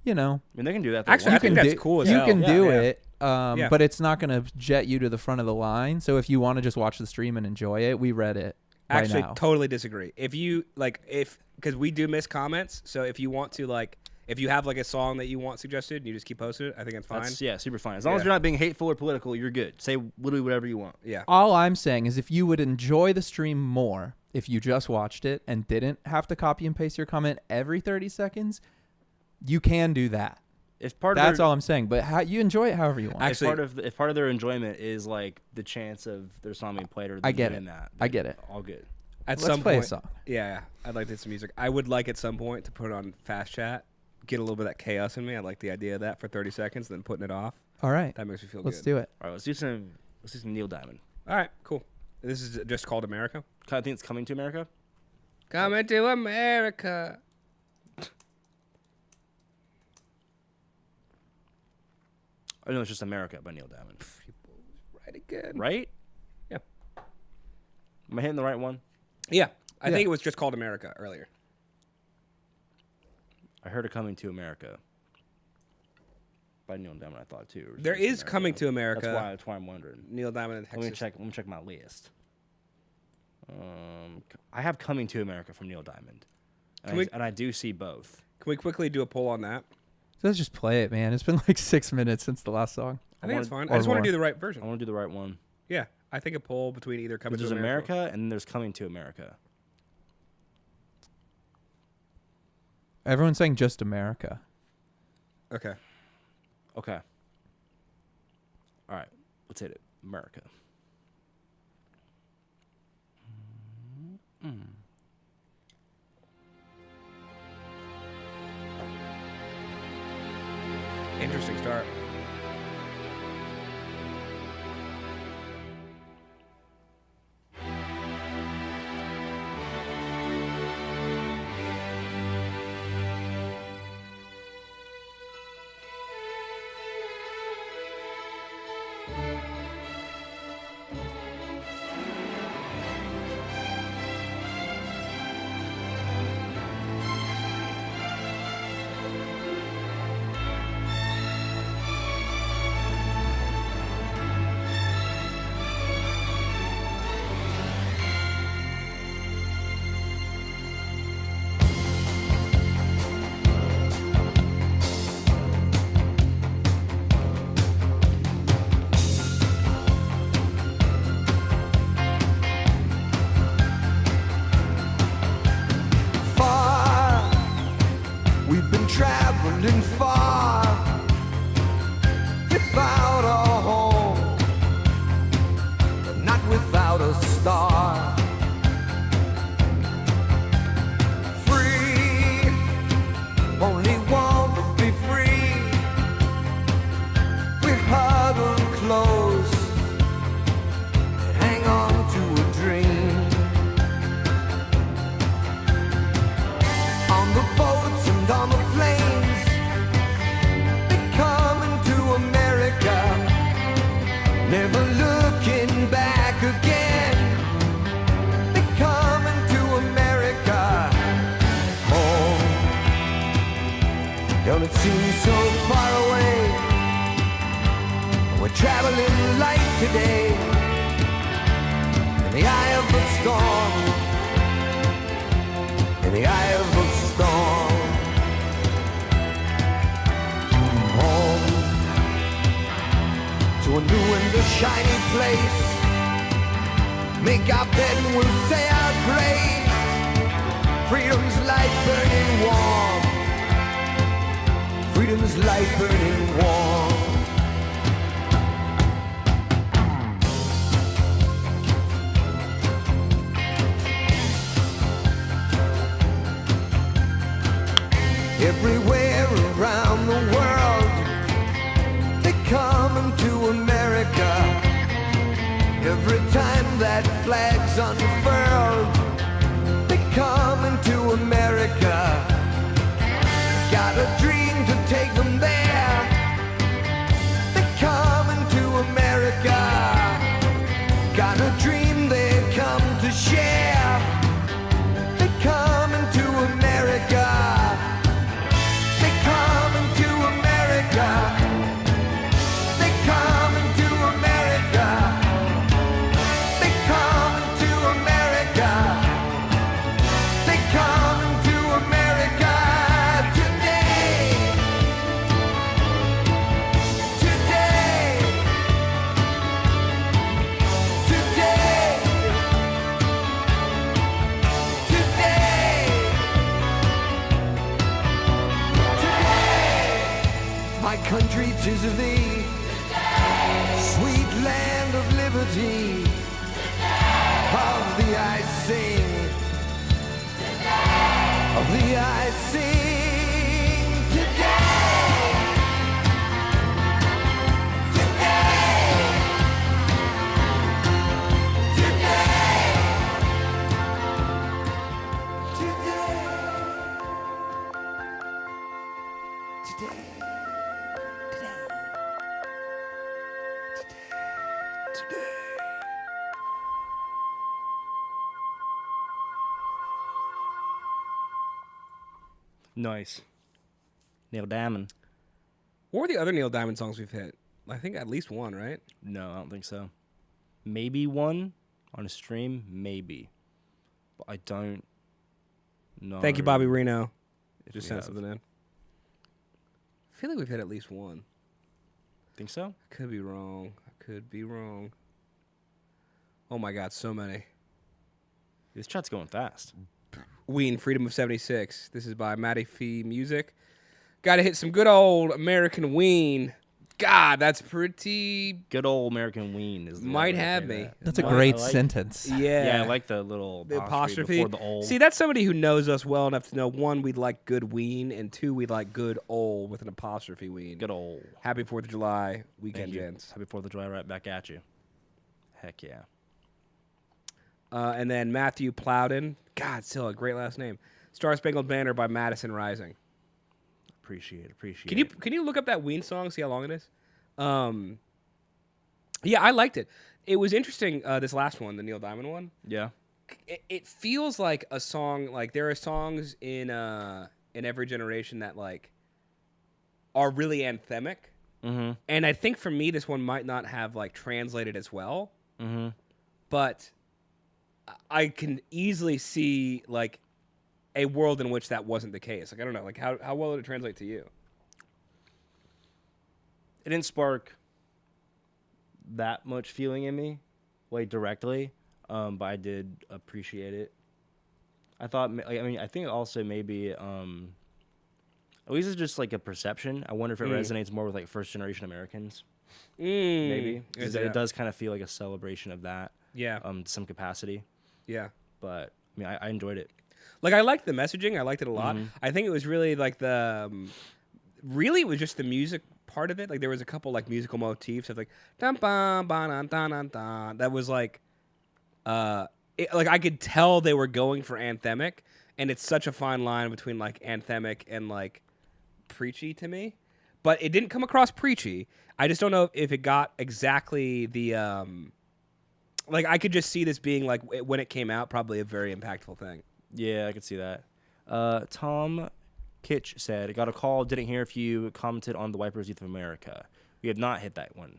I mean, they can do that. if they Actually, I want think to. that's cool as you hell. can Yeah, do yeah. it, Yeah. but it's not going to jet you to the front of the line. So if you want to just watch the stream and enjoy it, we read it by Actually, now. totally disagree. If you because we do miss comments, so if you want to if you have like a song that you want suggested and you just keep posting it, I think it's fine. That's, super fine. As long as Yeah. you're not being hateful or political, you're good. Say literally whatever you want. Yeah. All I'm saying is if you would enjoy the stream more if you just watched it and didn't have to copy and paste your comment every 30 seconds, you can do that. If part That's of their, all I'm saying. But you enjoy it however you want. Actually- if part of their enjoyment is like the chance of their song being played or I get doing it. that, I then get it. All good. At Let's some play point, a song. Yeah, I'd like to some music. I would like at some point to put it on fast chat, get a little bit of that chaos in me. I like the idea of that for 30 seconds, then putting it off. All right. That makes me feel Let's good. do it. All right, let's do some Neil Diamond. All right, cool. This is just called America. I think it's Coming to America. Coming to America. Oh no, it's just America by Neil Diamond. Right again. Right? Yeah. Am I hitting the right one? Yeah. I Yeah. think it was just called America earlier. I heard a Coming to America by Neil Diamond. I thought too. Or There just is Coming to America. That's why I'm wondering. Neil Diamond and Let me Texas. check my list. I have Coming to America from Neil Diamond, and I do see both. Can we quickly do a poll on that? So let's just play it, man. It's been like 6 minutes since the last song. I think it's fine. I or just want more. to do the right I version. want to do the right one. Yeah. I think a poll between either Coming There's to America and then there's Coming to America. Everyone's saying just America. Okay. Okay. All right. Let's hit it. America. Interesting start. Far, we've been traveling far without a home, but not without a star. Free, only want to be free. We huddle close and hang on to a dream. On the boat it seems so far away. We're traveling light today in the eye of the storm, in the eye of the storm. Home to a new and a shiny place. Make our bed and we'll say our grace. Freedom's light burning warm. Freedom's light burning warm. Everywhere around the world, they come into America. Every time that flag's unfurled, they come into America. Got a dream to take them there. They come into America. Got a dream they come to share. They come into America. They come into America. They come into America. They come into America. They come into America today. Today. Today. Today. My country, 'tis of thee, sweet land of liberty. Of thee I sing, of thee I sing today. Today. Today. Today. Today. Nice. Neil Diamond. What were the other Neil Diamond songs we've hit? I think at least one, right? No, I don't think so. Maybe one on a stream, maybe. But I don't know. Thank you, Bobby Reno. if Just we sent have. something in. I feel like we've hit at least one. Think so? Could be wrong. I could be wrong. Oh my God, so many. This chat's going fast. Ween, Freedom of 76. This is by Matty Fee Music. Got to hit some good old American Ween. God, that's pretty. Good old American Ween is the Might way to have say me. that. That's a Might- great I like- sentence. Yeah. Yeah, I like the little the apostrophe apostrophe. before the old. See, that's somebody who knows us well enough to know, one, we'd like good Ween, and two, we'd like good old with an apostrophe Ween. Good old. Happy 4th of July Thank weekend, you. gents. Happy 4th of July right back at you. Heck yeah. And then Matthew Plowden. God, still a great last name. Star Spangled Banner by Madison Rising. Appreciate it. Can you look up that Ween song, see how long it is? Yeah, I liked it. It was interesting, this last one, the Neil Diamond one. Yeah. It feels like a song, like there are songs in every generation that like are really anthemic. Mm-hmm. And I think for me, this one might not have like translated as well. Mm-hmm. But I can easily see like a world in which that wasn't the case. Like I don't know, like how well did it translate to you? It didn't spark that much feeling in me, like directly, but I did appreciate it. I thought, I think also maybe, at least it's just like a perception. I wonder if it resonates more with like first generation Americans. Maybe 'Cause it does kind of feel like a celebration of that. Yeah. To some capacity. Yeah. But I mean, I enjoyed it. Like I liked the messaging. I liked it a lot. I think it was really like really it was just the music part of it. Like there was a couple like musical motifs of like dun ba ba dun dun dun dun. That was like, like I could tell they were going for anthemic, and it's such a fine line between like anthemic and like preachy to me. But it didn't come across preachy. I just don't know if it got exactly the like I could just see this being like when it came out probably a very impactful thing. Yeah, I could see that. Tom Kitch said, got a call, didn't hear if you commented on the Wipers Youth of America. We have not hit that one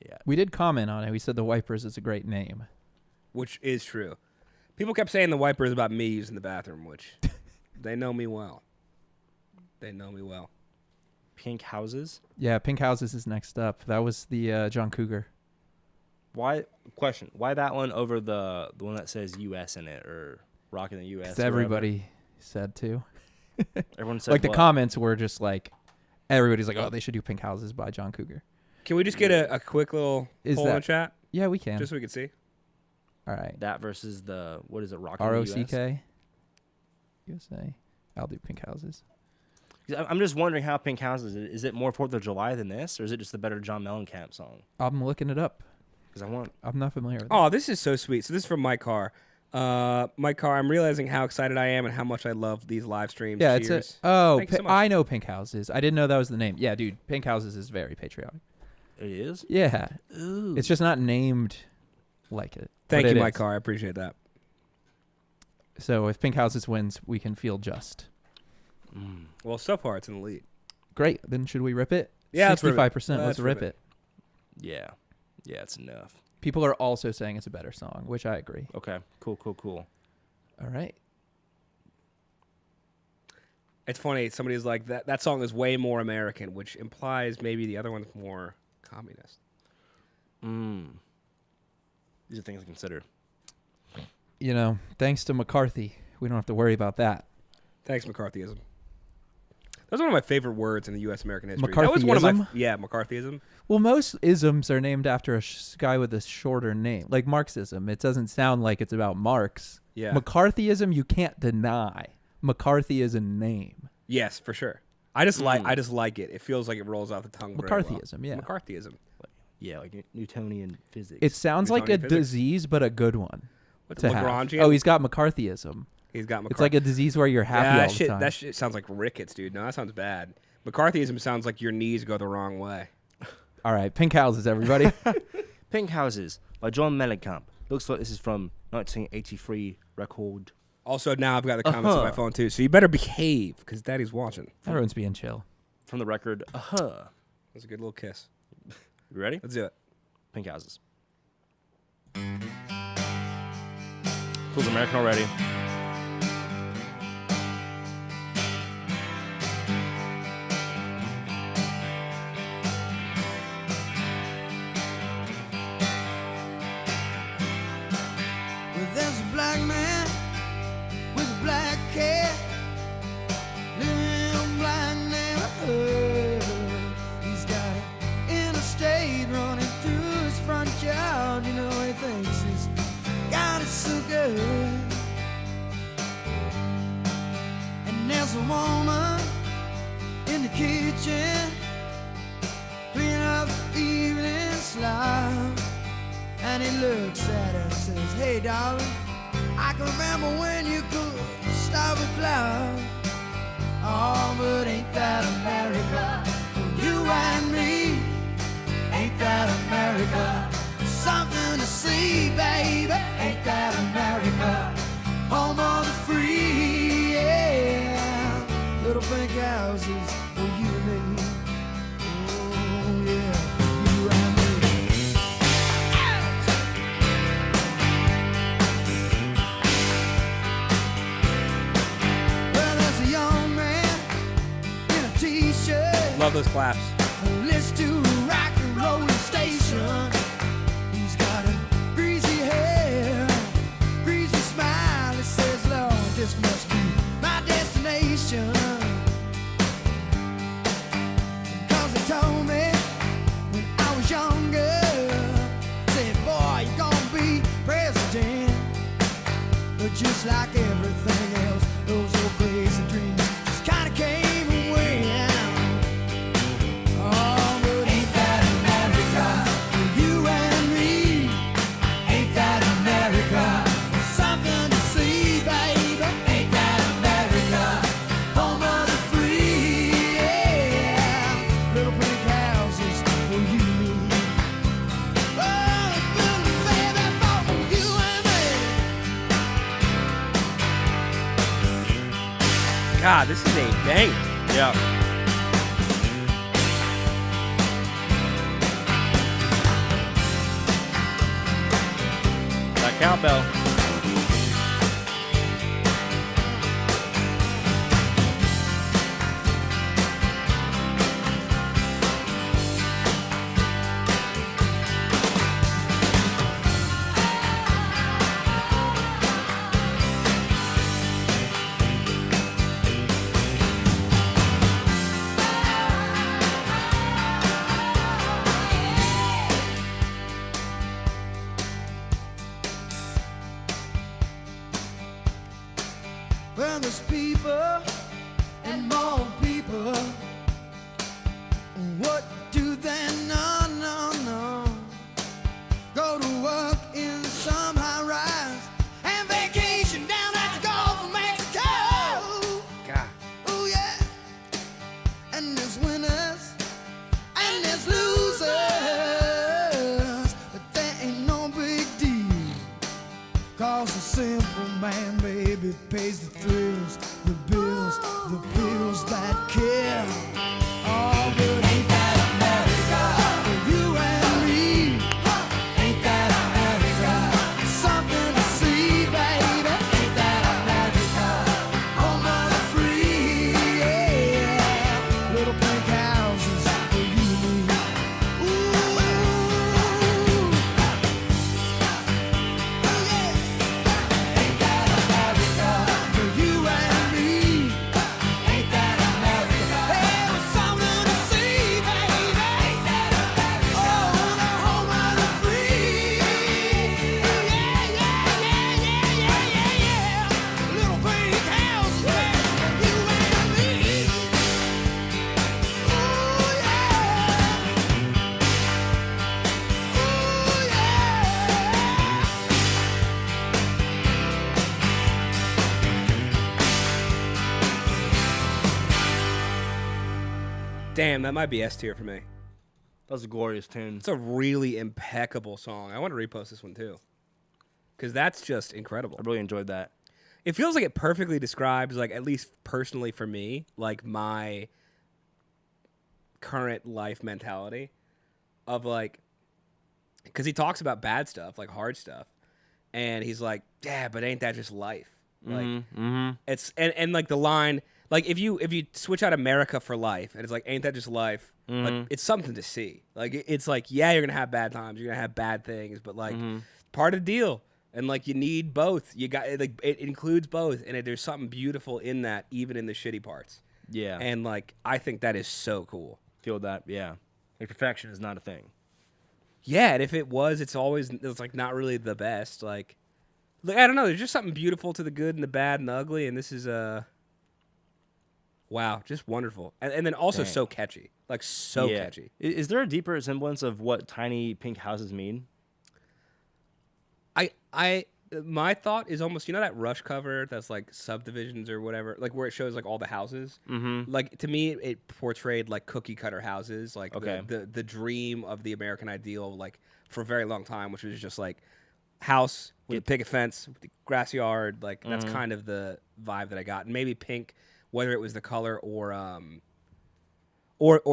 yet. We did comment on it. We said the Wipers is a great name. Which is true. People kept saying the Wipers about me using the bathroom, which they know me well. They know me well. Pink Houses? Yeah, Pink Houses is next up. That was the John Cougar. Why that one over the one that says U.S. in it, or Rockin' the U.S.? 'Cause everybody said to. Everyone said Like the what? comments were just like, everybody's like, oh, they should do Pink Houses by John Cougar. Can we just get a quick little poll in the chat? Yeah, we can. Just so we can see. All right. That versus the, what is it, Rockin' the U.S.? ROCK. USA. I'll do Pink Houses. I'm just wondering how Pink Houses is. It more 4th of July than this, or is it just a better John Mellencamp song? I'm looking it up. Because I'm not familiar with it. Oh, this is so sweet. So this is from my car. My car. I'm realizing how excited I am and how much I love these live streams. Yeah, Cheers. it's Thank you so much. I know Pink Houses. I didn't know that was the name. Yeah, dude, Pink Houses is very patriotic. It is? Yeah. Ooh. It's just not named like it. Thank but you, it my is. car. I appreciate that. So if Pink Houses wins, we can feel just. Well, so far it's in the lead. Great. Then should we rip it? Yeah, let's rip it. 65%. Let's Let's rip rip it. Yeah. Yeah, it's enough. People are also saying it's a better song, which I agree. Okay. Cool. All right. It's funny. Somebody's like, that song is way more American, which implies maybe the other one's more communist. These are things to consider. You know, thanks to McCarthy, we don't have to worry about that. Thanks, McCarthyism. That's one of my favorite words in the U.S. American history. That was one of McCarthyism? yeah, McCarthyism. Well, most isms are named after a guy with a shorter name, like Marxism. It doesn't sound like it's about Marx. Yeah. McCarthyism, you can't deny. McCarthy is a name. Yes, for sure. I just like it. It feels like it rolls off the tongue. very well. McCarthyism, yeah. McCarthyism. Yeah, like Newtonian physics. It sounds like a Newtonian physics. disease, but a good one. What's to have. Lagrangian? Oh, he's got McCarthyism. He's got McCarthy. It's like a disease where you're happy all the time. That shit sounds like rickets, dude. No, that sounds bad. McCarthyism sounds like your knees go the wrong way. All right, Pink Houses, everybody. Pink Houses by John Mellencamp. Looks like this is from 1983 record. Also, now I've got the comments on my phone, too, so you better behave, because Daddy's watching. Everyone's being chill. From the record, That's a good little kiss. You ready? Let's do it. Pink Houses. Feels American already. Well, there's a black man with a black cat living in a black neighborhood. He's got an interstate running through his front yard. You know, he thinks he's got it so good. And there's a woman in the kitchen cleaning up the evening slop. And he looks at her and says, hey, darling, I can remember when you could stop a cloud. Oh, but ain't that America? For you and me, ain't that America? Something to see, baby, ain't that America? Home of the free, yeah. Little pink houses for you and me. Oh, yeah, for you and me. Love those claps. Let's do rock and roll station. He's got a greasy hair, greasy smile. He says, Lord, this must be my destination. Cause he told me when I was younger, said, boy, you're gonna be president. But just like everything else, those old crazy dreams just kinda came and went. Home God, this is a banger. Yeah. That cowbell. Well, there's people and more people. What do they know? No. Go to work in some high rise and vacation down at the Gulf of Mexico. God. Oh yeah. And there's winners and there's losers, but that ain't no big deal. 'Cause the simple man, baby, pays the thrills, the bills that kill. Oh, but ain't that America for you and me? Ain't that America? Something to see, baby. Ain't that America? Home of the free, yeah. Little pink houses for you and me. Ooh, oh yeah. Ain't that America for you and me? Ain't that America? Hey, there's something to see, baby. Ain't that America? Oh, the home of the free. Yeah. Little pink houses for you and me. Ooh, Damn, that might be S tier for me. That was a glorious tune. It's a really impeccable song. I want to repost this one too, because that's just I incredible. really enjoyed that. It feels like it perfectly describes, like, at least personally for me, like my current life mentality of, like, because he talks about bad stuff, like hard stuff, and he's like, yeah, but ain't that just life? Like, it's and like the line, like, if you switch out America for life, and it's like, ain't that just life? Like, it's something to see. Like, it's like, yeah, you're gonna have bad times, you're gonna have bad things, but like, part of the deal. And like, you need both. You got, like, it includes both, and there's something beautiful in that, even in the shitty parts. Yeah. And like, I think that is so cool. Feel that, yeah. Like, perfection is not a thing. Yeah, and if it was, it's like not really the best. Like I don't know. There's just something beautiful to the good and the bad and the ugly, and this is wow, just wonderful. And then also Dang. so catchy, like so Yeah. catchy. Is there a deeper semblance of what tiny pink houses mean? My thought is almost, you know, that Rush cover that's like subdivisions or whatever, like where it shows like all the houses. Mm-hmm. Like, to me, it portrayed like cookie cutter houses, like Okay. the dream of the American ideal, like for a very long time, which was just like house with a picket fence, with the grass yard. Like, that's kind of the vibe that I got. And maybe pink, whether it was the color or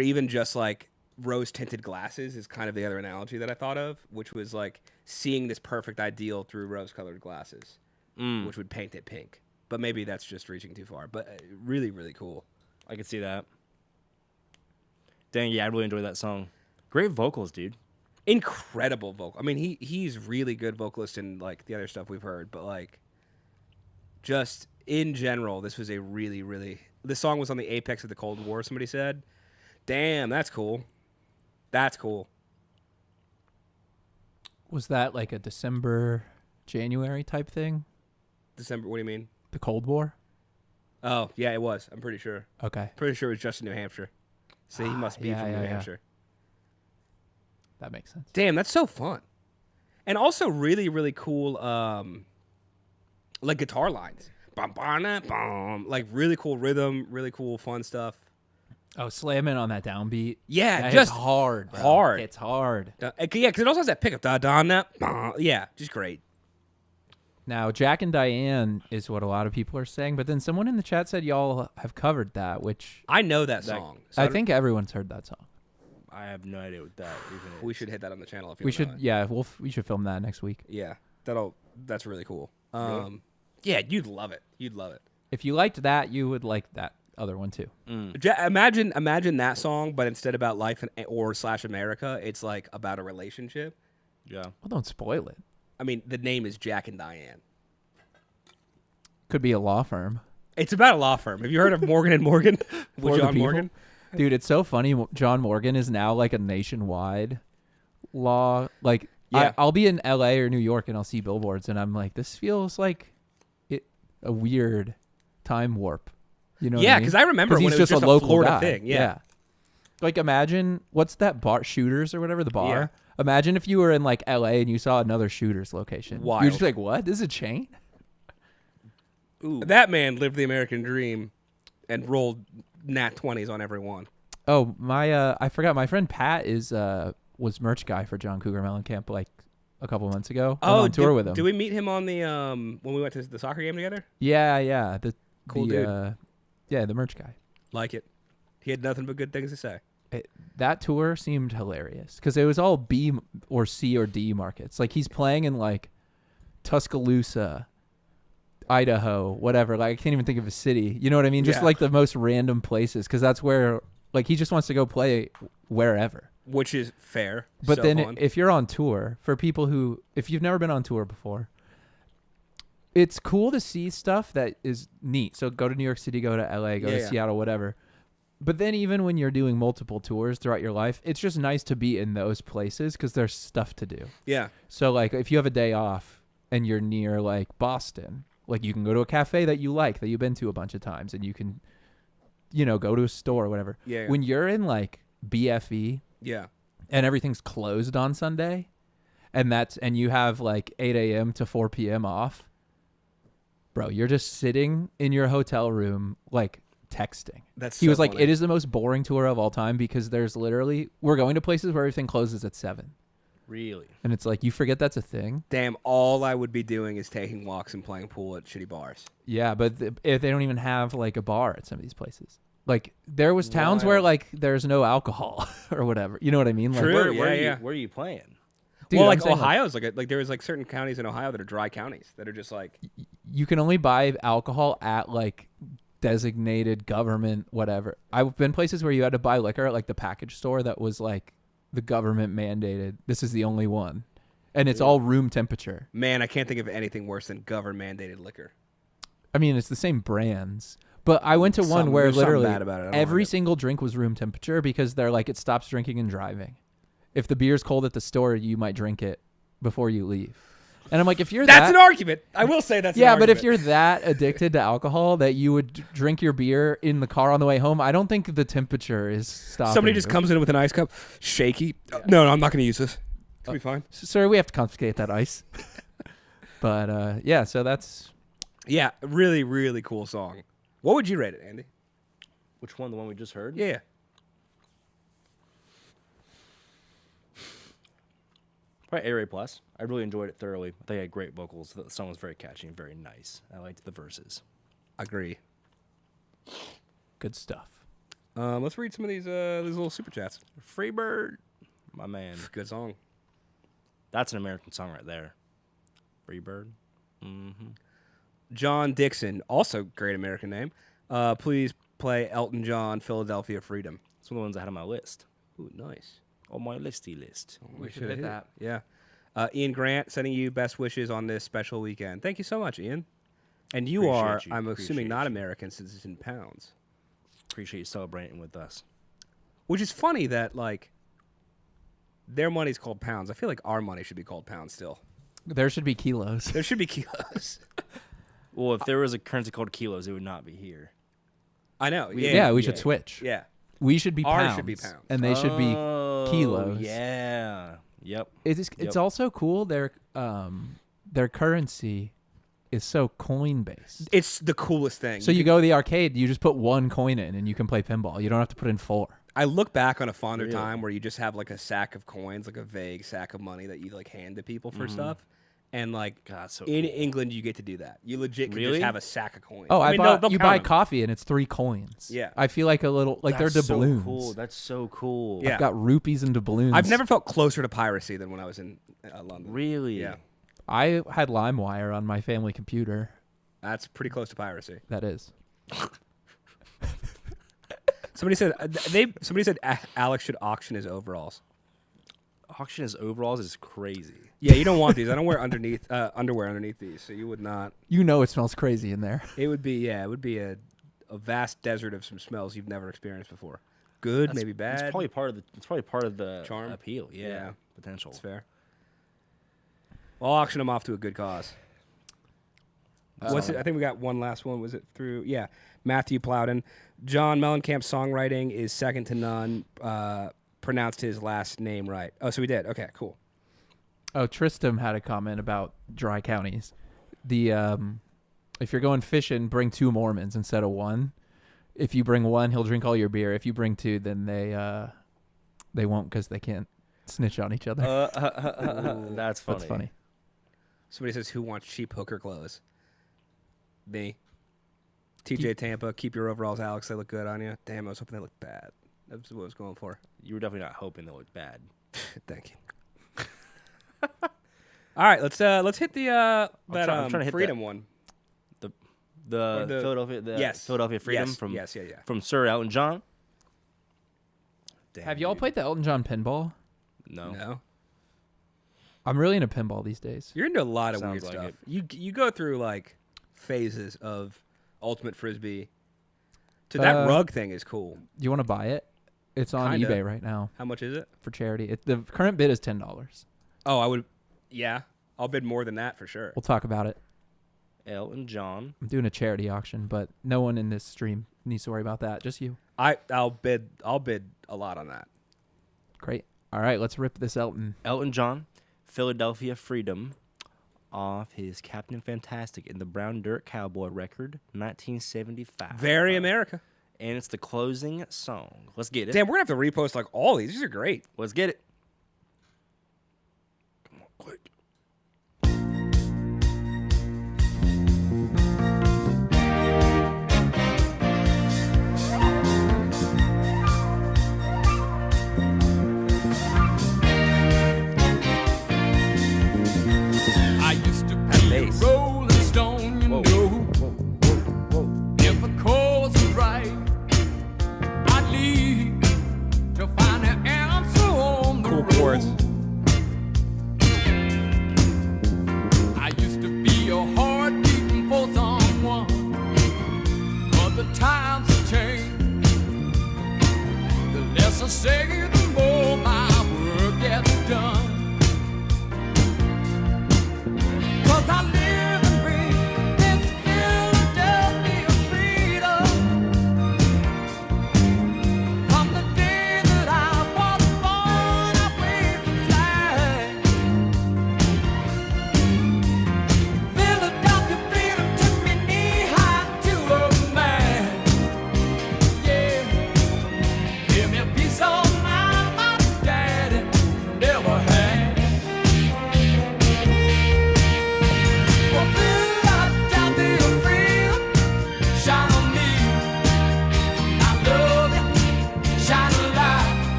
even just like rose tinted glasses, is kind of the other analogy that I thought of, which was like seeing this perfect ideal through rose colored glasses, which would paint it pink. But maybe that's just reaching too far. But really, really cool. I could see that. Dang, yeah, I really enjoyed that song. Great vocals, dude. Incredible vocal. I mean, he's really good vocalist in like the other stuff we've heard, but like just in general, this was a really, really. This song was on the apex of the Cold War, somebody said. Damn, that's cool. That's cool. Was that like a December, January type thing? December, what do you mean? The Cold War? Oh, yeah, it was. I'm pretty sure. Okay. Pretty sure it was just in New Hampshire. So he must be from New Hampshire. That makes sense. Damn, that's so fun. And also really, really cool, like guitar lines. Bum, bum, bum. Like really cool rhythm, really cool fun stuff. Oh, slamming on that downbeat. Yeah, That just hits hard. Bro. hard. It's hard. Yeah, because it also has that pickup. Da, da, da, bah. Yeah, just great. Now, Jack and Diane is what a lot of people are saying, but then someone in the chat said y'all have covered that, which I know that song. So I think everyone's heard that song. I have no idea what that even is. we should hit that on the channel if you We don't know should, it. yeah, we should film that next week. Yeah, that's really cool. Really? Yeah, you'd love it. You'd love it. If you liked that, you would like that other one too. Imagine that song, but instead about life or / America, it's like about a relationship. Yeah. Well, don't spoil it. I mean, the name is Jack and Diane. Could be a law firm. It's about a law firm. Have you heard of Morgan and Morgan For with the John people? Morgan? Dude, it's so funny. John Morgan is now like a nationwide law. Like, Yeah. I'll be in LA or New York and I'll see billboards and I'm like, this feels like a weird time warp. You know? Yeah, what I mean? because I remember when he's it was just a local Florida guy. thing. Yeah. Like, imagine what's that bar? Shooters or whatever the bar. Yeah. Imagine if you were in like LA and you saw another Shooters location. Wild. You'd just be like, what? This is a chain? Ooh. That man lived the American dream and rolled nat 20s on every one. Oh, my I forgot. My friend Pat was merch guy for John Cougar Mellencamp like a couple months ago. Went on tour with him. Did we meet him on the when we went to the soccer game together? Yeah. Cool dude. Yeah, the merch guy. Like it. He had nothing but good things to say. That tour seemed hilarious because it was all B or C or D markets. Like he's playing in like Tuscaloosa, Idaho, whatever. Like I can't even think of a city. You know what I mean? Just Yeah. like the most random places because that's where like he just wants to go play wherever. Which is fair. But So then fun. if you're on tour, for people who, if you've never been on tour before, it's cool to see stuff that is neat. So go to New York City, go to LA, go to Yeah. Seattle, whatever. But then even when you're doing multiple tours throughout your life, it's just nice to be in those places because there's stuff to do. Yeah. So like if you have a day off and you're near like Boston, like you can go to a cafe that you like, that you've been to a bunch of times, and you can, you know, go to a store or whatever. Yeah. When you're in like BFE, Yeah. and everything's closed on Sunday, and you have like 8 a.m. to 4 p.m. off, bro, you're just sitting in your hotel room like texting. He was like, funny. it is the most boring tour of all time because there's literally, we're going to places where everything closes at 7. Really? And it's like, you forget that's a thing. Damn, all I would be doing is taking walks and playing pool at shitty bars. Yeah, but if they don't even have like a bar at some of these places. Like there was towns where like there's no alcohol or whatever. You know what I mean? Like, True. Where Yeah. are you playing? dude, well, I'm like saying, Ohio's like there was like certain counties in Ohio that are dry counties that are just like you can only buy alcohol at like designated government whatever. I've been places where you had to buy liquor at like the package store that was like the government mandated. This is the only one, and it's all room temperature. man, I can't think of anything worse than government mandated liquor. I mean, it's the same brands, but I went to one Something- where there's something literally bad about it. I don't every like it. single drink was room temperature because they're like it stops drinking and driving. If the beer's cold at the store, you might drink it before you leave. And I'm like, if you're That's that, an argument. I will say that's an yeah, but if argument. you're that addicted to alcohol that you would drink your beer in the car on the way home, I don't think the temperature is stopping. somebody just comes in with an ice cup, shaky. No, I'm not going to use this. It'll be fine. Sir, we have to confiscate that ice. But yeah, so that's Yeah, really, really cool song. What would you rate it, Andy? Which one? The one we just heard? Yeah. Probably A-Ray Plus. I really enjoyed it thoroughly. I think it had great vocals. The song was very catchy and very nice. I liked the verses. Agree. good stuff. Let's read some of these little super chats. Freebird, my man. Good song. That's an American song right there. Freebird. John Dixon, also great American name. Please play Elton John, Philadelphia Freedom. It's one of the ones I had on my list. Ooh, nice. On my listy list. We should hit that. Yeah. Ian Grant sending you best wishes on this special weekend. Thank you so much, Ian. And you Appreciate are, you. I'm assuming, Appreciate not you. American since it's in pounds. Appreciate you celebrating with us. Which is funny that, like, their money's called pounds. I feel like our money should be called pounds still. There should be kilos. There should be kilos. Well, if there was a currency called kilos, it would not be here. I know. Yeah, we should switch. Yeah. We should be Ours pounds. should be pounds. And they should be kilos. Yeah. Yep. It's Yep. also cool. Their currency is so coin based. It's the coolest thing. So you go to the arcade, you just put one coin in, and you can play pinball. You don't have to put in 4. I look back on a fonder Really? time where you just have like a sack of coins, like a vague sack of money that you like hand to people for stuff. And like God, so in cool. England, you get to do that. You legit can Really? just have a sack of coins. Oh, I mean, they'll you count buy 'em. coffee and it's 3 coins. Yeah. I feel like a little like That's they're so doubloons. cool. That's so cool. Yeah. I've got rupees and doubloons. I've never felt closer to piracy than when I was in London. Really? Yeah, I had LimeWire on my family computer. that's pretty close to piracy. That is. Somebody said Alex should auction his overalls. Auction his overalls is crazy. Yeah, you don't want these. I don't wear underwear underneath these, so you would not. You know it smells crazy in there. It would be a vast desert of some smells you've never experienced before. Good, maybe bad. It's probably part of the Charm? appeal. Yeah. Yeah. Potential. That's fair. I'll auction them off to a good cause. What's it? I think we got one last one. Was it through? Yeah, Matthew Plowden. John Mellencamp's songwriting is second to none. Pronounced his last name right. Oh, so we did. Okay, cool. Oh, Tristram had a comment about dry counties. The if you're going fishing, bring 2 Mormons instead of 1. If you bring 1, he'll drink all your beer. If you bring 2, then they won't because they can't snitch on each other. That's funny. That's funny. Somebody says, "Who wants cheap hooker clothes?" Me. TJ Tampa, keep your overalls, Alex. They look good on you. Damn, I was hoping they looked bad. That's what I was going for. You were definitely not hoping they looked bad. Thank you. All right, let's hit the I'm trying to hit freedom that. one. The the- Philadelphia Yes. Philadelphia Freedom Yes, from yeah. from Sir Elton John. Damn, Have y'all dude. played the Elton John pinball? No. No, I'm really into pinball these days. you're into a lot of Sounds weird like stuff. You go through like phases of ultimate frisbee. To that rug thing is cool. You want to buy it? It's on Kinda. eBay right now How much is it? for charity. The current bid is $10. Oh, I would. Yeah, I'll bid more than that for sure. We'll talk about it. Elton John. I'm doing a charity auction, but no one in this stream needs to worry about that. Just you. I'll bid a lot on that. Great. All right, let's rip this Elton. Elton John, Philadelphia Freedom, off his Captain Fantastic in the Brown Dirt Cowboy record, 1975. Very America. And it's the closing song. Let's get it. Damn, we're gonna have to repost like all these. These are great. Let's get it. Come on, quick. I used to That be a bass. rolling stone, you know. If a cause was right, I'd leave to find the answer on the Cool road. chords. I used to be a heart beating for someone, but the times have changed. The less I say, the more my work gets done. 'Cause I live and breathe this Philadelphia freedom. From the day that I was born, I waved the flag. Philadelphia freedom took me knee-high to a man. Yeah, give me a piece of mind.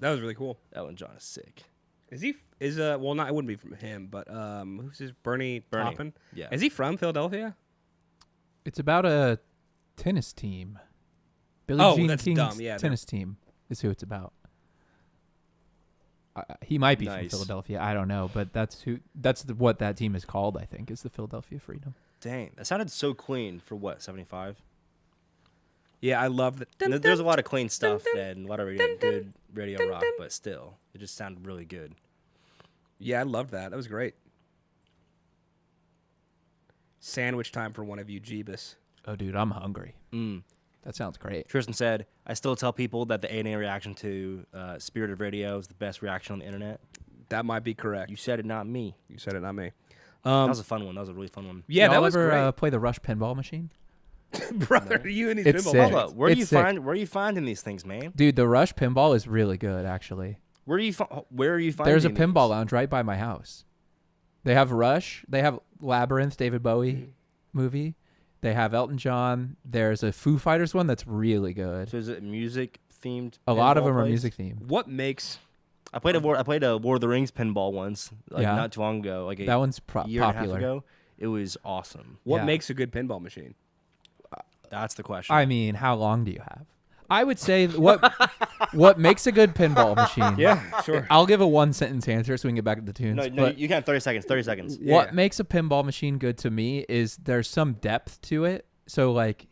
That was really cool. Elton John is sick. Is he? Well, not. It wouldn't be from him, but who's his? Bernie Taupin? Yeah. Is he from Philadelphia? It's about a tennis team. Billie Oh, Jean that's King's dumb. Yeah, tennis team is who it's about. He might be from Nice. Philadelphia. I don't know, but that's who. That's what that team is called. I think is the Philadelphia Freedom. Dang, that sounded so clean for what, 75? Yeah, I love that. There's a lot of clean stuff and a lot of good radio rock, but still, it just sounded really good. Yeah, I loved that. That was great. Sandwich time for one of you, Jeebus. Oh, dude, I'm hungry. Mm. That sounds great. Tristan said, I still tell people that the ANA reaction to Spirited Radio is the best reaction on the internet. That might be correct. You said it, not me. You said it, not me. That was a fun one. That was a really fun one. Yeah, Y'all that was ever, great. play the Rush pinball machine? Brother, you and these It's pinball sick. machines. Hold up, where It's sick. are you finding these things, man? Dude, the Rush pinball is really good, actually. Where are you finding There's a these? pinball lounge right by my house. They have Rush. They have Labyrinth, David Bowie movie. They have Elton John. There's a Foo Fighters one that's really good. So is it music themed? A lot of pinball them are place? music themed. What makes I played a War of the Rings pinball once, like Yeah. not too long ago, like That one's year and a half popular. ago. It was awesome. what Yeah. makes a good pinball machine? That's the question. I mean, how long do you have? I would say what makes a good pinball machine. Yeah, sure. I'll give a one sentence answer so we can get back to the tunes. no, but you can't. 30 seconds. 30 seconds. Yeah. what makes a pinball machine good to me is there's some depth to it. So like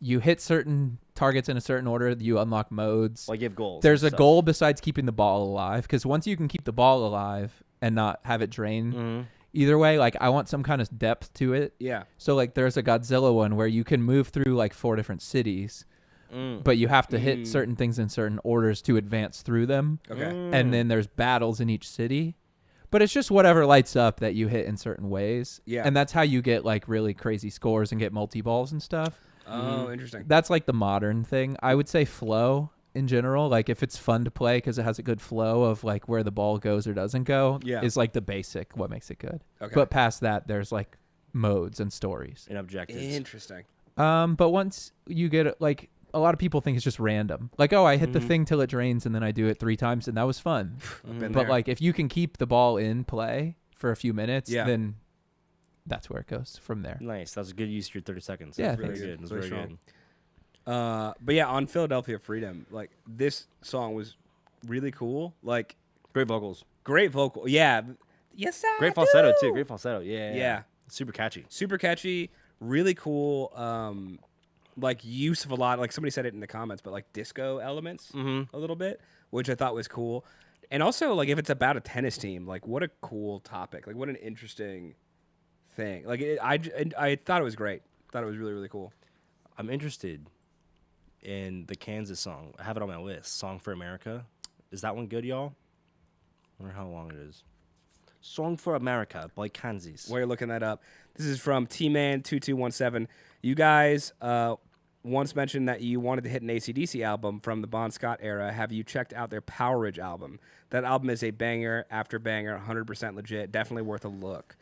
you hit certain targets in a certain order, you unlock modes. Like you have goals. There's and a stuff. goal besides keeping the ball alive, because once you can keep the ball alive and not have it drain, Mhm. either way, like I want some kind of depth to it. Yeah. So like there's a Godzilla one where you can move through like 4 different cities, but you have to hit certain things in certain orders to advance through them. Okay. And then there's battles in each city. But it's just whatever lights up that you hit in certain ways. Yeah. And that's how you get like really crazy scores and get multi-balls and stuff. Oh, interesting. That's like the modern thing. I would say flow in general, like if it's fun to play because it has a good flow of like where the ball goes or doesn't go, Yeah. is like the basic what makes it good. Okay. But past that, there's like modes and stories. And objectives. Interesting. But once you get like a lot of people think it's just random. Like, oh, I hit the thing till it drains and then I do it 3 times and that was fun. Been But there. like if you can keep the ball in play for a few minutes, Yeah. then that's where it goes from there. Nice. That was a good use of your 30 seconds. Yeah, That's very thanks. good. That's Very very strong. good. But yeah, on Philadelphia Freedom, like this song was really cool. Like Great vocals. great vocal. Yeah. Yes, I Great falsetto do. too. Great falsetto. Yeah. Yeah. Super catchy. Super catchy. Really cool. Like use of a lot. Like somebody said it in the comments, but like disco elements a little bit, which I thought was cool. And also, like if it's about a tennis team, like what a cool topic. Like what an interesting thing. Like I thought it was great. Thought it was really really cool. I'm interested in the Kansas song. I have it on my list. Song for America. Is that one good, y'all? I wonder how long it is. Song for America by Kansas. While you're looking that up, this is from T-Man2217. You guys once mentioned that you wanted to hit an ACDC album from the Bon Scott era. Have you checked out their Power Ridge album? That album is a banger after banger, 100% legit. Definitely worth a look.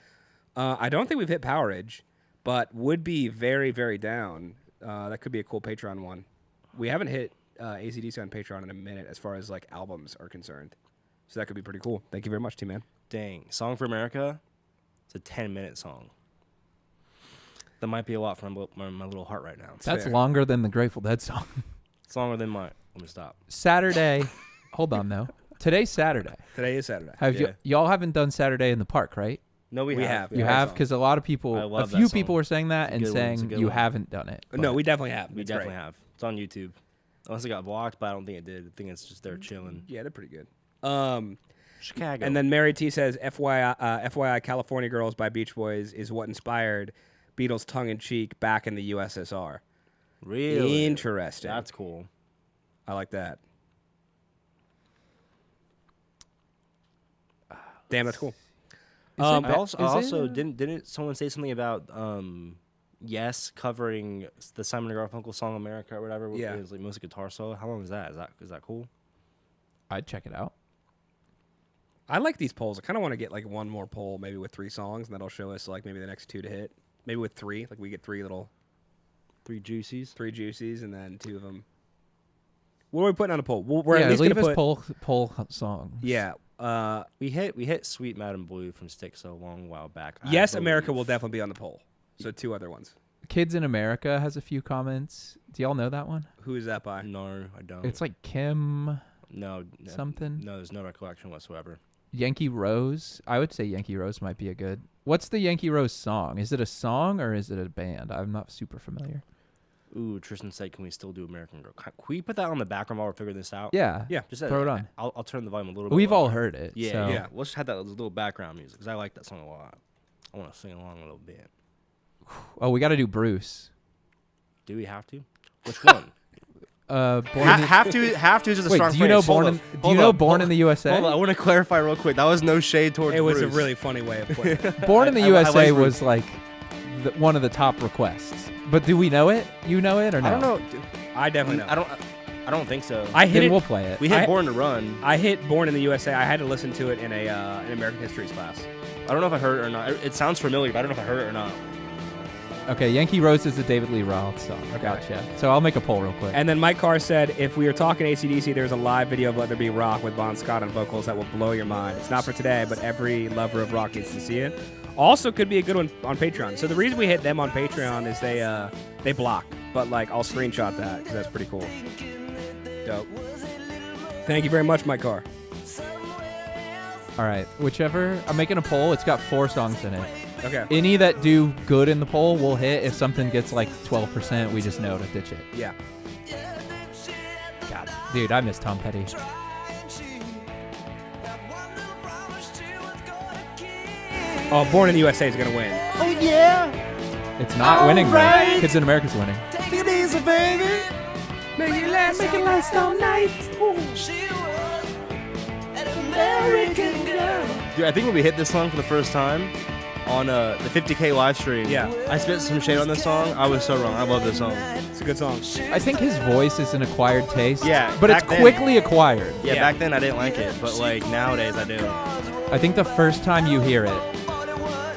I don't think we've hit Power Ridge, but would be very, very down. That could be a cool Patreon one. We haven't hit ACDC on Patreon in a minute as far as like albums are concerned. So that could be pretty cool. Thank you very much, T-Man. Dang. Song for America. It's a 10-minute song. That might be a lot for my little heart right now. That's fair. longer than the Grateful Dead song. It's longer than my. Let me stop. Saturday. Hold on though. Today's Saturday. Today is Saturday. Have Yeah. y'all haven't done Saturday in the park, right? No, we have. have. You Yeah, have, song. because a lot of people, I a love that few song. people were saying that It's a and good one. It's a saying good you one. haven't done it. No, but- we definitely have. We It's definitely great. have. It's on YouTube. Unless it got blocked, but I don't think it did. I think it's just they're chilling. Yeah, they're pretty good. Chicago. And then Mary T says, FYI, California Girls by Beach Boys is what inspired Beatles' tongue-in-cheek back in the USSR. really Interesting. That's cool. I like that. Damn, that's cool. I it- also is it- didn't someone say something about Yes covering the Simon and Garfunkel song America or whatever? Yeah. It was like mostly guitar solo. How long is that? Is that cool? I'd check it out. I like these polls. I kind of want to get like one more poll, maybe with 3 songs, and that'll show us like maybe the next 2 to hit. Maybe with 3, like we get 3 3 juicies. juicies, and then 2 of them What are we putting on a poll? We're at least leave gonna us put poll songs. Yeah. We hit Sweet Madam Blue from Stick so long while back. I Yes, America believe. will definitely be on the poll. So 2 other ones. Kids in America has a few comments. Do y'all know that one? Who is that by? No, I don't. It's like Kim no something. No, there's no recollection whatsoever. Yankee Rose. I would say Yankee Rose might be a good. What's the Yankee Rose song? Is it a song or is it a band? I'm not super familiar. Ooh, Tristan said, "Can we still do American Girl?" Can we put that on the background while we're figuring this out? Yeah. Yeah. Just Throw it on. I'll turn the volume a little bit. We've all lower. heard it. Yeah, so. yeah. Let's just have that little background music because I like that song a lot. I want to sing along a little bit. Oh, we got to do Bruce. Do we have to? Which one? Born have to is just a Wait, strong do you know phrase. Hold Born? up, Do you hold know up, Born hold- in the USA? Hold on, I want to clarify real quick. That was no shade towards It was a Bruce. really funny way of putting it. Born in the I USA like was like one of the top requests. But do we know it? You know it or no? I don't know. I definitely know. I don't think so. I hit Then it. we'll play it. We hit I- Born to Run. I hit Born in the USA. I had to listen to it in an American History class. I don't know if I heard it or not. It sounds familiar, but I don't know if I heard it or not. Okay, Yankee Rose is the David Lee Roth song. Gotcha. So I'll make a poll real quick. And then Mike Carr said, if we are talking ACDC, there's a live video of Let There Be Rock with Bon Scott on vocals that will blow your mind. It's not for today, but every lover of rock needs to see it. Also could be a good one on Patreon. So the reason we hit them on Patreon is they block. But like I'll screenshot that because that's pretty cool. Dope. Thank you very much, Mike Carr. All right, whichever. I'm making a poll. It's got 4 songs in it. Okay. Any that do good in the poll will hit. If something gets like 12%, we just know to ditch it. Yeah. God, dude, I miss Tom Petty. Oh, Born in the USA is gonna win. It's not winning, though. Kids in America's winning. Dude, I think when we hit this song for the first time on the 50K live stream, Yeah. I spit some shade on this song. I was so wrong. I love this song. It's a good song. I think his voice is an acquired taste. Yeah, but it's back then- quickly acquired. Yeah, Yeah. back then I didn't like it, but like nowadays I do. I think the first time you hear it,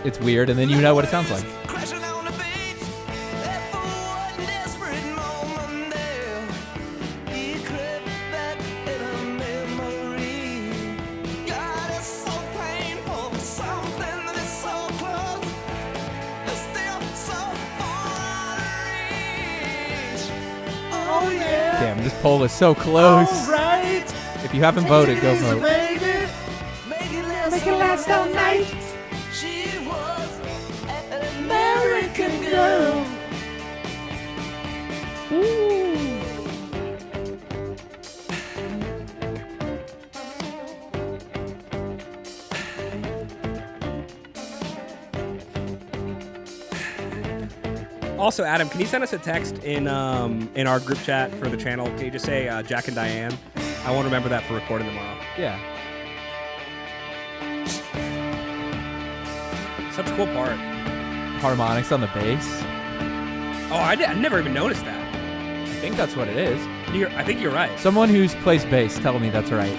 it's weird, and then you know what it sounds like. Damn, this poll is so close. If you haven't voted, go vote. Also, Adam, can you send us a text in our group chat for the channel? Can you just say Jack and Diane? I won't remember that for recording tomorrow. Yeah. Such a cool part. Harmonics on the bass. Oh, I never even noticed that. I think that's what it is. I think you're right. Someone who's plays bass, tell me that's right.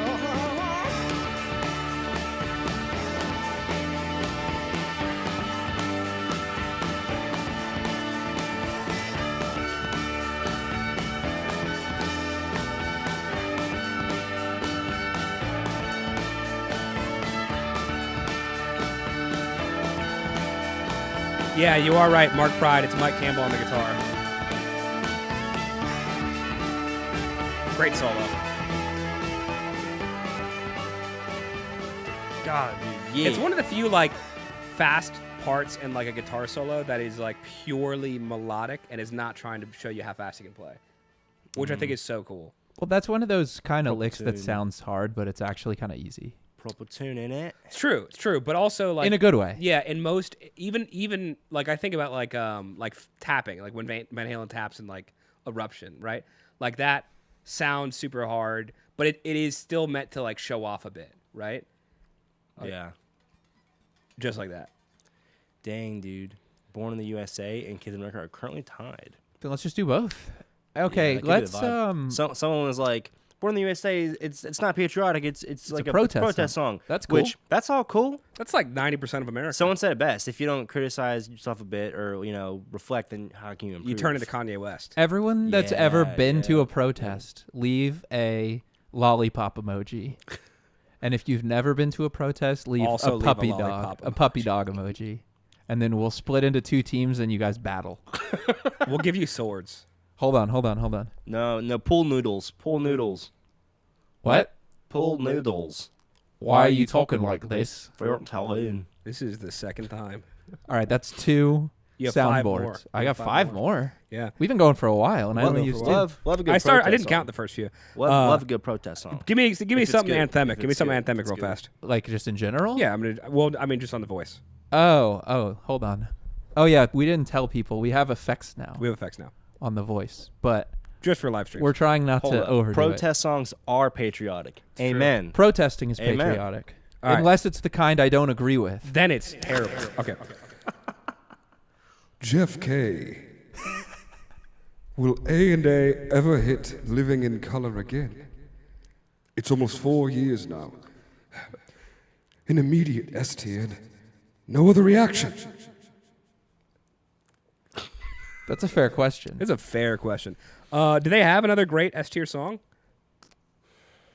Yeah, you are right, Mark Pride. It's Mike Campbell on the guitar. Great solo. God, dude, yeah. It's one of the few like fast parts in like a guitar solo that is like purely melodic and is not trying to show you how fast you can play, which I think is so cool. Well, that's one of those kind of Proper licks that tune. sounds hard, but it's actually kind of easy. Proper tune in it. It's true, but also like In a good way. Yeah, in most even like I think about like tapping, like when Van Halen taps in like Eruption, right? Like that sounds super hard, but it is still meant to like show off a bit, right? Yeah. Just like that. Dang, dude. Born in the USA and Kids in America are currently tied. Then let's just do both. Okay, Yeah, that could be the let's vibe. Someone was like, Born in the USA, it's not patriotic. It's like a a protest song. That's cool. Which that's all cool. That's like 90% of America. Someone said it best. If you don't criticize yourself a bit or reflect, then how can you improve? you turn into Kanye West. Everyone that's ever Yeah, been to yeah. a protest, leave a lollipop emoji. And if you've never been to a protest, leave Also a leave a puppy lollipop dog, a puppy dog emoji. And then we'll split into 2 teams and you guys battle. We'll give you swords. Hold on. No, pool noodles. Pool noodles. What? Pool noodles. Why are you talking like this? For Italian. This is the second time. All right, that's 2 You have 5 more. soundboards. I You got have 5 more. Yeah. We've been going for a while, and I only used 2. Love a good I protest didn't song. count the first few. Love a good protest song. Give me it's something good. anthemic. If Give me it's something good. anthemic It's real good. fast. Like just in general? Yeah, just on the voice. Oh, hold on. Oh yeah, we didn't tell people. We have effects now We have effects now. on the voice, but Just for live streams. we're trying not Hold to up. overdo Protest songs are patriotic. Amen. it. Protesting is Amen. patriotic, All right. unless it's the kind I don't agree with. Then it's terrible. Okay. Jeff K. Will A&A ever hit Living in Color again? It's almost 4 years now. An immediate S tier. No other reaction. That's a fair question. It's a fair question. Do they have another great S tier song?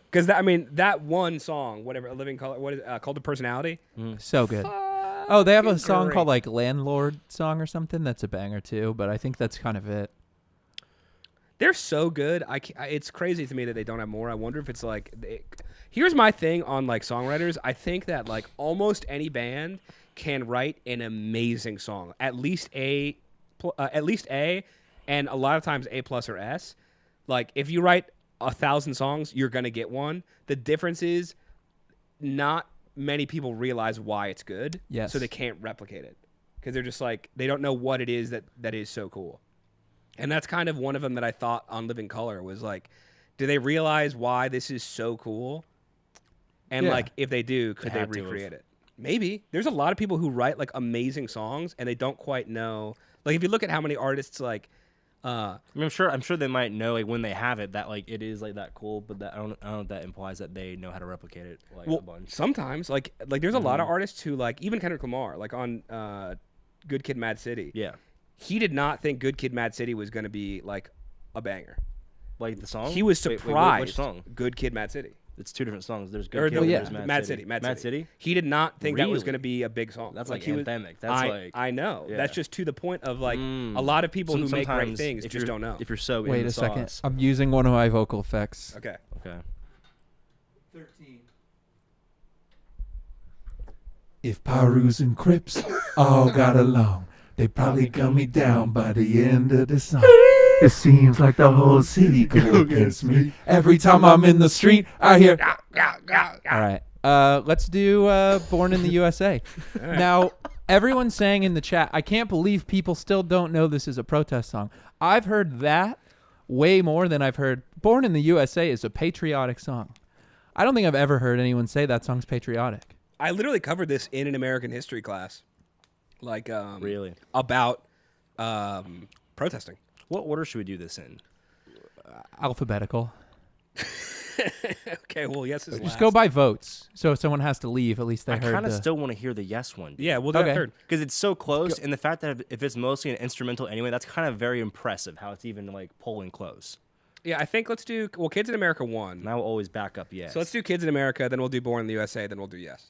Because that one song, whatever, A Living Color, what is it, called The Personality? So good. Oh, they have a song great. called like Landlord Song or something. That's a banger too, but I think that's kind of it. They're so good. It's crazy to me that they don't have more. I wonder if it's like. Here's my thing on like songwriters. I think that like almost any band can write an amazing song. At least A, and a lot of times A+ or S. Like if you write 1,000 songs, you're gonna get one. The difference is not many people realize why it's good. Yes. So they can't replicate it because they're just like they don't know what it is that is so cool. And that's kind of one of them that I thought on Living Color was like, do they realize why this is so cool? And Yeah. like, if they do, could they had to have. recreate it? Maybe. There's a lot of people who write like amazing songs and they don't quite know. Like, if you look at how many artists like, I mean, I'm sure they might know like when they have it that like it is like that cool, but that I don't know if that implies that they know how to replicate it like a bunch. sometimes like there's a lot of artists who like even Kendrick Lamar, like on Good Kid, Mad City. Yeah, He did not think Good Kid, Mad City was going to be like a banger. like the song. He was Wait, surprised. which song? Good Kid, Mad City. It's 2 different songs. There's Or Good Kid. no, and yeah. there's Mad City. Mad City. He did not think that was Really? going to be a big song. That's like he was- anthemic. That's I know. yeah. That's just to the point of like a lot of people who make great Sometimes things if just you're- don't know. If you're so Wait in a the second. sauce. I'm using one of my vocal effects. Okay. Okay. 13. If Pyrus and Crips all got along, they probably gun me down by the end of the song. It seems like the whole city go against me. Every time I'm in the street, I hear. All right. Let's do Born in the USA. Now, everyone's saying in the chat, I can't believe people still don't know this is a protest song. I've heard that way more than I've heard Born in the USA is a patriotic song. I don't think I've ever heard anyone say that song's patriotic. I literally covered this in an American history class, like Really? about protesting. What order should we do this in? Alphabetical. Okay, well, yes is Just last. go by votes. So if someone has to leave, at least they I heard kind of the... still want to hear the yes one. Yeah, we'll do Okay. that third. Because it's so close, and the fact that if it's mostly an instrumental anyway, that's kind of very impressive. How it's even like polling close. Yeah, I think let's do Kids in America 1. And I will always back up yes. So let's do Kids in America, then we'll do Born in the USA, then we'll do Yes.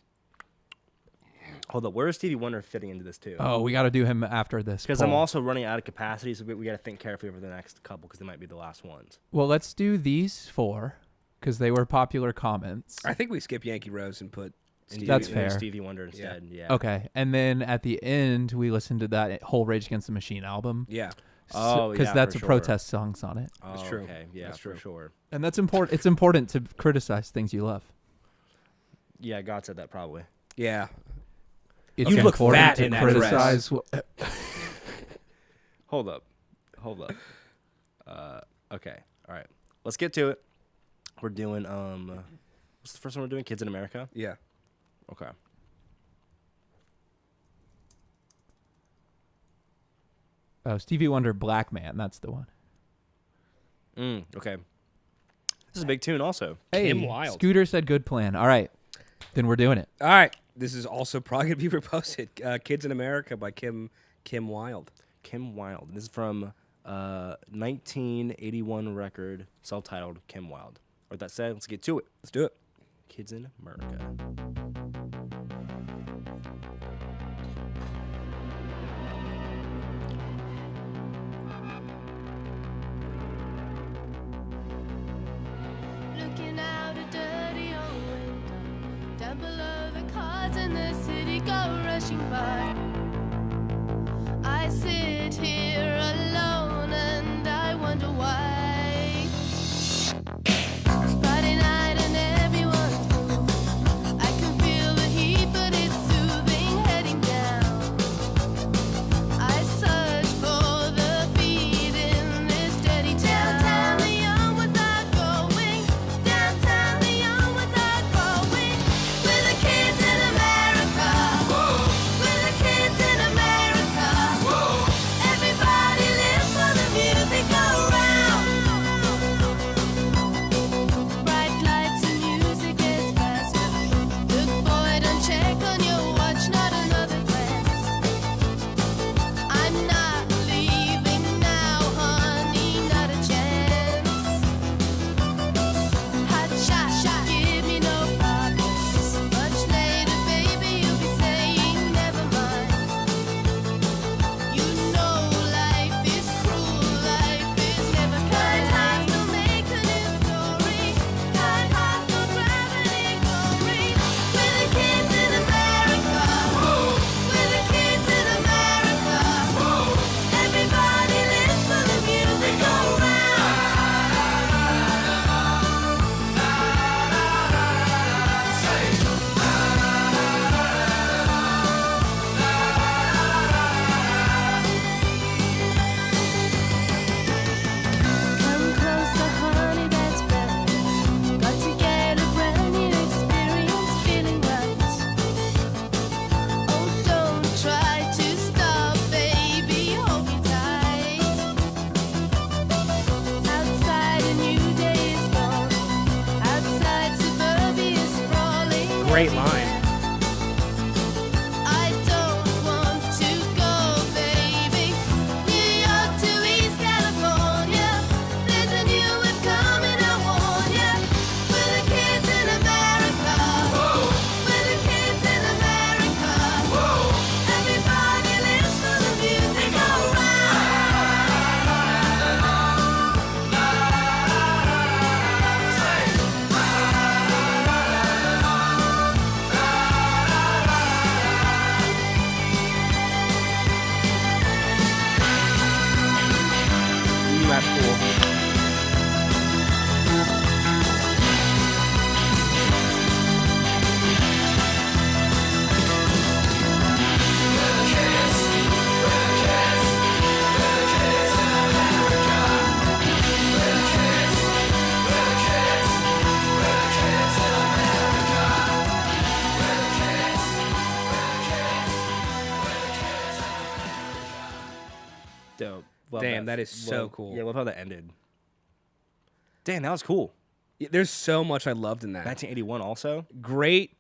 Hold up, where is Stevie Wonder fitting into this too? Oh, we got to do him after this. Because I'm poll. also running out of capacity, so we got to think carefully over the next couple because they might be the last ones. Well, let's do these 4 because they were popular comments. I think we skip Yankee Rose and put Stevie. That's And fair. Stevie Wonder instead. Yeah. Okay, and then at the end, we listened to that whole Rage Against the Machine album. Yeah. Oh, because yeah, that's for a sure. protest songs on it, Oh, That's true. Okay. Yeah, That's for true. sure. and that's important. It's important to criticize things you love. Yeah, God said that probably. Yeah. It's You look important fat to in that dress. criticize. Hold up. Okay. All right. Let's get to it. We're doing what's the first one we're doing? Kids in America. Yeah. Okay. Oh, Stevie Wonder, Black Man. That's the one. Okay. This is a big tune, also. Hey, Kim Wilde. Scooter said good plan. All right, then we're doing it. All right. This is also probably going to be reposted. Kids in America by Kim Wilde. Kim Wilde. This is from 1981 record, self-titled Kim Wilde. With that said, let's get to it. Let's do it. Kids in America. Looking out a dirty old window, down below the cars in the city go rushing by. I sit here alone and I wonder why. Friday night and everyone's moving. I can feel the heat, but it's soothing heading down. I search for the beat in this dirty town. Downtown, the young ones are going. Downtown, the young ones are going. We're the kids in America. Whoa. We're the kids in America. Whoa. Everybody lives for the music around. Bright lights and music gets faster. Look, boy, don't check on your watch, not another glance. I'm not leaving now, honey, not a chance. Hot shot, give me no problems. Much later, baby, you'll be saying never mind. You know life is cruel, life is never kind. Hearts don't make a new story. Kind hearts don't grab any glory. We're the kids in America. We're the kids in America. Everybody lives for the music around. Come closer, honey, that's better. Got to get a brand new experience, feeling right. Oh, don't try to stop, baby, hold me tight. Outside a new day is born. Outside suburbia is sprawling. Great line. everywhere. I don't want to go, baby. New York to East California. There's a new wave coming, I warn ya. We're the kids in America. We're the kids in America. Everybody lives for the music around. That's cool. Dope. Love Damn, that is so cool. Yeah, love how that ended. Damn, that was cool. There's so much I loved in that. 1981 also. Great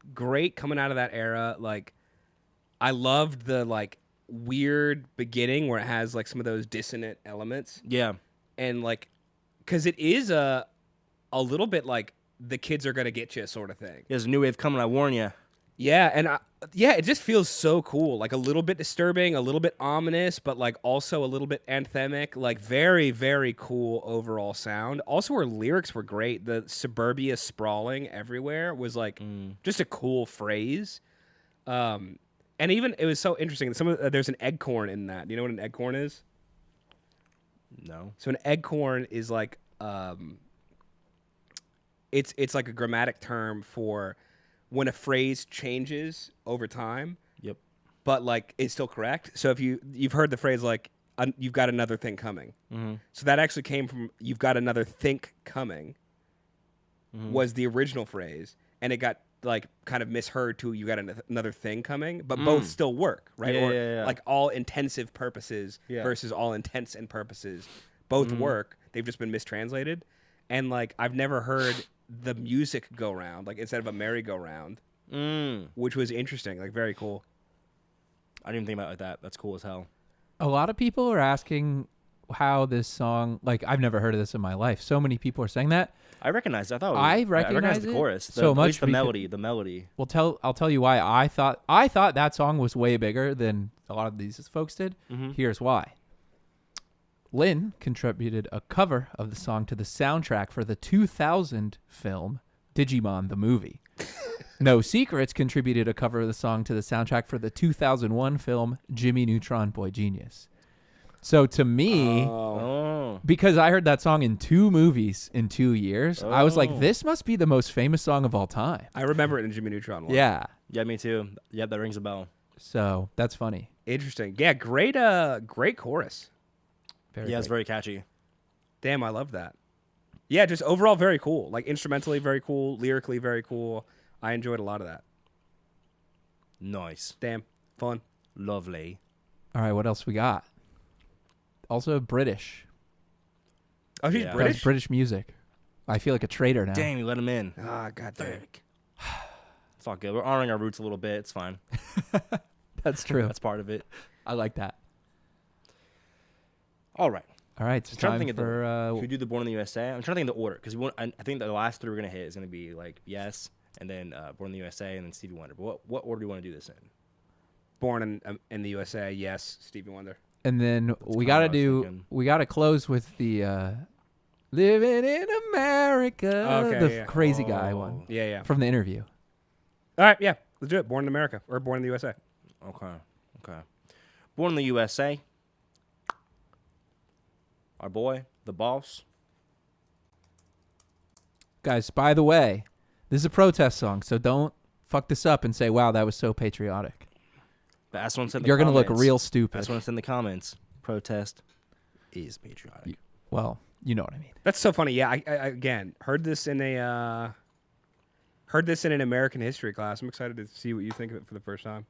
coming out of that era. Like, I loved the like weird beginning where it has like some of those dissonant elements, Yeah. and like, cause it is a little bit like the kids are gonna get you sort of thing. There's a new wave coming, I warn you. Yeah, and it just feels so cool. Like a little bit disturbing, a little bit ominous, but like also a little bit anthemic. Like very, very cool overall sound. Also, her lyrics were great. The suburbia sprawling everywhere was like just a cool phrase. And even it was so interesting. There's an eggcorn in that. Do you know what an eggcorn is? No. So an eggcorn is like it's like a grammatic term for when a phrase changes over time. Yep. But like it's still correct. So if you've heard the phrase like you've got another thing coming. Mm-hmm. So that actually came from you've got another think coming was the original phrase, and it got like kind of misheard to you got another thing coming, but both still work, right? Yeah, or yeah. like all intensive purposes versus all intents and purposes both work. They've just been mistranslated. and like I've never heard the music go round, like instead of a merry-go-round, which was interesting, like very cool. I didn't even think about it like that. That's cool as hell. A lot of people are asking how this song, like I've never heard of this in my life. So many people are saying that. I recognize. I thought I I recognize recognized the it chorus. so At much least the because- melody. The melody. Well, I'll tell you why I thought that song was way bigger than a lot of these folks did. Here's why. Lynn contributed a cover of the song to the soundtrack for the 2000 film Digimon the movie. No Secrets contributed a cover of the song to the soundtrack for the 2001 film Jimmy Neutron Boy Genius. So to me, because I heard that song in 2 movies in 2 years, I was like, this must be the most famous song of all time. I remember it in Jimmy Neutron one. Yeah. Yeah, me too. Yeah, that rings a bell. So that's funny. Interesting. Yeah, great chorus. Yeah, it's very catchy. Damn, I love that. Yeah, just overall very cool. Like instrumentally very cool, lyrically very cool. I enjoyed a lot of that. Nice. Damn, fun. Lovely. All right, what else we got? Also British. Oh, she's Yeah. British? British music. I feel like a traitor now. Dang, we let him in. Ah, god damn. It's all good. We're honoring our roots a little bit. It's fine. That's true. That's part of it. I like that. All right. All right, it's I'm trying to time think of for should we do the Born in the USA? I'm trying to think of the order because I think the last 3 we're gonna hit is gonna be like Yes, and then Born in the USA, and then Stevie Wonder. But what order do you want to do this in? Born in the USA, yes. Stevie Wonder. and then we kinda gotta what I was thinking. we gotta close with the Living in America, Okay, the yeah. crazy guy one Yeah, yeah. from the interview. All right, yeah. Let's do it. Born in America or Born in the USA. Okay. Born in the USA. Our boy, the boss. Guys, by the way, this is a protest song, so don't fuck this up and say, "Wow, that was so patriotic." But that's what I'm saying. You're gonna look real stupid. That's what it's in the comments. Protest is patriotic. Well, you know what I mean. That's so funny. Yeah, I again heard this in an American history class. I'm excited to see what you think of it for the first time.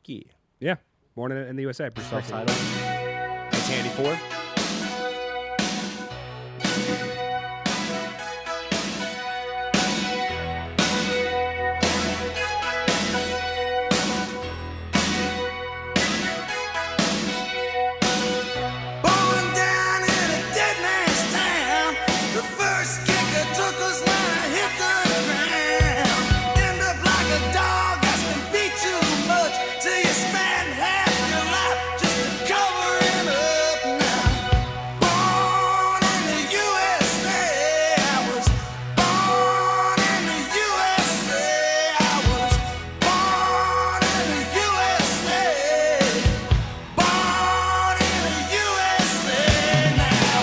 Yeah. Yeah, Born in the USA. Perspective. Self-titled. 1984. Born down in a dead man's town. The first kicker took us when I hit the ground. End up like a dog that's been beat too much till you spend half your life just to cover it up now. Born in the USA, I was born in the USA. I was born in the USA. Born in the USA now.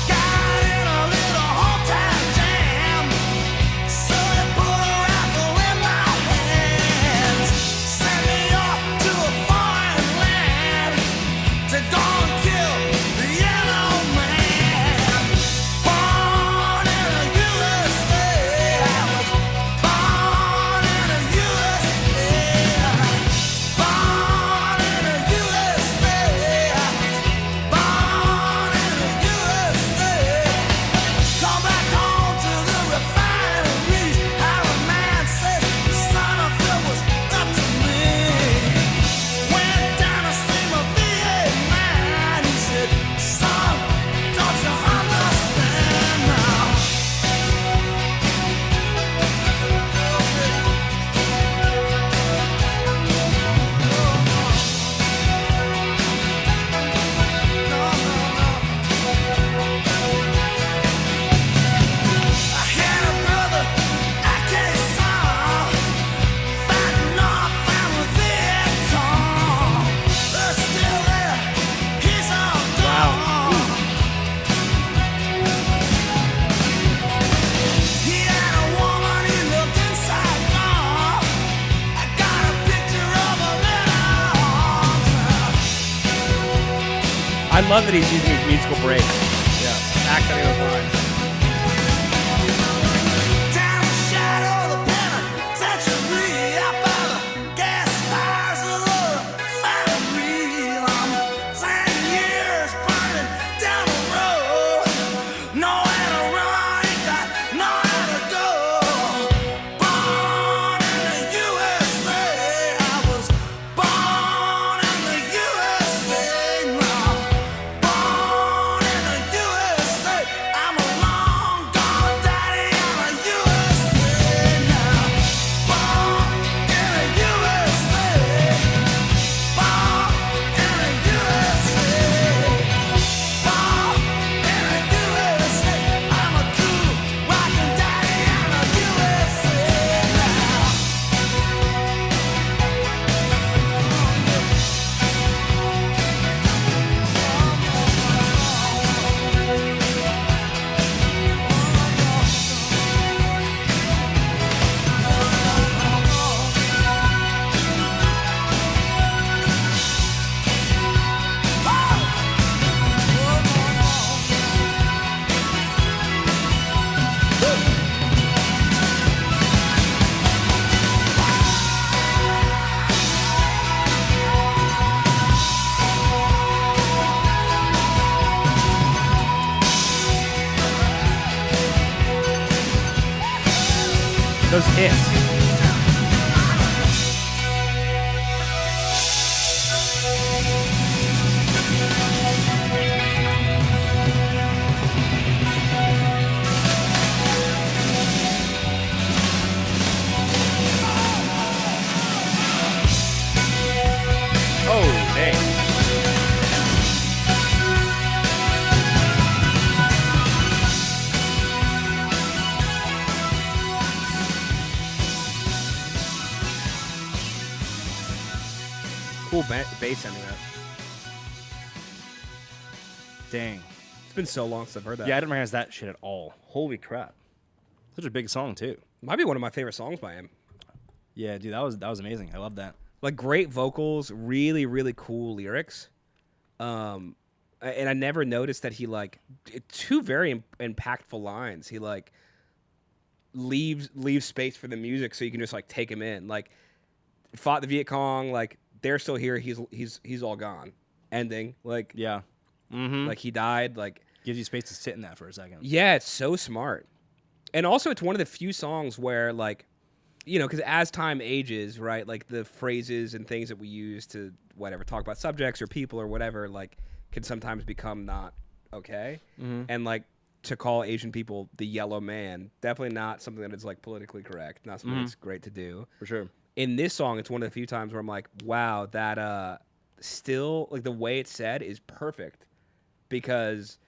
Got in a little hometown jam, so they put a rifle in my hands. Sent me off to a foreign land to go and kill the yellow man. Born in the USA, I was born in the USA. Born in the USA, I was born in the USA. Come back home to the refineries. How a man said the son of Phil was up to me. Went down to see my VA man. He said, son, don't you understand now? I had a brother, I can't solve, fighting off from a Vietcong. They're still there, he's all gone. He had a woman he looked inside on. I got a picture of her in her arms. I love that he's using his musical breaks. Yeah, accenting those lines. Down the shadow of the penitentiary, out by the gas fires of the refinery. 10 years burning down the road, nowhere to run Those hits. Oh, dang. Cool bass ending that. Dang. It's been so long since I've heard that. Yeah, I didn't recognize that shit at all. Holy crap. Such a big song, too. Might be one of my favorite songs by him. Yeah, dude, that was amazing. I love that. Like great vocals, really, really cool lyrics. And I never noticed that he like two very impactful lines. He like leaves space for the music so you can just like take him in. Like fought the Viet Cong, like they're still here. He's all gone. Ending like Yeah. Mm-hmm. like he died. Like Gives you space to sit in that for a second. yeah, it's so smart. And also, it's one of the few songs where like, you know, because as time ages, right, like the phrases and things that we use to whatever talk about subjects or people or whatever, like can sometimes become not okay. Mm-hmm. And like to call Asian people the yellow man, definitely not something that is like politically correct, not something that's great to do. For sure. In this song, it's one of the few times where I'm like, wow, that still like the way it's said is perfect because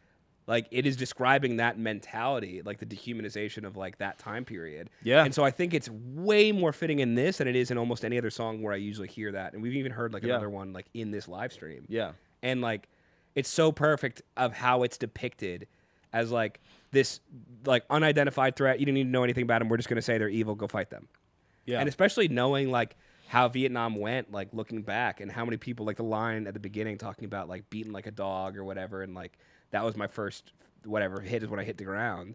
like it is describing that mentality, like the dehumanization of like that time period. Yeah. And so I think it's way more fitting in this than it is in almost any other song where I usually hear that. And we've even heard like another one like in this live stream. Yeah. And like it's so perfect of how it's depicted as like this like unidentified threat. You didn't need to know anything about them. We're just gonna say they're evil, go fight them. Yeah. And especially knowing like how Vietnam went, like looking back and how many people like the line at the beginning talking about like beating like a dog or whatever and like that was my first whatever hit is when I hit the ground.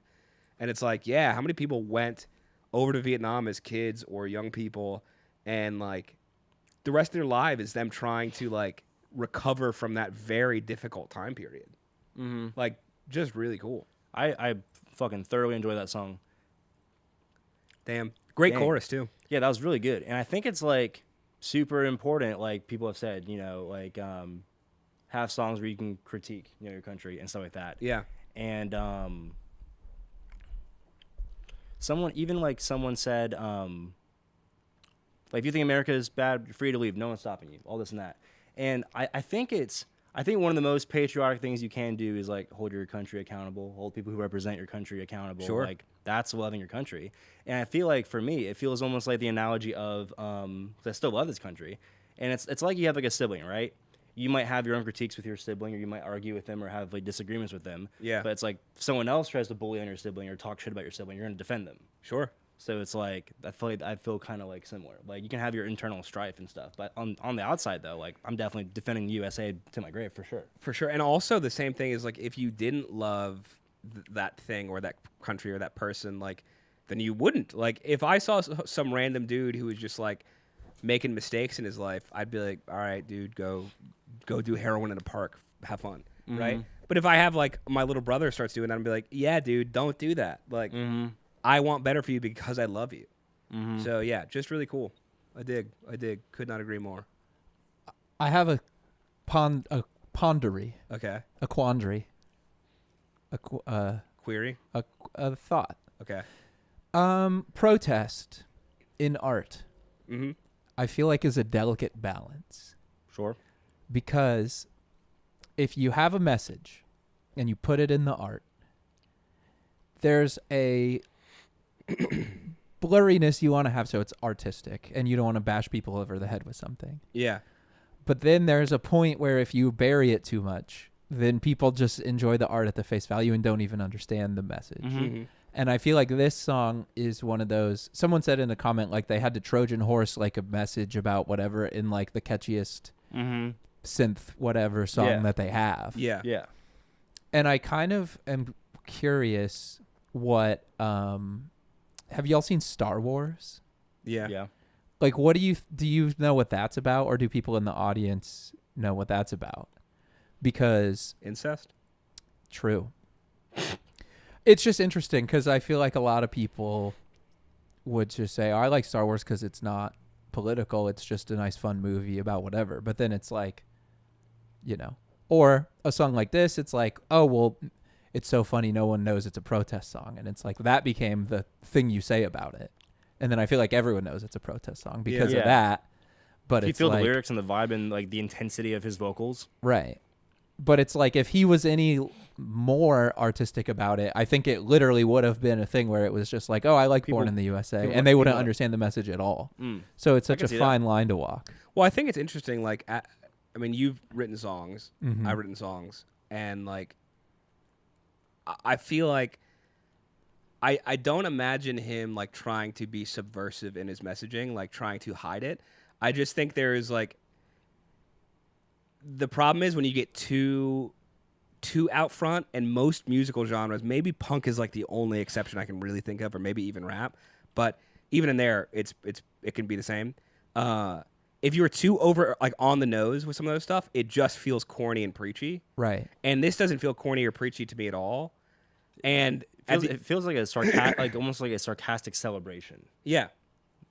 And it's like, yeah, how many people went over to Vietnam as kids or young people and like the rest of their life is them trying to like recover from that very difficult time period. Mm-hmm. Like just really cool. I fucking thoroughly enjoy that song. Damn. Great Dang. chorus too. Yeah, that was really good. And I think it's like super important, like people have said, you know, like have songs where you can critique, you know, your country and stuff like that. Yeah. And someone said, like if you think America is bad, you're free to leave. No one's stopping you. All this and that. And I think one of the most patriotic things you can do is like hold your country accountable, hold people who represent your country accountable. Sure. Like that's loving your country. And I feel like for me, it feels almost like the analogy of 'cause I still love this country. And it's like you have like a sibling, right? You might have your own critiques with your sibling, or you might argue with them or have like disagreements with them. Yeah. But it's like if someone else tries to bully on your sibling or talk shit about your sibling, you're gonna defend them. Sure. So it's like I feel kind of like similar. Like you can have your internal strife and stuff, but on the outside though, like I'm definitely defending the USA to my grave for sure. For sure. And also the same thing is like if you didn't love that thing or that country or that person, like then you wouldn't. Like if I saw some random dude who was just like making mistakes in his life, I'd be like, all right, dude, go do heroin in a park, have fun, right? But if I have like my little brother starts doing that, I'd be like, yeah, dude, don't do that. Like I want better for you because I love you. So yeah, just really cool. I dig. Could not agree more. I have a pondery, Okay. a quandary, Query. a thought. Okay. Protest in art, Mm-hmm. I feel like is a delicate balance. Sure. Because if you have a message and you put it in the art, there's a blurriness you want to have so it's artistic and you don't want to bash people over the head with something. Yeah. But then there's a point where if you bury it too much, then people just enjoy the art at the face value and don't even understand the message. Mm-hmm. And I feel like this song is one of those. Someone said in a comment like they had to Trojan horse like a message about whatever in like the catchiest synth whatever song that they have. Yeah. Yeah. And I kind of am curious what have y'all seen Star Wars? Yeah. Yeah. Like what do you know what that's about, or do people in the audience know what that's about? Because Incest. true. It's just interesting because I feel like a lot of people would just say, oh, I like Star Wars because it's not political. It's just a nice, fun movie about whatever. But then it's like, you know, or a song like this, it's like, oh, well, it's so funny. No one knows it's a protest song. And it's like that became the thing you say about it. And then I feel like everyone knows it's a protest song because of that. But you it's feel like, the lyrics and the vibe and like the intensity of his vocals. right. But it's like if he was any more artistic about it, I think it literally would have been a thing where it was just like, oh, I like Born in the USA. And they wouldn't understand the message at all. So it's such a fine line to walk. Well, I think it's interesting. Like, I mean, you've written songs. Mhm. I've written songs. And, like, I feel like I don't imagine him, like, trying to be subversive in his messaging, like, trying to hide it. I just think there is, like, the problem is when you get too out front, and most musical genres, maybe punk is like the only exception I can really think of, or maybe even rap, but even in there, it can be the same. If you were too over, like, on the nose with some of those stuff, it just feels corny and preachy. Right. And this doesn't feel corny or preachy to me at all. And It feels like a like almost like a sarcastic celebration. Yeah,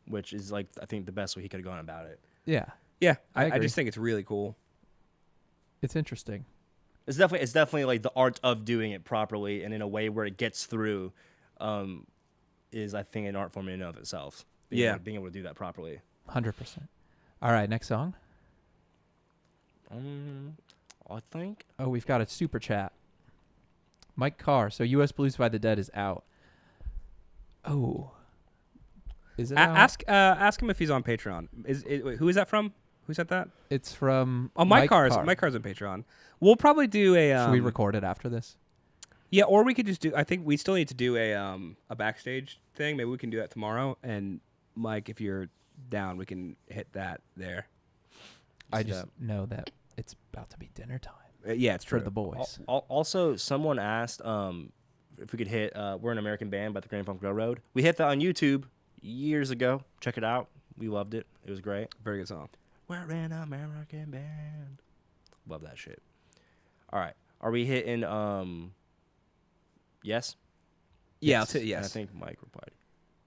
which is like I think the best way he could have gone about it. Yeah. Yeah, I agree. just think it's really cool. It's interesting. It's definitely like the art of doing it properly and in a way where it gets through, is I think an art form in and of itself. Being able to do that properly. 100%. All right, next song. I think. Oh, we've got a super chat. Mike Carr. So U.S. Blues by the Dead is out. Oh. Is it out? Ask him if he's on Patreon. Wait, who is that from? Who said that? It's from Mike Carr's on Patreon. We'll probably do a. Should we record it after this? Yeah, or we could just do. I think we still need to do a backstage thing. Maybe we can do that tomorrow. And Mike, if you're down, we can hit that there. I just know that it's about to be dinner time. Yeah, it's true. For the boys. Also, someone asked if we could hit "We're an American Band" by the Grand Funk Railroad. We hit that on YouTube years ago. Check it out. We loved it. It was great. Very good song. We're an American band. Love that shit. All right. Are we hitting yes? Yeah, I'll say yes. And I think Mike replied.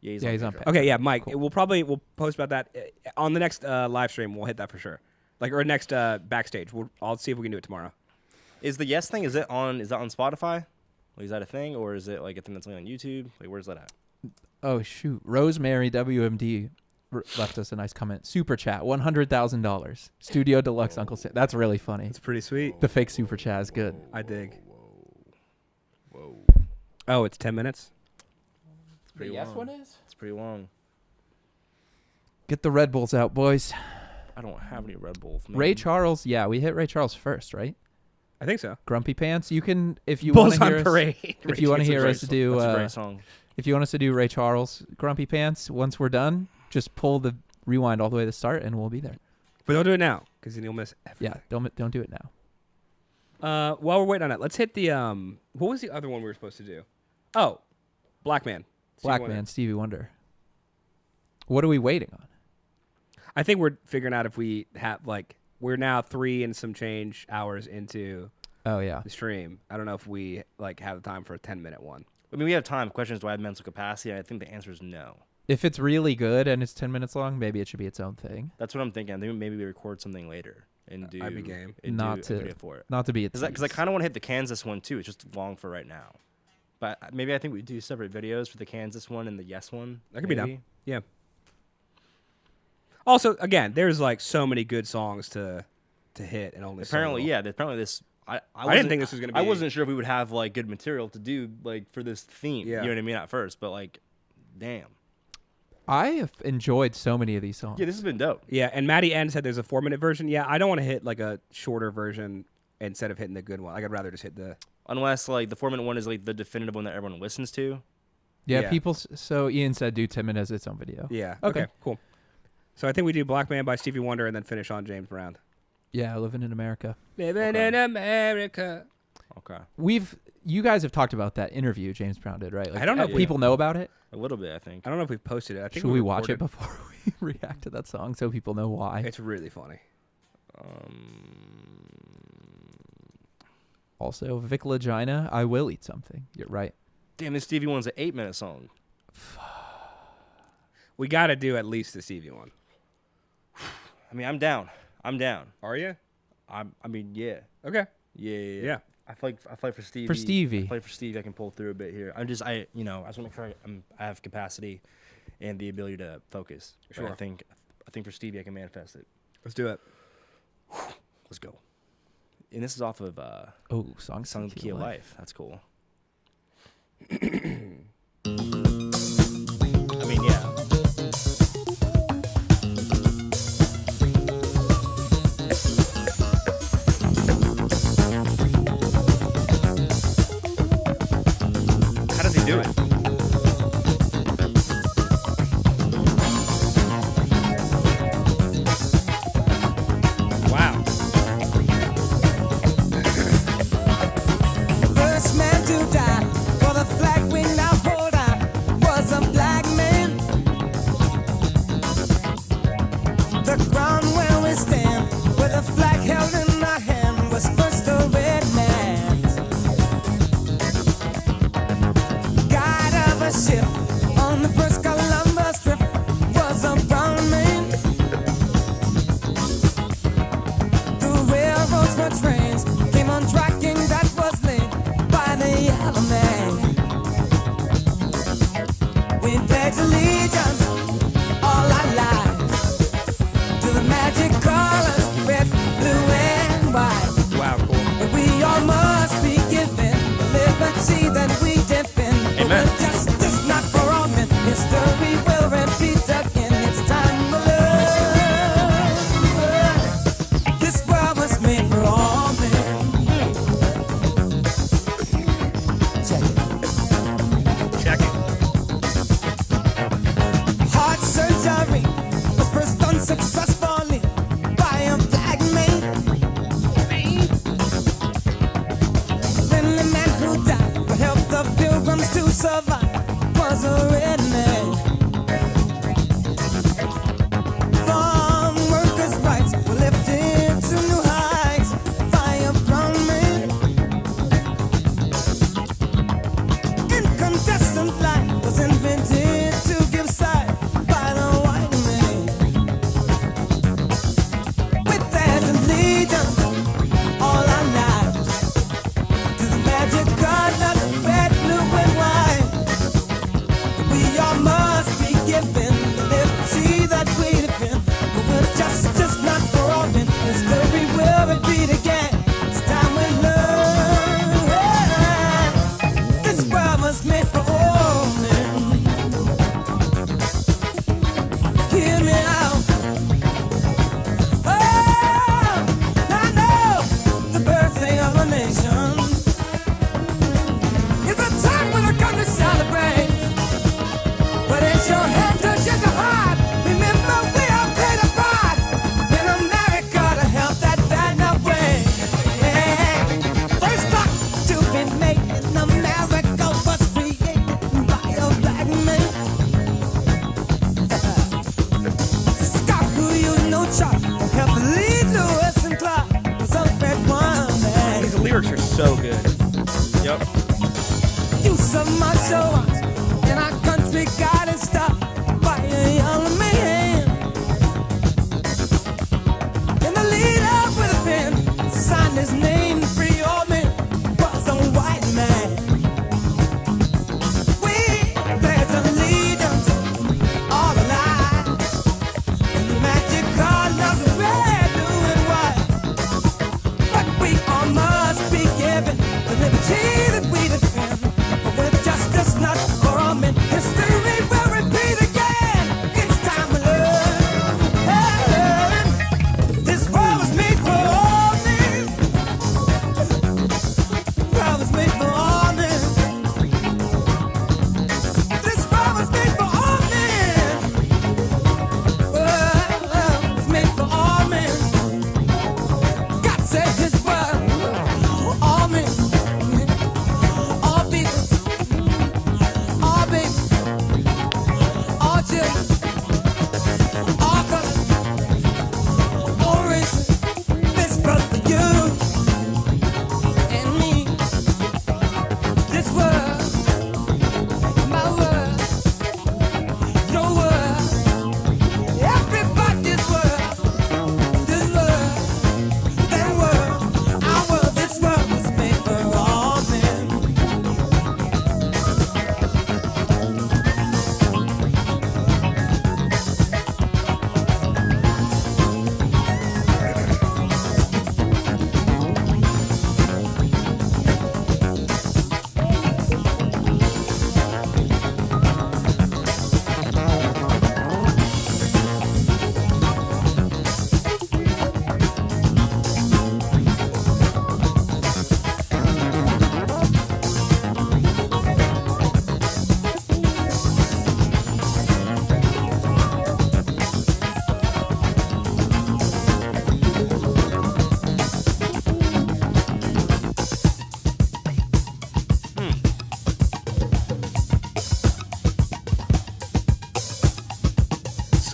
Yeah, he's on Patreon. Okay, yeah, Mike. Cool. We'll post about that on the next live stream. We'll hit that for sure. Like, or next backstage. I'll see if we can do it tomorrow. Is the yes thing? Is that on Spotify? Like, is that a thing, or is it like a thing that's only on YouTube? Like, where's that at? Oh shoot, Rosemary WMD left us a nice comment. Super chat, $100,000. Studio Deluxe Uncle Sam. That's really funny. It's pretty sweet. The fake super chat is good. I dig. Whoa. Oh, it's 10 minutes. It's pretty long. one is. It's pretty long. Get the Red Bulls out, boys. I don't have any Red Bulls. Man. Ray Charles. Yeah, we hit Ray Charles first, right? I think so. Grumpy Pants. You can, if you want Bulls to on hear us, Parade. if you want to hear us do, That's a great song. if you want us to do Ray Charles Grumpy Pants, once we're done, just pull the rewind all the way to the start, and we'll be there. But don't do it now, because then you'll miss everything. Yeah, don't do it now. While we're waiting on it, let's hit the what was the other one we were supposed to do? Oh, Black Man. Stevie Wonder. What are we waiting on? I think we're figuring out if we have, like, we're now 3 and some change hours into the stream. I don't know if we, like, have the time for a 10-minute one. I mean, we have time. Question is, do I have mental capacity? And I think the answer is no. If it's really good and it's 10 minutes long, maybe it should be its own thing. That's what I'm thinking. I think maybe we record something later and do. I'd be game. Not do a to video for it. Not to be a Because I kind of want to hit the Kansas one too. It's just long for right now. But maybe I think we do separate videos for the Kansas one and the Yes one. That could be done. Yeah. Also, again, there's, like, so many good songs to hit, and only Apparently, so little. apparently this. I didn't think this was gonna be. I wasn't sure if we would have, like, good material to do, like, for this theme. Yeah. You know what I mean at first, but, like, damn. I have enjoyed so many of these songs. Yeah, this has been dope. Yeah, and Maddie N said there's a 4-minute version. Yeah, I don't want to hit, like, a shorter version instead of hitting the good one. Like, I'd rather just hit the. Unless, like, the 4-minute one is, like, the definitive one that everyone listens to. Yeah, people. So Ian said do 10 minutes as its own video. Yeah. Okay. Cool. So I think we do Black Man by Stevie Wonder and then finish on James Brown. Yeah, Living in America. Living in America. Okay. You guys have talked about that interview James Brown did, right? Like, I don't know if people know about it. A little bit, I think. I don't know if we've posted it. I think Should we watch it recorded. before we react to that song so people know why? It's really funny. Also, Vic Legina, I Will Eat Something. You're right. Damn, this Stevie one's an 8-minute song. We got to do at least the Stevie one. I mean, I'm down. Are you? I mean, yeah. Okay. Yeah. I fight for Stevie. For Stevie. I fight for Stevie. I can pull through a bit here. I just want to make sure I have capacity and the ability to focus. But Sure. I think for Stevie I can manifest it. Let's do it. Let's go. And this is off of Song of the Key of Life. That's cool. I mean, yeah. How does he do it? Wow. First man to die for the flag we now hold on was a black man. The ground where we stand, with a flag held in our hand, was first a red man. Guide of a ship on the first Columbus trip was a brown man. The railroads were trains, came on tracking that was laid by the yellow man. We pledge allegiance all our lives to the magic colors, red, blue, and white. Wow, cool. We all must be given the liberty that we defend. Amen. For justice, not for all men. History will repeat again. It's time to love. This world was made for all men. Check it. Check it. Heart surgery was first done successfully by a black man. Then the man who died to help the pilgrims to survive was a red man. Farm workers' rights were lifted to new heights by a brown man. Incandescent light was invented to give sight by the white man. We pledge allegiance all our lives to the magic colors, red, blue, and white. We all must be given the liberty that we defend. But we're justice, not for all men. History will repeat again. It's time we learn. This world was made for all men. Hear me out. Oh, I know the birthday of a nation is a time when a country celebrates. But it's your hand touching the heart. Remember, we are paid a pride in America to help that banner wave. First thought to be made in America was created by a black man. Scott, who used no chart, helped lead Lewis and Clark was a red one man. These lyrics are so good. Yep. Use of martial arts in our country got it stopped by a young man. And the leader with a pen signed his name to free all men was a white man. We pledge allegiance all our lives in the magic colors of red, blue, and white. But we all must be given the liberty that we defend. For with justice, not for all men, history will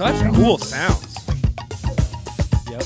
Such cool sounds. Yep.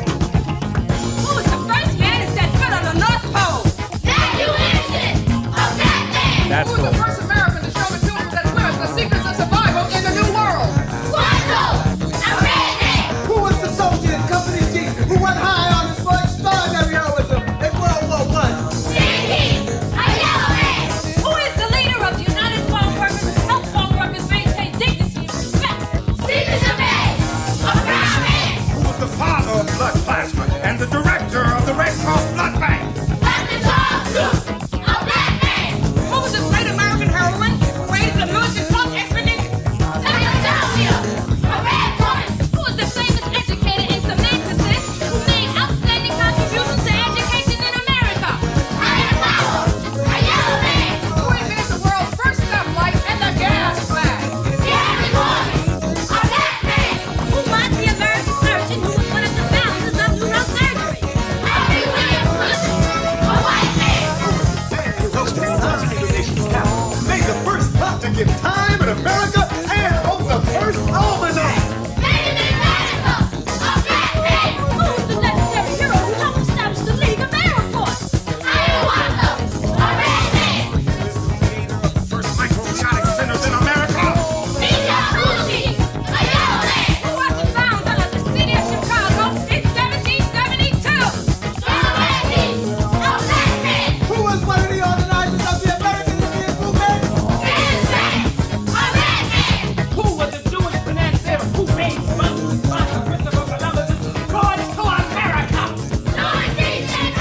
Who was the first man to set foot on the North Pole? That you innocent of that man. That's Who was the cool. first American to show the children that live the secrets of survival in the New World? Quanto, a redneck. Who was the soldier in Company G who went high on his first starting heroism in World War I? Stinky, a yellow man. Who is the leader of the United Farm Workers who help farm workers maintain dignity and respect? Secrets of man, a brown man. Who was the father of blood plasma and the director of the Red Cross Blood Bank? Dr. Charles Duke, a black man. Who was the great American heroine who raided the militant punk expedition? Philadelphia, a red woman. Who was the famous educator in semantics who made outstanding contributions to education in America? Iron Power, a yellow man. Who invented the world's first stoplight and the gas flag? Gary Morgan, a black man. Who was the American surgeon who was one of the founders of neurosurgery? Henry William Wilson, a white man. Made the first cop to give time in America and wrote the first almanac. Benjamin Madison, a black man. Who was the legendary hero who helped establish the League of Air Force? Hiawatha, a red man. First microbionic centers in America. Nita Rucci, a yellow man. Who was the founder of the city of Chicago in 1772? John Wesley, a black man. Who was one of the organizers of the American Indian movement? Ben Frank, a red man. Who was the Jewish financier who made money from Christopher Columbus' voyage to America? Dorothy St.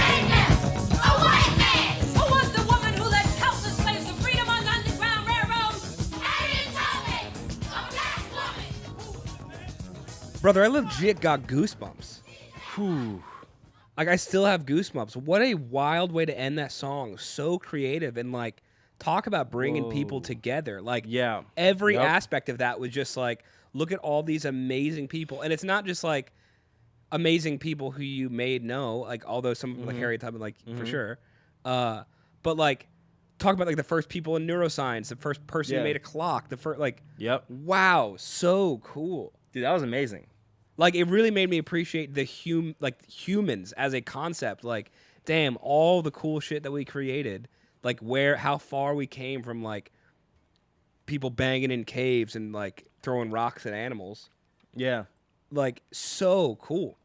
a white man. Who was the woman who led countless slaves to freedom on the Underground Railroad? Harriet Tubman, a black woman. Brother, I legit got goosebumps. Whew. Like, I still have goosebumps. What a wild way to end that song. So creative and, like, talk about bringing people together. Like, Yeah. every Yep. aspect of that was just like, look at all these amazing people. And it's not just, like, amazing people who you may know, like, although some people like Harriet Tubman, like, for sure. But, like, talk about, like, the first people in neuroscience, the first person who Yeah. made a clock, the first, like, Yep. wow, so cool. Dude, that was amazing. Like, it really made me appreciate the humans as a concept. Like, damn, all the cool shit that we created. Like, how far we came from, like, people banging in caves and, like, throwing rocks at animals. Yeah. Like, so cool.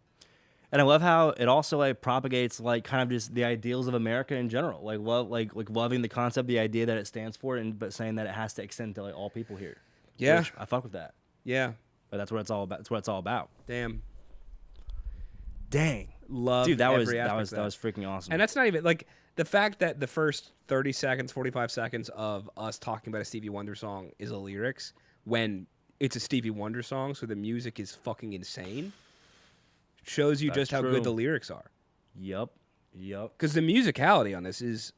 And I love how it also like propagates like kind of just the ideals of America in general. Like loving the concept, the idea that it stands for, and but saying that it has to extend to like all people here. Yeah. Which I fuck with that. Yeah. But that's what it's all about. That's what it's all about. Damn. Dang. Love Dude, that was every that aspect was of that was freaking awesome. And that's not even, like, the fact that the first 30 seconds, 45 seconds of us talking about a Stevie Wonder song is a lyrics when it's a Stevie Wonder song, so the music is fucking insane, shows you That's just how true. good the lyrics are. Yep. Because the musicality on this is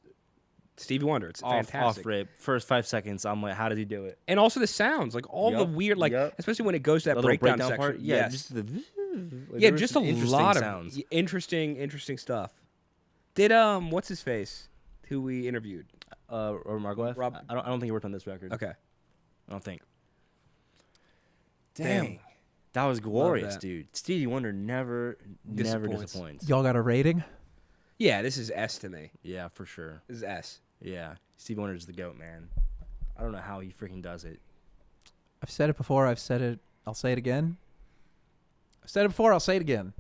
Stevie Wonder. It's fantastic. Off rip. First 5 seconds, I'm like, how does he do it? And also the sounds, like all the Yup, weird, like, yup. especially when it goes to that The little breakdown, breakdown section. part? Yeah, Yes. just the like, Yeah, there just was a some interesting lot sounds. of interesting stuff. Did what's his face, who we interviewed? Or Margolef? Rob- I don't think he worked on this record. Okay. I don't think. Damn. Dang. That was glorious, that. dude. Stevie Wonder never Disappoints. disappoints. Y'all got a rating? Yeah, this is S to me. Yeah, for sure. This is S. Yeah. Stevie Wonder's the GOAT, man. I don't know how he freaking does it. I've said it before. I've said it. I'll say it again. I've said it before. I'll say it again.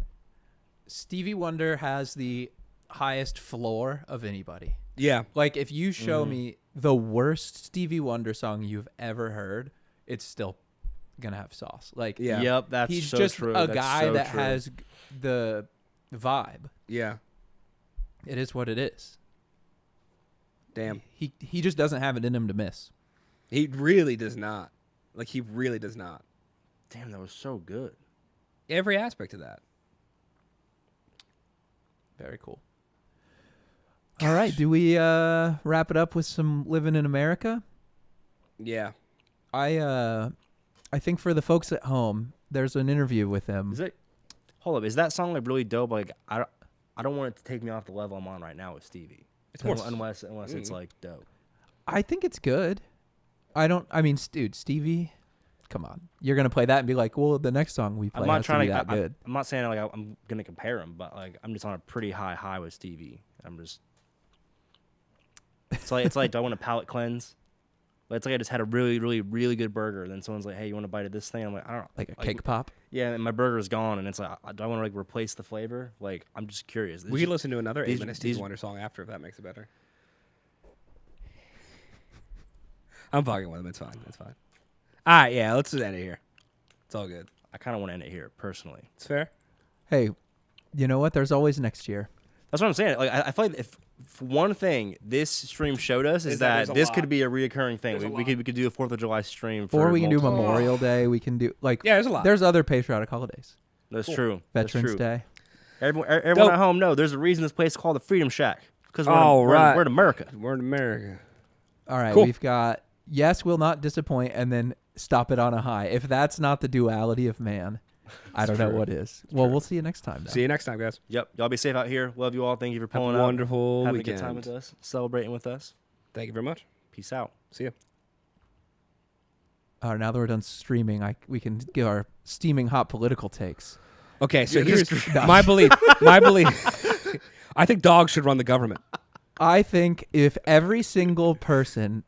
Stevie Wonder has the highest floor of anybody. Yeah. Like, if you show me the worst Stevie Wonder song you've ever heard, it's still gonna have sauce. Like, Yeah. Yep, that's he's so just true. a That's guy so that true. has the vibe. Yeah. It is what it is. Damn. He just doesn't have it in him to miss. He really does not. Like, he really does not. Damn, that was so good. Every aspect of that. Very cool. All right, do we wrap it up with some Living in America? Yeah. I think for the folks at home, there's an interview with him. Is it? Hold up, is that song like really dope? Like I don't want it to take me off the level I'm on right now with Stevie. It's more Unless it's like dope. I think it's good. Dude, Stevie, come on. You're going to play that and be like, well, the next song we play I'm not has trying to be to. that good. I'm not saying like I'm gonna compare him, but like I'm just on a pretty high with Stevie. I'm just. It's like do I want a palate cleanse? It's like I just had a really good burger, and then someone's like, "Hey, you want a bite of this thing?" I'm like, "I don't know." Like a cake pop? Yeah, and my burger's gone, and it's like, do I want to like replace the flavor? Like, I'm just curious. We could listen to another these- 8-minute Stevie these- Wonder song after if that makes it better. I'm fucking with him. It's fine. It's fine. All right, yeah, let's just end it here. It's all good. I kind of want to end it here personally. It's fair. Hey, you know what? There's always next year. That's what I'm saying. Like, I feel like if one thing this stream showed us is that that there's a this lot. could be a reoccurring thing. There's a We could do a 4th of July stream. Or for we can do multiple- Memorial Day. We can do, like, Yeah, there's a lot. There's other patriotic holidays. That's true. That's Veterans true. Day. Everyone Dope. at home, there's a reason this place is called the Freedom Shack. Because All right. we're in America. We're in America. All right, Cool. we've got yes, will not disappoint, and then stop it on a high. If that's not the duality of man, I don't know what is. Well, we'll see you next time. Though. See you next time, guys. Yep. Y'all be safe out here. Love you all. Thank you for Have pulling a out. wonderful Having weekend. a good time with us. Celebrating with us. Thank you very much. Peace out. See you. All right, now that we're done streaming, we can give our steaming hot political takes. Okay, so Yeah, here's just- my belief. My belief. I think dogs should run the government. I think if every single person